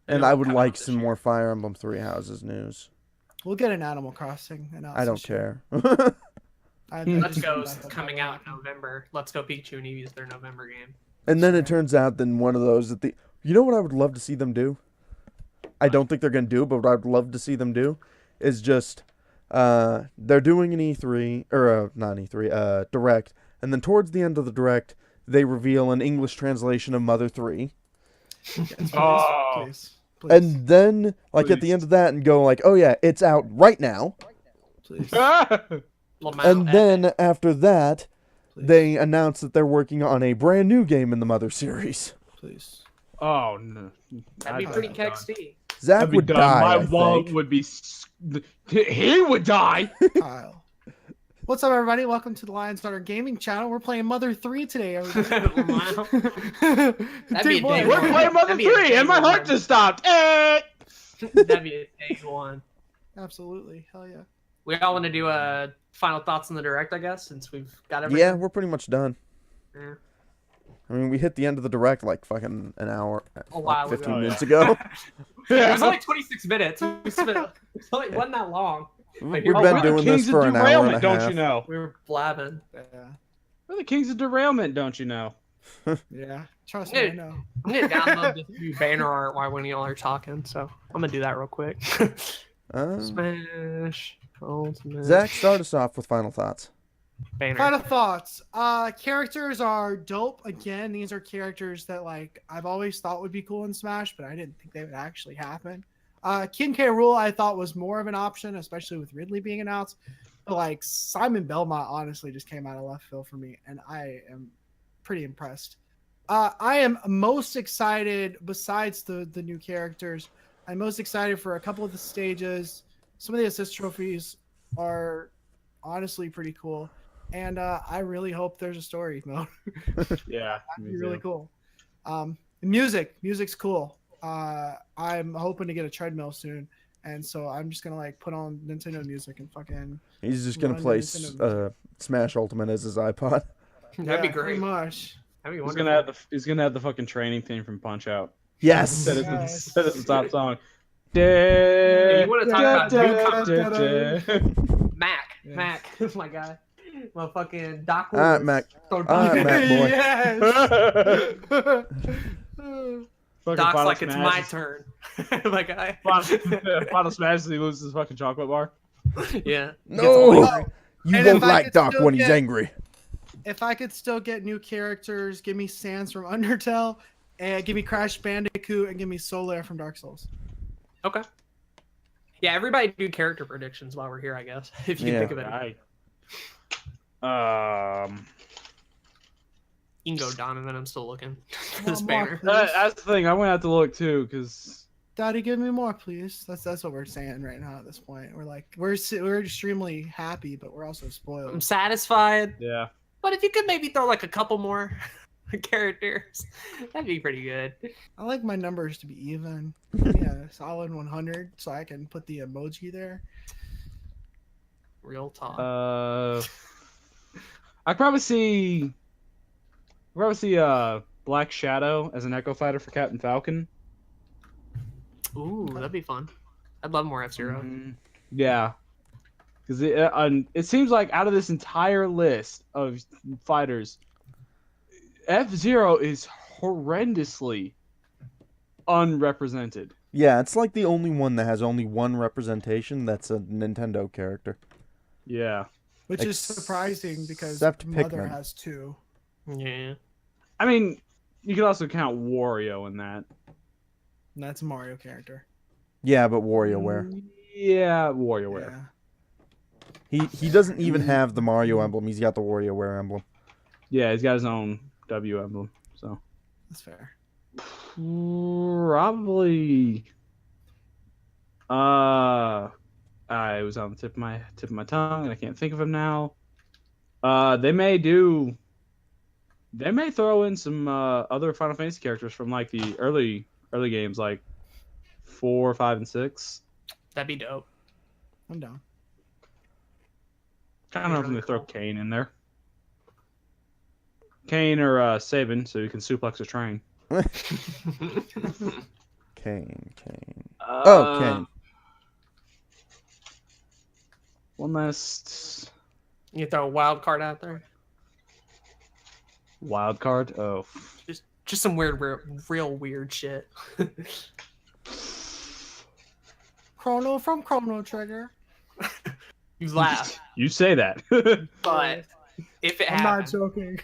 C: They
A: And
C: don't
A: I would
C: come
A: like
C: out this
A: some
C: year.
A: more Fire Emblem Three Houses news.
B: we'll get an Animal Crossing.
A: I don't care.
C: Let's Go's coming out in November. Let's Go Pikachu and Eevee is their November game.
A: And then it turns out then one of those that the. You know what I would love to see them do? I don't think they're going to do, but what I'd love to see them do is just they're doing an E3 or not E3 Direct, and then towards the end of the Direct they reveal an English translation of Mother 3.
D: Oh.
B: Please.
A: And then, like, at the end of that, and go like, oh yeah, it's out right now.
B: Please.
C: Lamau,
A: And then, after that,
B: Please.
A: they announce that they're working on a brand new game in the Mother series.
B: Please.
D: Oh no.
C: that'd be
D: I'd
C: pretty
D: have done.
C: kexty.
A: Zach
D: That'd be
A: would
D: dumb.
A: die.
D: My
A: I
D: wallet
A: think.
D: would be. He would die.
B: Kyle. What's up, everybody? Welcome to the Lions Daughter Gaming channel. We're playing Mother 3 today, everybody.
C: Wow. That'd
B: Day
C: be a
B: one.
C: day
D: We're
C: one.
D: playing Mother
C: That'd be a
D: 3,
C: day
D: and my heart
C: one.
D: just stopped. Eh.
C: That'd be a day one.
B: Absolutely. Hell yeah.
C: We all want to do final thoughts on the direct, I guess, since we've got everything.
A: Yeah, we're pretty much done.
C: Yeah.
A: I mean, we hit the end of the direct like fucking an hour,
C: A while
A: 15
C: ago.
A: minutes ago.
C: It was only 26 minutes. It wasn't that long.
A: We've
C: We're
A: been
D: the
A: doing
D: kings
A: this
D: of
A: for an hour and a
D: derailment, don't
A: half.
D: you know?
C: We were blabbing.
B: Yeah.
D: We're the kings of derailment, don't you know?
B: Yeah. Trust me, I know.
C: I'm gonna download this new banner art while when y'all are talking, so I'm gonna do that real quick. Smash Ultimate
A: Zach, start us off with final thoughts.
C: banner.
B: Final thoughts. Characters are dope. Again, these are characters that like I've always thought would be cool in Smash, but I didn't think they would actually happen. King K. Rool I thought was more of an option, especially with Ridley being announced. But like Simon Belmont honestly just came out of left field for me, and I am pretty impressed. I am most excited besides the new characters. I'm most excited for a couple of the stages. Some of the assist trophies are honestly pretty cool. And I really hope there's a story mode.
D: Yeah.
B: That'd be really cool. Music's cool. I'm hoping to get a treadmill soon. And so I'm just going to like put on Nintendo music and fucking...
A: He's just gonna
B: run
A: play
B: Nintendo
A: Smash Ultimate as his iPod.
C: That'd be
B: Yeah,
C: great.
B: pretty much.
C: That'd be
D: He's
C: wonderful.
D: gonna have the fucking training theme from Punch Out.
A: Yes.
D: That
B: Yes.
D: is the top song.
C: you wanna talk about Mac.
B: Yeah.
C: Mac. Oh my god. Motherfucking Doc
A: Alright, Mac. Alright, Mac boy.
B: Yes.
C: Doc's like, it's my turn. like,
D: Final Smash, he loses his fucking chocolate bar.
C: yeah.
A: No!
B: Oh,
A: You
B: and
A: won't
B: if I
A: like
B: could
A: Doc
B: still
A: when he's
B: get-
A: angry.
B: If I could still get new characters, give me Sans from Undertale, and give me Crash Bandicoot, and give me Solaire from Dark Souls.
C: Okay. Yeah, everybody do character predictions while we're here, I guess. If you
A: Yeah.
C: think of it. You can go Donovan, I'm still looking for this
B: One
C: banner.
B: more, please.
D: That's the thing. I'm gonna have to look too, cause
B: Daddy, give me more, please. That's what we're saying right now at this point. We're like, we're extremely happy, but we're also
C: I'm
B: spoiled.
C: satisfied.
D: yeah.
C: But if you could maybe throw like a couple more characters, that'd be pretty good.
B: I like my numbers to be even. Yeah, solid 100, so I can put the emoji there.
C: Real talk.
D: I probably see Black Shadow as an Echo Fighter for Captain Falcon.
C: Ooh, that'd be fun. I'd love more F-Zero.
D: Yeah, because it seems like out of this entire list of fighters, F-Zero is horrendously unrepresented.
A: Yeah, it's like the only one that has only one representation that's a Nintendo character.
D: Yeah,
B: Which is surprising because
A: Except
B: Mother
A: Pikmin.
B: has 2.
C: Yeah.
D: I mean, you could also count Wario in that.
B: And that's a Mario character.
A: Yeah, but WarioWare.
D: Yeah, WarioWare.
B: Yeah.
A: He doesn't even have the Mario emblem. He's got the WarioWare emblem.
D: Yeah, he's got his own W emblem. So
B: That's fair.
D: probably. I was on the tip of my tongue, and I can't think of him now. They may throw in some other Final Fantasy characters from like the early games, like 4, 5, and 6.
C: That'd be dope.
B: I'm down.
D: I don't know if I'm gonna throw Kane in there. Kane or Sabin, so you can suplex a train.
A: Kane. Oh, Kane.
D: One last
C: You throw a wild card out there.
D: wild card. Oh,
C: Just some real weird shit.
B: Chrono from Chrono Trigger.
C: You laugh,
D: you say that.
C: but if it
B: I'm not
C: happened,
B: joking.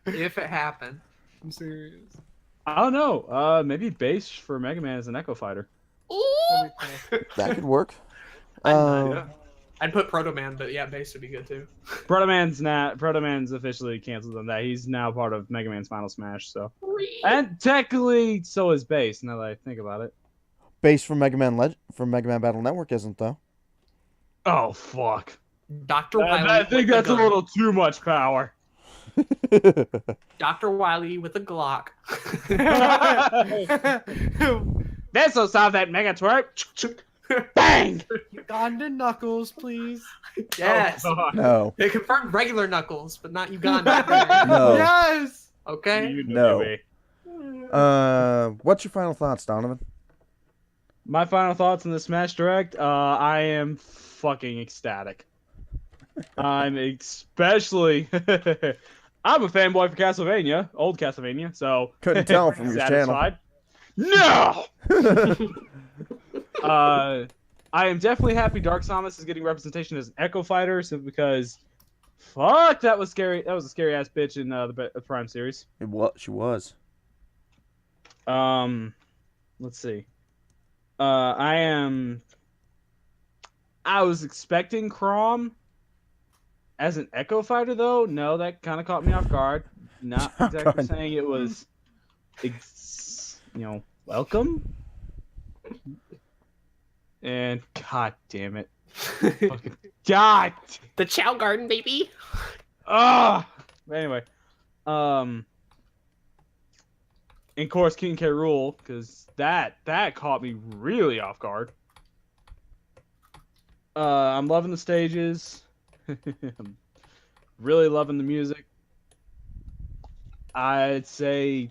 C: if it happened,
B: I'm serious.
D: I don't know. Maybe base for Mega Man as an Echo Fighter.
B: That'd be cool.
A: That could work.
C: I'd put Proto Man, but yeah, base would be good too.
D: Proto Man's officially canceled on that. He's now part of Mega Man's Final Smash. So, and technically, so is base. Now that I think about it.
A: Base from Mega Man from Mega Man Battle Network isn't though.
D: Oh fuck.
C: Dr. Wily.
D: I think
C: with
D: that's a
C: gun.
D: little too much power.
C: Dr. Wily with a Glock.
D: This will solve that mega twerp. Bang!
B: Uganda Knuckles, please.
C: Yes.
D: Oh, God.
A: No.
C: They confirmed regular Knuckles, but not Uganda.
A: No.
B: Yes.
C: Okay.
D: You
A: No.
D: baby.
A: What's your final thoughts, Donovan?
D: My final thoughts on the Smash Direct. I am fucking ecstatic. I'm especially. I'm a fanboy for Castlevania, old Castlevania, so
A: Couldn't tell from your channel.
D: satisfied. No. I am definitely happy Dark Samus is getting representation as an Echo Fighter, simply because, fuck, that was scary. That was a scary ass bitch in the Prime series.
A: She was.
D: Let's see. I was expecting Chrom as an Echo Fighter, though. No, that kind of caught me off guard. Not exactly saying it was, welcome. And god damn it. Fucking god.
C: The Chow Garden, baby.
D: Ah. Anyway, and of course King K. Rool, because that caught me really off guard. I'm loving the stages. I'm really loving the music. I'd say,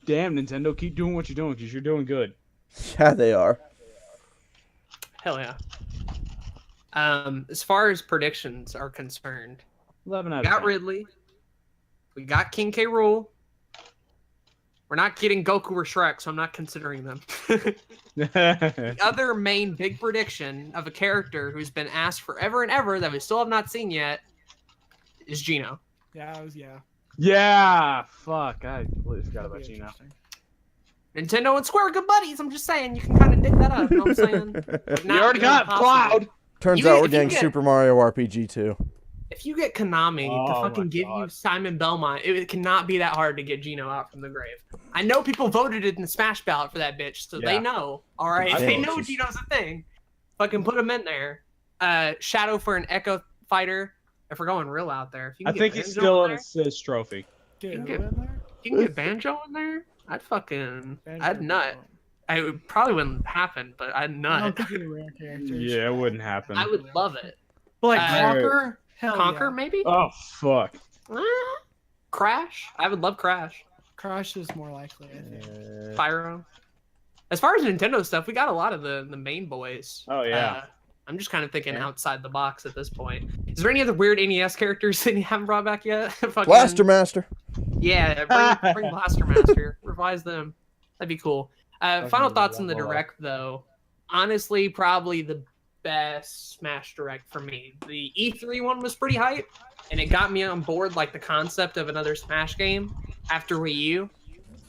D: damn Nintendo, keep doing what you're doing because you're doing good.
A: Yeah, they are.
C: Hell yeah. As far as predictions are concerned,
D: 11 out
C: we
D: of
C: got
D: 10.
C: Ridley. We got King K. Rool. We're not getting Goku or Shrek, so I'm not considering them. The other main big prediction of a character who's been asked forever and ever that we still have not seen yet is Gino.
B: Yeah.
D: Yeah, fuck, I completely forgot
B: That'd
D: about
B: be
D: Gino.
B: interesting.
C: Nintendo and Square are good buddies. I'm just saying, you can kind of dig that up. You know what I'm saying? But
D: You
C: not
D: already got
C: impossible.
D: Cloud.
A: Turns
C: You-
A: out
C: if
A: we're
C: you
A: getting
C: get-
A: Super Mario RPG 2.
C: If you get Konami to
D: Oh
C: fucking
D: my
C: give you
D: God.
C: Simon Belmont, it cannot be that hard to get Gino out from the grave. I know people voted in the Smash ballot for that bitch, so they
D: Yeah.
C: know. All right,
A: I
C: they
A: know,
C: know
A: she's-
C: Gino's a thing. Fucking put him in there. Shadow for an Echo Fighter. If we're going real out there, if you
D: I
C: can
D: think
C: get
D: he's
C: Banjo
D: still
C: in
D: an
C: there,
D: assist trophy.
B: Get
C: You
B: who
C: can
B: in there?
C: you can get Banjo in there. I'd fucking,
B: Banjo
C: I'd nut. I would probably wouldn't happen, but I'd
B: I don't
C: nut.
B: think they're rare characters.
D: Yeah, it wouldn't happen.
C: I would love it.
B: But like
C: Uh,
B: Conquer, hell
C: Conquer
B: yeah.
C: maybe.
D: Oh fuck.
C: Crash. I would love Crash.
B: Crash is more likely, I think.
C: Pyro. As far as Nintendo stuff, we got a lot of the main boys.
D: Oh, yeah.
C: I'm just kind of thinking
D: Yeah.
C: outside the box at this point. Is there any other weird NES characters that you haven't brought back yet? Fucking-
A: Blaster Master.
C: Yeah, bring Blaster Master. Revise them. That'd be cool. Final thoughts on the Direct, though. Honestly, probably the best Smash Direct for me. The E3 one was pretty hype, and it got me on board, like, the concept of another Smash game after Wii U.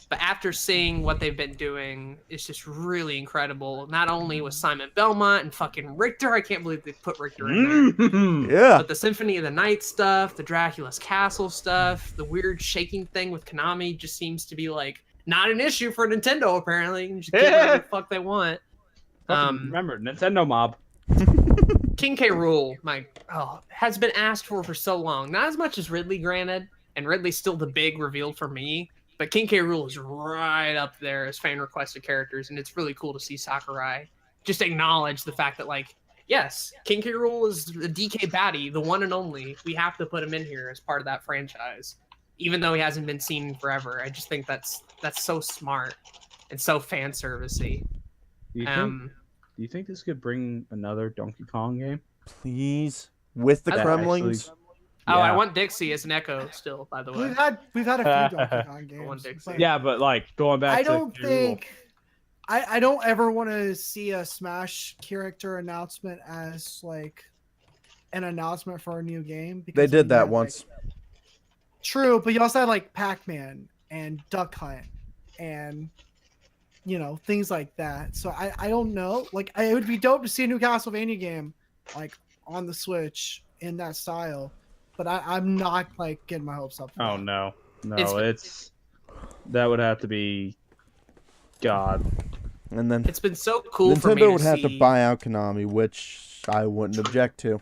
C: But after seeing what they've been doing, it's just really incredible. Not only with Simon Belmont and fucking Richter, I can't believe they put Richter in there.
A: Yeah.
C: But the Symphony of the Night stuff, the Dracula's Castle stuff, the weird shaking thing with Konami just seems to be like not an issue for Nintendo apparently. You can just get whatever the fuck they want.
D: Remember, Nintendo Mob.
C: King K. Rool, has been asked for so long. Not as much as Ridley, granted, and Ridley's still the big reveal for me. But King K. Rool is right up there as fan requested characters, and it's really cool to see Sakurai just acknowledge the fact that, like, yes, King K. Rool is the DK baddie, the one and only. We have to put him in here as part of that franchise, even though he hasn't been seen in forever. I just think that's so smart and so fan servicey.
D: Do you think this could bring another Donkey Kong game?
A: Please. With the
C: That
A: Kremlings.
C: Oh, I
D: Yeah.
C: want Dixie as an Echo still, by the way.
B: We've had a few Donkey Kong games.
C: Dixie.
B: but
D: Yeah, but like going back
B: I
D: to
B: don't
D: K. Rool.
B: think I don't ever want to see a Smash character announcement as like an announcement for a new game.
A: They
B: because
A: did
B: we
A: that
B: had,
A: once.
B: like- true, but you also had like Pac-Man and Duck Hunt and things like that. So I don't know. Like it would be dope to see a new Castlevania game like on the Switch in that style. But I'm not like getting my hopes up. For
D: Oh
B: that.
D: no,
C: It's-
D: that would have to be God.
A: And then
C: It's been so cool for me
A: Nintendo
C: to
A: would have
C: see.
A: to buy out Konami, which I wouldn't object to.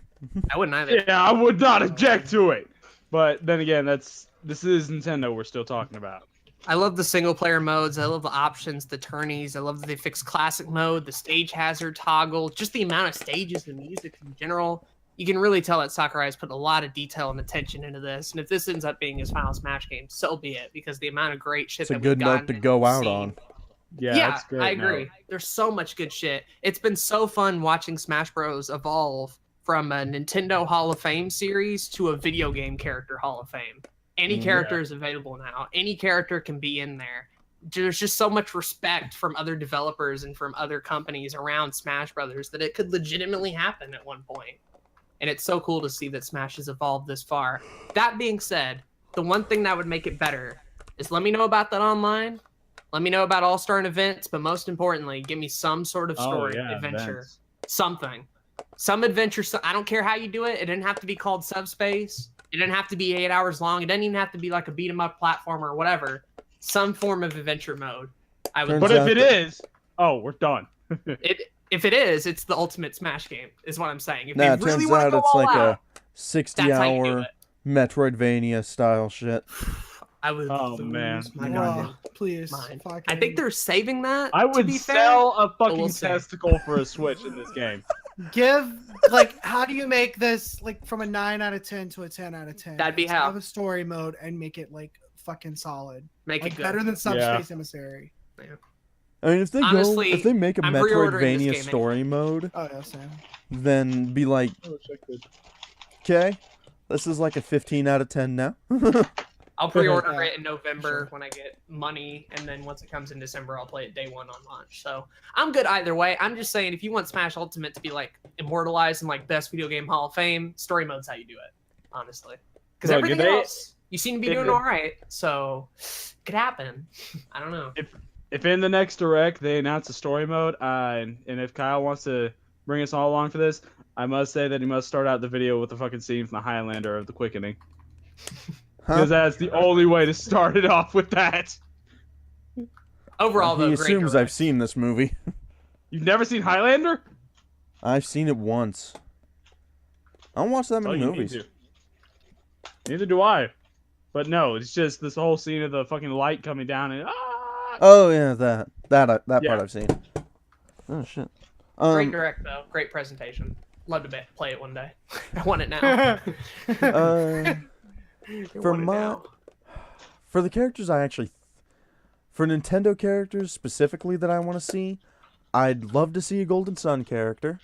C: I wouldn't either.
D: Yeah, I would not object to it. But then again, this is Nintendo we're still talking about.
C: I love the single player modes. I love the options, the tourneys. I love that they fixed classic mode, the stage hazard toggle, just the amount of stages and music in general. You can really tell that Sakurai has put a lot of detail and attention into this. And if this ends up being his final Smash game, so be it. Because the amount of great shit
A: It's a
C: that
A: good
C: we've
A: note
C: gotten
A: to
C: and
A: go out
C: seen-
A: on.
D: Yeah, that's great.
C: I agree.
D: No.
C: There's so much good shit. It's been so fun watching Smash Bros. Evolve from a Nintendo Hall of Fame series to a video game character Hall of Fame. Any character is available now. Any character can be in there. There's just so much respect from other developers and from other companies around Smash Brothers that it could legitimately happen at one point. And it's so cool to see that Smash has evolved this far. That being said, the one thing that would make it better is let me know about that online. Let me know about All-Star and events, but most importantly, give me some sort of story, adventure,
D: events.
C: something. Some adventure. I don't care how you do it. It didn't have to be called Subspace. It didn't have to be 8 hours long. It doesn't even have to be like a beat 'em up platformer or whatever. Some form of adventure mode. I would.
A: Turns
D: But if
A: out
D: it
A: that-
D: is, oh, we're done.
C: If it is, it's the ultimate Smash game. Is what I'm saying. If
A: Nah, it
C: they really
A: turns
C: want to
A: out
C: go
A: it's
C: all
A: like
C: out,
A: a
C: that's how you do
A: 60-hour
C: it.
A: Metroidvania style shit.
C: I would.
D: Oh,
C: lose
D: man.
C: my
B: Whoa,
C: goddamn
B: please.
C: mind.
B: Fucking-
C: I think they're saving that.
D: I
C: to
D: would
C: be
D: sell
C: fair.
D: a fucking
C: we'll see.
D: testicle for a Switch in this game.
B: give like how do you make this like from a 9 out of 10 to a 10 out of 10?
C: That'd be
B: Let's
C: how.
B: have a story mode and make it like fucking solid.
C: Make
B: Like
C: it good.
B: better than Subspace Emissary.
A: I mean, if they
C: Honestly,
A: if they make a
C: I'm pre-ordering this
A: Metroidvania
C: game
A: story mode,
B: Oh yeah, Sam.
A: then be like, okay, this is like a 15 out of 10 now.
C: I'll pre-order
B: Yeah,
C: it in November when I get money, and then once it comes in December, I'll play it day one on launch. So I'm good either way. I'm just saying, if you want Smash Ultimate to be like immortalized in like best video game Hall of Fame, story mode's how you do it, honestly. Because
D: Look,
C: everything
D: if they-
C: else, you seem to be
D: if
C: doing
D: it-
C: all right. So could happen. I don't know.
D: If in the next direct they announce a story mode, and if Kyle wants to bring us all along for this, I must say that he must start out the video with the fucking scene from the Highlander of the Quickening. Because that's the only way to start it off with that.
C: Overall,
A: He
C: though, great
A: assumes
C: direct.
A: I've seen this movie.
D: You've never seen Highlander?
A: I've seen it once. I don't watch that
D: Oh,
A: many
D: you need
A: movies.
D: to. Neither do I. But no, it's just this whole scene of the fucking light coming down and
A: Oh yeah, that
D: Yeah.
A: part I've seen. Oh shit.
C: Great direct though. Great presentation. Love to play it one day. I want it now. I
A: For
C: want it
A: my
C: now.
A: for the characters I actually for Nintendo characters specifically that I want to see, I'd love to see a Golden Sun character.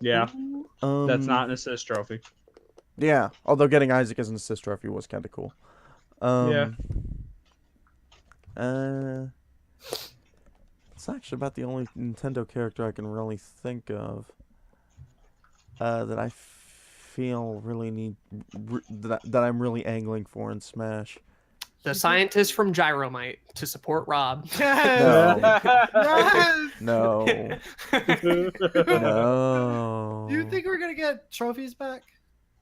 D: yeah, that's
A: Um,
D: not an assist trophy.
A: Yeah, although getting Isaac as an assist trophy was kind of cool.
D: Yeah.
A: It's actually about the only Nintendo character I can really think of that I feel really that I'm really angling for in Smash.
C: The scientist from Gyromite to support Rob.
B: Yes! Yes!
A: No, no.
B: Do you think we're gonna get trophies back?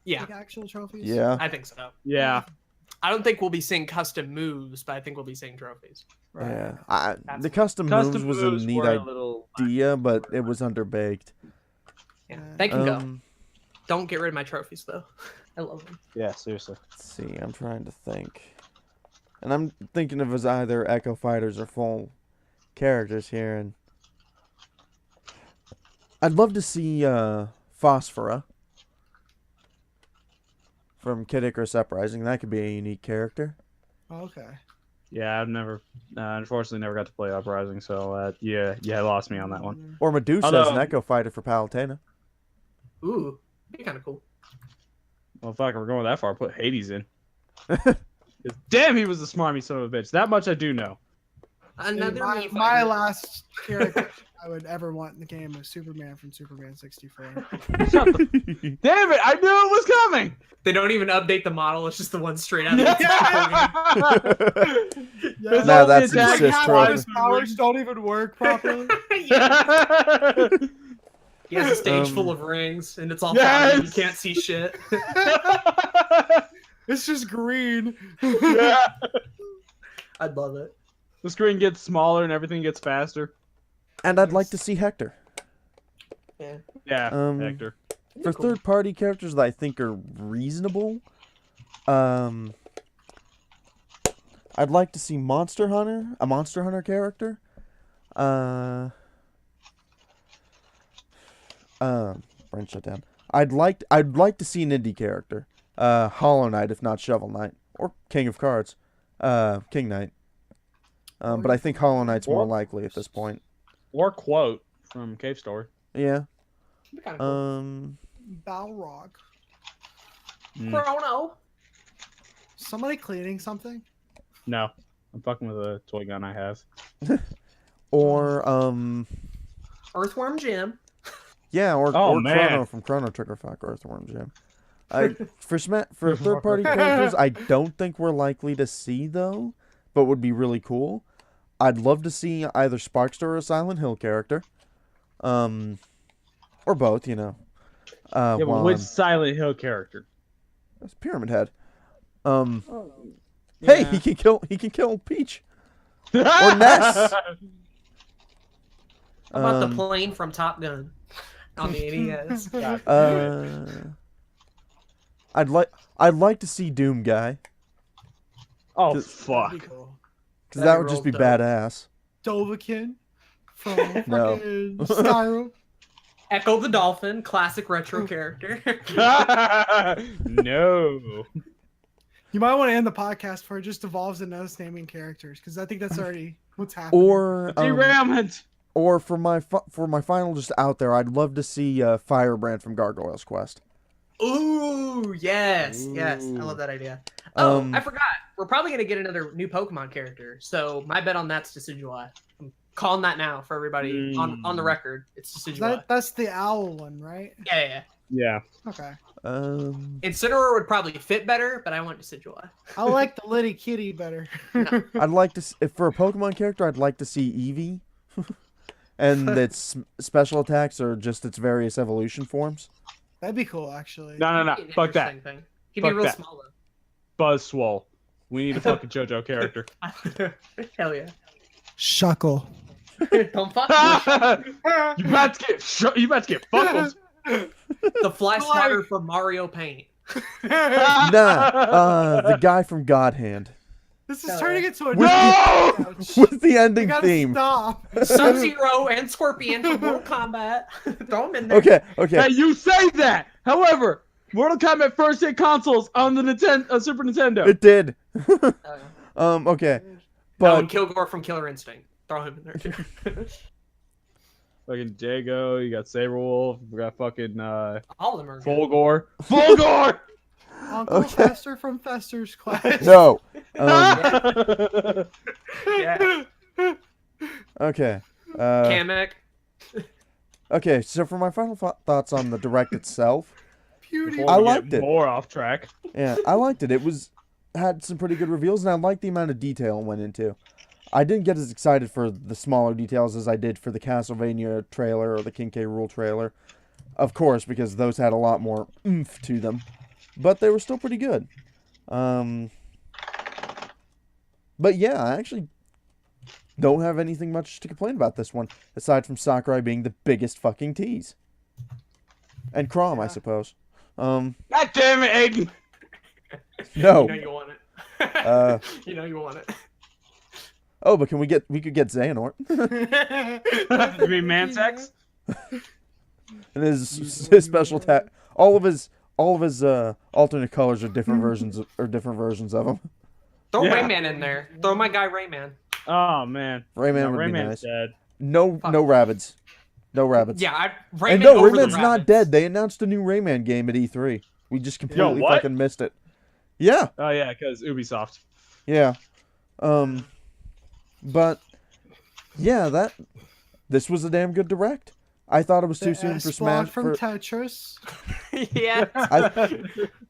C: Yeah,
B: Like actual trophies?
A: Yeah.
C: I think so.
D: Yeah.
C: I don't think we'll be seeing custom moves, but I think we'll be seeing trophies.
B: Right.
A: Yeah,
C: That's
A: the custom moves was a neat
D: were a little.
A: idea, but it was underbaked.
C: Yeah, they can go.
A: Um,
C: Don't get rid of my trophies though. I love them.
D: Yeah, seriously.
A: Let's see, I'm trying to think. And I'm thinking of as either Echo Fighters or full characters here, and I'd love to see Phosphora from Kid Icarus Uprising. That could be a unique character.
B: Okay.
D: Yeah, I've never, unfortunately, never got to play Uprising, so yeah, lost me on that one.
A: Or Medusa as an
D: Although-
A: Echo Fighter for Palutena.
C: Ooh, be kind of cool.
D: Well, fuck, if we're going that far, put Hades in. 'Cause damn, he was a smarmy son of a bitch. That much I do know.
C: Another
B: my,
C: Mii
B: my
C: fighter.
B: last character I would ever want in the game was Superman from Superman 64.
D: Damn it, I knew it was coming!
C: They don't even update the model. It's just the one straight out.
B: Yeah.
A: Now that's
D: the
A: an
B: Like
A: assist
B: half of
A: trophy.
B: his powers don't even work properly.
C: Yeah. He has a stage full of rings, and it's all
D: Yes!
C: foggy. You can't see shit.
B: It's just green.
D: Yeah.
C: I'd love it.
D: The screen gets smaller and everything gets faster.
A: And I'd like to see Hector.
E: Yeah.
D: Yeah, Hector.
A: For third-party characters that I think are reasonable, I'd like to see Monster Hunter, a Monster Hunter character. Brain shut down. I'd like to see an indie character. Hollow Knight, if not Shovel Knight, or King of Cards, King Knight. But I think Hollow Knight's more likely at this point.
D: Or Quote from Cave Story.
A: Yeah.
E: Kind of cool.
B: Balrog.
E: Chrono.
B: Somebody cleaning something?
D: No, I'm fucking with a toy gun I have.
A: Or
E: Earthworm Jim.
A: yeah, or
D: man.
A: Chrono from Chrono Trigger Fuck Earthworm Jim. For third-party characters, I don't think we're likely to see though, but would be really cool. I'd love to see either Sparkster or a Silent Hill character, or both. You know.
D: Yeah, but which Silent Hill character?
A: That's Pyramid Head. Hey,
D: Yeah.
A: he can kill Peach or Ness.
E: How about the plane from Top Gun on the NES?
A: I'd like to see Doom Guy,
D: Oh,
B: That'd
D: fuck.
B: be cool.
A: because
E: That'd
A: that
E: be
A: would just
E: real
A: be
E: dope.
A: badass.
B: Dovahkiin from
A: No.
B: fucking Skyrim.
E: Echo the Dolphin, classic retro character.
D: No.
B: You might want to end the podcast before it just evolves into us naming characters, because I think that's already what's happening.
A: Or
D: Derailment.
A: or for my final just out there, I'd love to see Firebrand from Gargoyle's Quest.
E: Ooh, yes, yes. I love that idea. Oh, I forgot. We're probably going to get another new Pokemon character. So my bet on that's Decidueye. I'm calling that now for everybody on the record. It's Decidueye.
B: That's the owl one, right?
E: Yeah.
D: Yeah.
B: Okay.
E: Incineroar would probably fit better, but I want Decidueye.
B: I like the Litty Kitty better.
A: I'd like to if for a Pokemon character, I'd like to see Eevee, and its special attacks are just its various evolution forms.
B: That'd be cool, actually.
D: No.
E: Be an
D: Fuck that.
E: interesting thing. He'd be
D: Fuck
E: real
D: that.
E: small
D: Buzzswole. We need a fucking JoJo character.
E: though. Hell yeah.
B: Shuckle.
E: Don't fuck with
D: You about to get fuckled.
E: the Fly Swatter from Mario Paint.
A: Nah, the guy from God Hand
B: This is
E: Hell
B: turning
E: yeah.
B: into a
D: No!
A: with the
B: We
A: ending
B: gotta
A: theme.
B: stop.
E: Sub-Zero and Scorpion from Mortal Kombat. Throw them in there.
A: Okay.
D: Hey, you say that. However, Mortal Kombat first hit consoles on the Super Nintendo.
A: It did.
E: Oh, yeah.
A: Okay.
E: Oh, and
A: But
E: Kilgore from Killer Instinct. Throw him in there too.
D: Fucking Jago, you got Saberwolf, we got fucking
E: All of them are good.
D: Fulgore. Fulgore!
B: Uncle
A: Okay.
B: Fester from Fester's Quest.
A: no.
E: Yeah.
A: Okay.
E: Kamek.
A: Okay. So for my final thoughts on the direct itself,
B: Beauty.
D: Before
A: I
D: we get
A: liked it.
D: More off track.
A: yeah, I liked it. It had some pretty good reveals, and I liked the amount of detail it went into. I didn't get as excited for the smaller details as I did for the Castlevania trailer or the King K. Rool trailer. Of course, because those had a lot more oomph to them. But they were still pretty good. But yeah, I actually don't have anything much to complain about this one, aside from Sakurai being the biggest fucking tease. And Chrom, I suppose.
D: God damn it, Aiden!
A: No.
E: You know you want it. You know you want it.
A: Oh, but we could get Xehanort.
D: You mean Mansex?
A: And his special attack. All of his alternate colors are different versions of him.
E: Throw
D: Yeah.
E: Rayman in there. Throw my guy Rayman.
D: Oh man.
A: Rayman
D: No,
A: would be
D: Rayman's
A: nice.
D: dead.
A: No Rabbids. No Rabbids.
E: Yeah, Rayman
A: And no,
E: over the
A: Rayman's not
E: rabbits.
A: dead. They announced a new Rayman game at E3. We just completely
D: what?
A: fucking missed it. Yeah.
D: Oh yeah, because Ubisoft.
A: Yeah. But yeah, this was a damn good direct. I thought it was too soon for Smash.
B: from Tetris.
E: Yeah.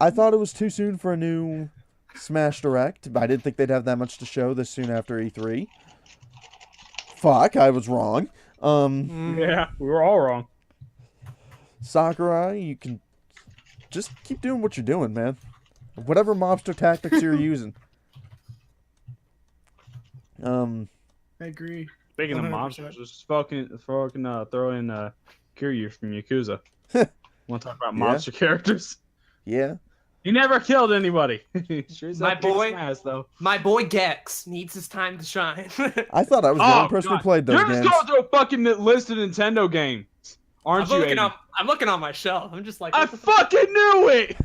A: I thought it was too soon for a new Smash Direct. But I didn't think they'd have that much to show this soon after E3. Fuck, I was wrong.
D: Yeah, we were all wrong.
A: Sakurai, you can just keep doing what you're doing, man. Whatever mobster tactics you're using.
B: I agree.
D: Speaking of
B: 100%.
D: monsters, just fucking throw in Kiryu from Yakuza. Want to talk about monster characters?
A: Yeah.
D: He never killed anybody. Sure
E: My boy-
D: ass, though.
E: My boy Gex needs his time to shine.
A: I thought I was the only person who
D: God.
A: played those
D: You're
A: games.
D: just going through a fucking list of Nintendo games, aren't you? Aiden?
E: I'm looking on my shelf. I'm just like,
D: I
E: what the fuck?
D: fucking knew it.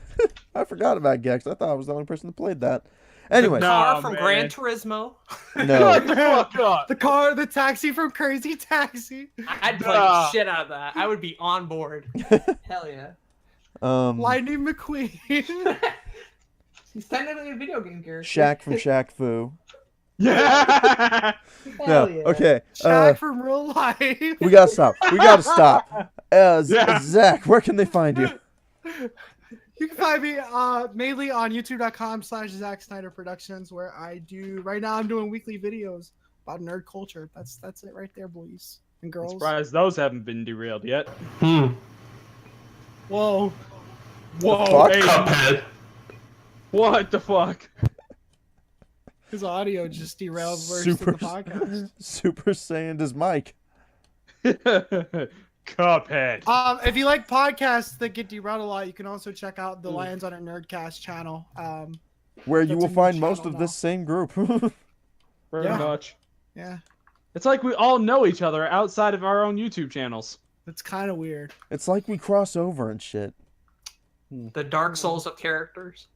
A: I forgot about Gex. I thought I was the only person that played that. Anyway,
E: The car
D: No,
E: from
D: man.
E: Gran Turismo.
A: no.
D: Shut the fuck up.
B: The taxi from Crazy Taxi.
E: I'd play the shit out of that. I would be on board. Hell yeah.
B: Lightning McQueen.
E: He's technically a video game character.
A: Shaq from Shaq Fu.
D: Yeah.
A: No,
E: Hell yeah.
A: okay.
B: Shaq from real life.
A: We gotta stop. We gotta stop.
D: Yeah.
A: Zach, where can they find you?
B: You can find me mainly on youtube.com/Zack Snyder Productions, where I do right now. I'm doing weekly videos about nerd culture. That's it right there, boys and
D: I'm
B: girls.
D: surprised those haven't been derailed yet.
B: Whoa.
D: Whoa,
A: fuck?
D: Aiden. What the fuck?
B: His audio just derailed worse than the podcast.
A: Super Saiyan is Mike.
D: Cuphead.
B: If you like podcasts that get derailed a lot, you can also check out the Lions on a Nerdcast channel.
A: Where you
B: That's
A: will
B: a new
A: find most
B: channel
A: of this same group.
D: Very
B: Yeah.
D: much.
B: Yeah,
D: It's like we all know each other outside of our own YouTube channels.
B: that's kind of weird.
A: It's like we cross over and shit.
E: The Dark Souls of characters.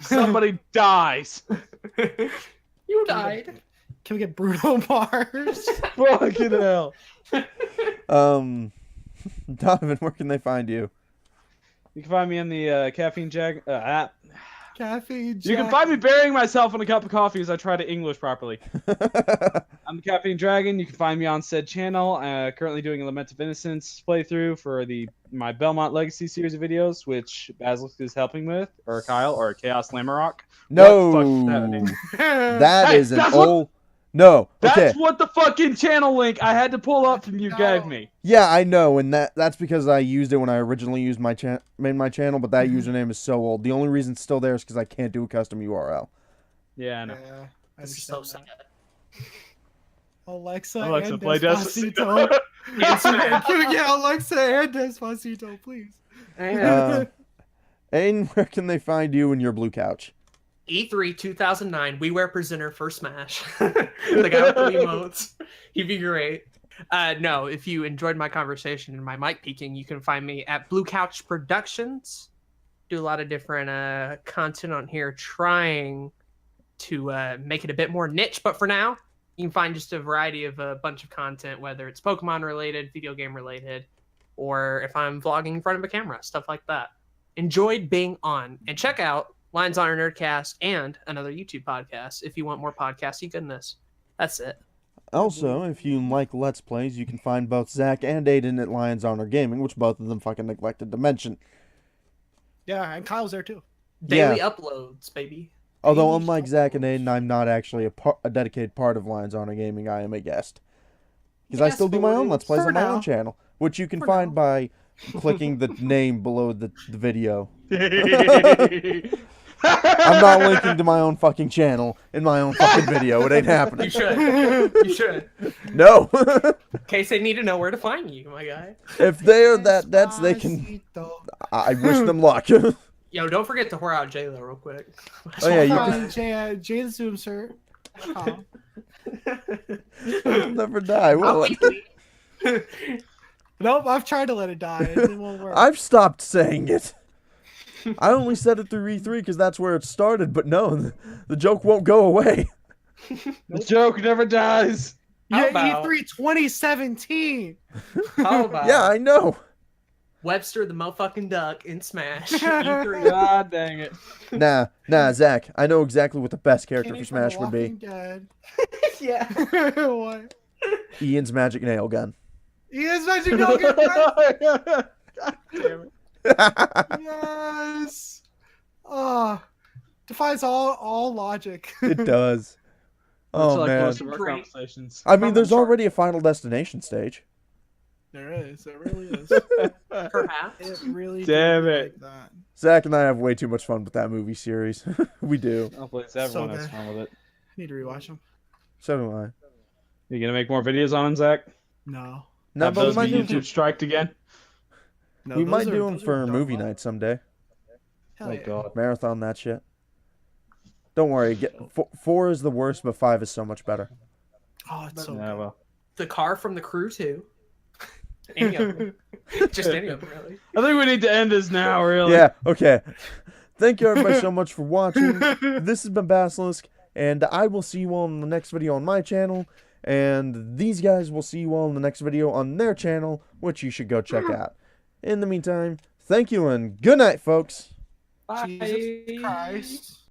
D: Somebody dies.
E: You died.
B: Can we get Bruno Mars?
D: Fucking hell.
A: Donovan, where can they find you?
D: You can find me in the Caffeine Jag app.
B: Caffeine
D: You can
B: Jack.
D: find me burying myself in a cup of coffee as I try to English properly. I'm the Caffeine Dragon. You can find me on said channel. Currently doing a Lament of Innocence playthrough for my Belmont Legacy series of videos, which Basilisk is helping with, or Kyle, or Chaos Lamarok.
A: No,
D: What the fuck is that?
A: that
D: Hey,
A: is an
D: that's what-
A: old. No, okay.
D: That's what the fucking channel link I had to pull up from you
B: No.
D: gave me.
A: Yeah, I know, and that's because I used it when I originally made my channel, but that username is so old. The only reason it's still there is because I can't do a custom URL.
D: Yeah, I know.
B: Yeah, I
E: This is so
B: understand
E: sad.
B: that. Alexa
D: Alexa, play Despacito.
B: Despacito. Can we get Alexa and Despacito, please?
A: Aiden, where can they find you and your blue couch?
E: E3 2009, we wear presenter for Smash. The guy with the emotes. He'd be great. No, if you enjoyed my conversation and my mic peaking, you can find me at Blue Couch Productions. Do a lot of different content on here, trying to make it a bit more niche. But for now, you can find just a variety of a bunch of content, whether it's Pokemon related, video game related, or if I'm vlogging in front of a camera, stuff like that. Enjoyed being on. And check out Lines on our Nerdcast and another YouTube podcast if you want more podcasty goodness. That's it.
A: Also, if you like Let's Plays, you can find both Zach and Aiden at Lions Honor Gaming, which both of them fucking neglected to mention.
B: Yeah, and Kyle's there too.
E: Daily uploads, baby.
A: Although, unlike Zach and Aiden, I'm not actually a dedicated part of Lions Honor Gaming. I am a guest. Because I
E: Yes,
A: still do my own
B: boys.
A: Let's Plays
B: For
A: on my
B: now.
A: own channel, which you can
B: For
A: find
B: now.
A: by clicking the name below the video.
D: I'm
A: I'm not linking to my own fucking channel in my own fucking video. It ain't
E: You
A: happening.
E: should. You should.
A: No.
E: In case they need to know where to find you, my guy.
A: If they are that, they can.
B: Despacito.
A: I wish them luck.
E: Yo, don't forget to whore out J-Lo real quick.
A: Oh, yeah, you
B: Find Jay the Zoom, sir.
A: It'll never die, will it?
B: Nope, I've tried to let it die. It won't work.
A: I've stopped saying it. I only said it through E3 because that's where it started, but no, the joke won't go away.
D: The joke never dies.
E: How
B: Yeah,
E: about-
B: E3 2017.
E: How about
A: Yeah, I know.
E: Webster the motherfucking duck in Smash? E3.
D: God dang it.
A: Nah, Zach. I know exactly what the best character
B: Kenny
A: for
B: from The
A: Smash would be.
B: Walking Dead.
E: Yeah.
B: What?
A: Ian's magic nail gun.
B: He is Magic Nugget. Right?
D: God damn it.
B: Yes. Defies all logic.
A: It does.
D: Much
A: Oh
D: like
A: man.
D: most of our
E: Great.
D: conversations.
A: I mean, there's already a Final Destination stage.
B: There is. There really is.
E: Perhaps.
B: It really.
D: Damn
B: do be
D: it.
B: Like that.
A: Zach and I have way too much fun with that movie series. We do.
D: Hopefully everyone
B: So
D: has
B: good.
D: fun with it.
B: I need to rewatch them.
A: So do I.
D: You gonna make more videos on them, Zach?
B: No.
A: No,
D: Have
A: but we
D: those
A: might
D: be
A: do,
D: YouTube striked again?
B: No,
A: we
B: those
A: might
B: are-
A: do them
B: those are
A: for
B: done
A: movie
B: well.
A: night someday.
B: Hell
D: Oh
B: yeah.
D: god.
A: Marathon that shit. Don't worry. Four is the worst, but 5 is so much better.
B: Oh, it's so
D: Yeah,
B: good.
D: well.
E: The car from the crew too. Any of them. Just any of them, really.
D: I think we need to end this now, really.
A: Yeah, okay. Thank you everybody so much for watching. This has been Basilisk, and I will see you all in the next video on my channel, and these guys will see you all in the next video on their channel, which you should go check out. In the meantime, thank you and good night, folks.
E: Bye.
B: Jesus Christ.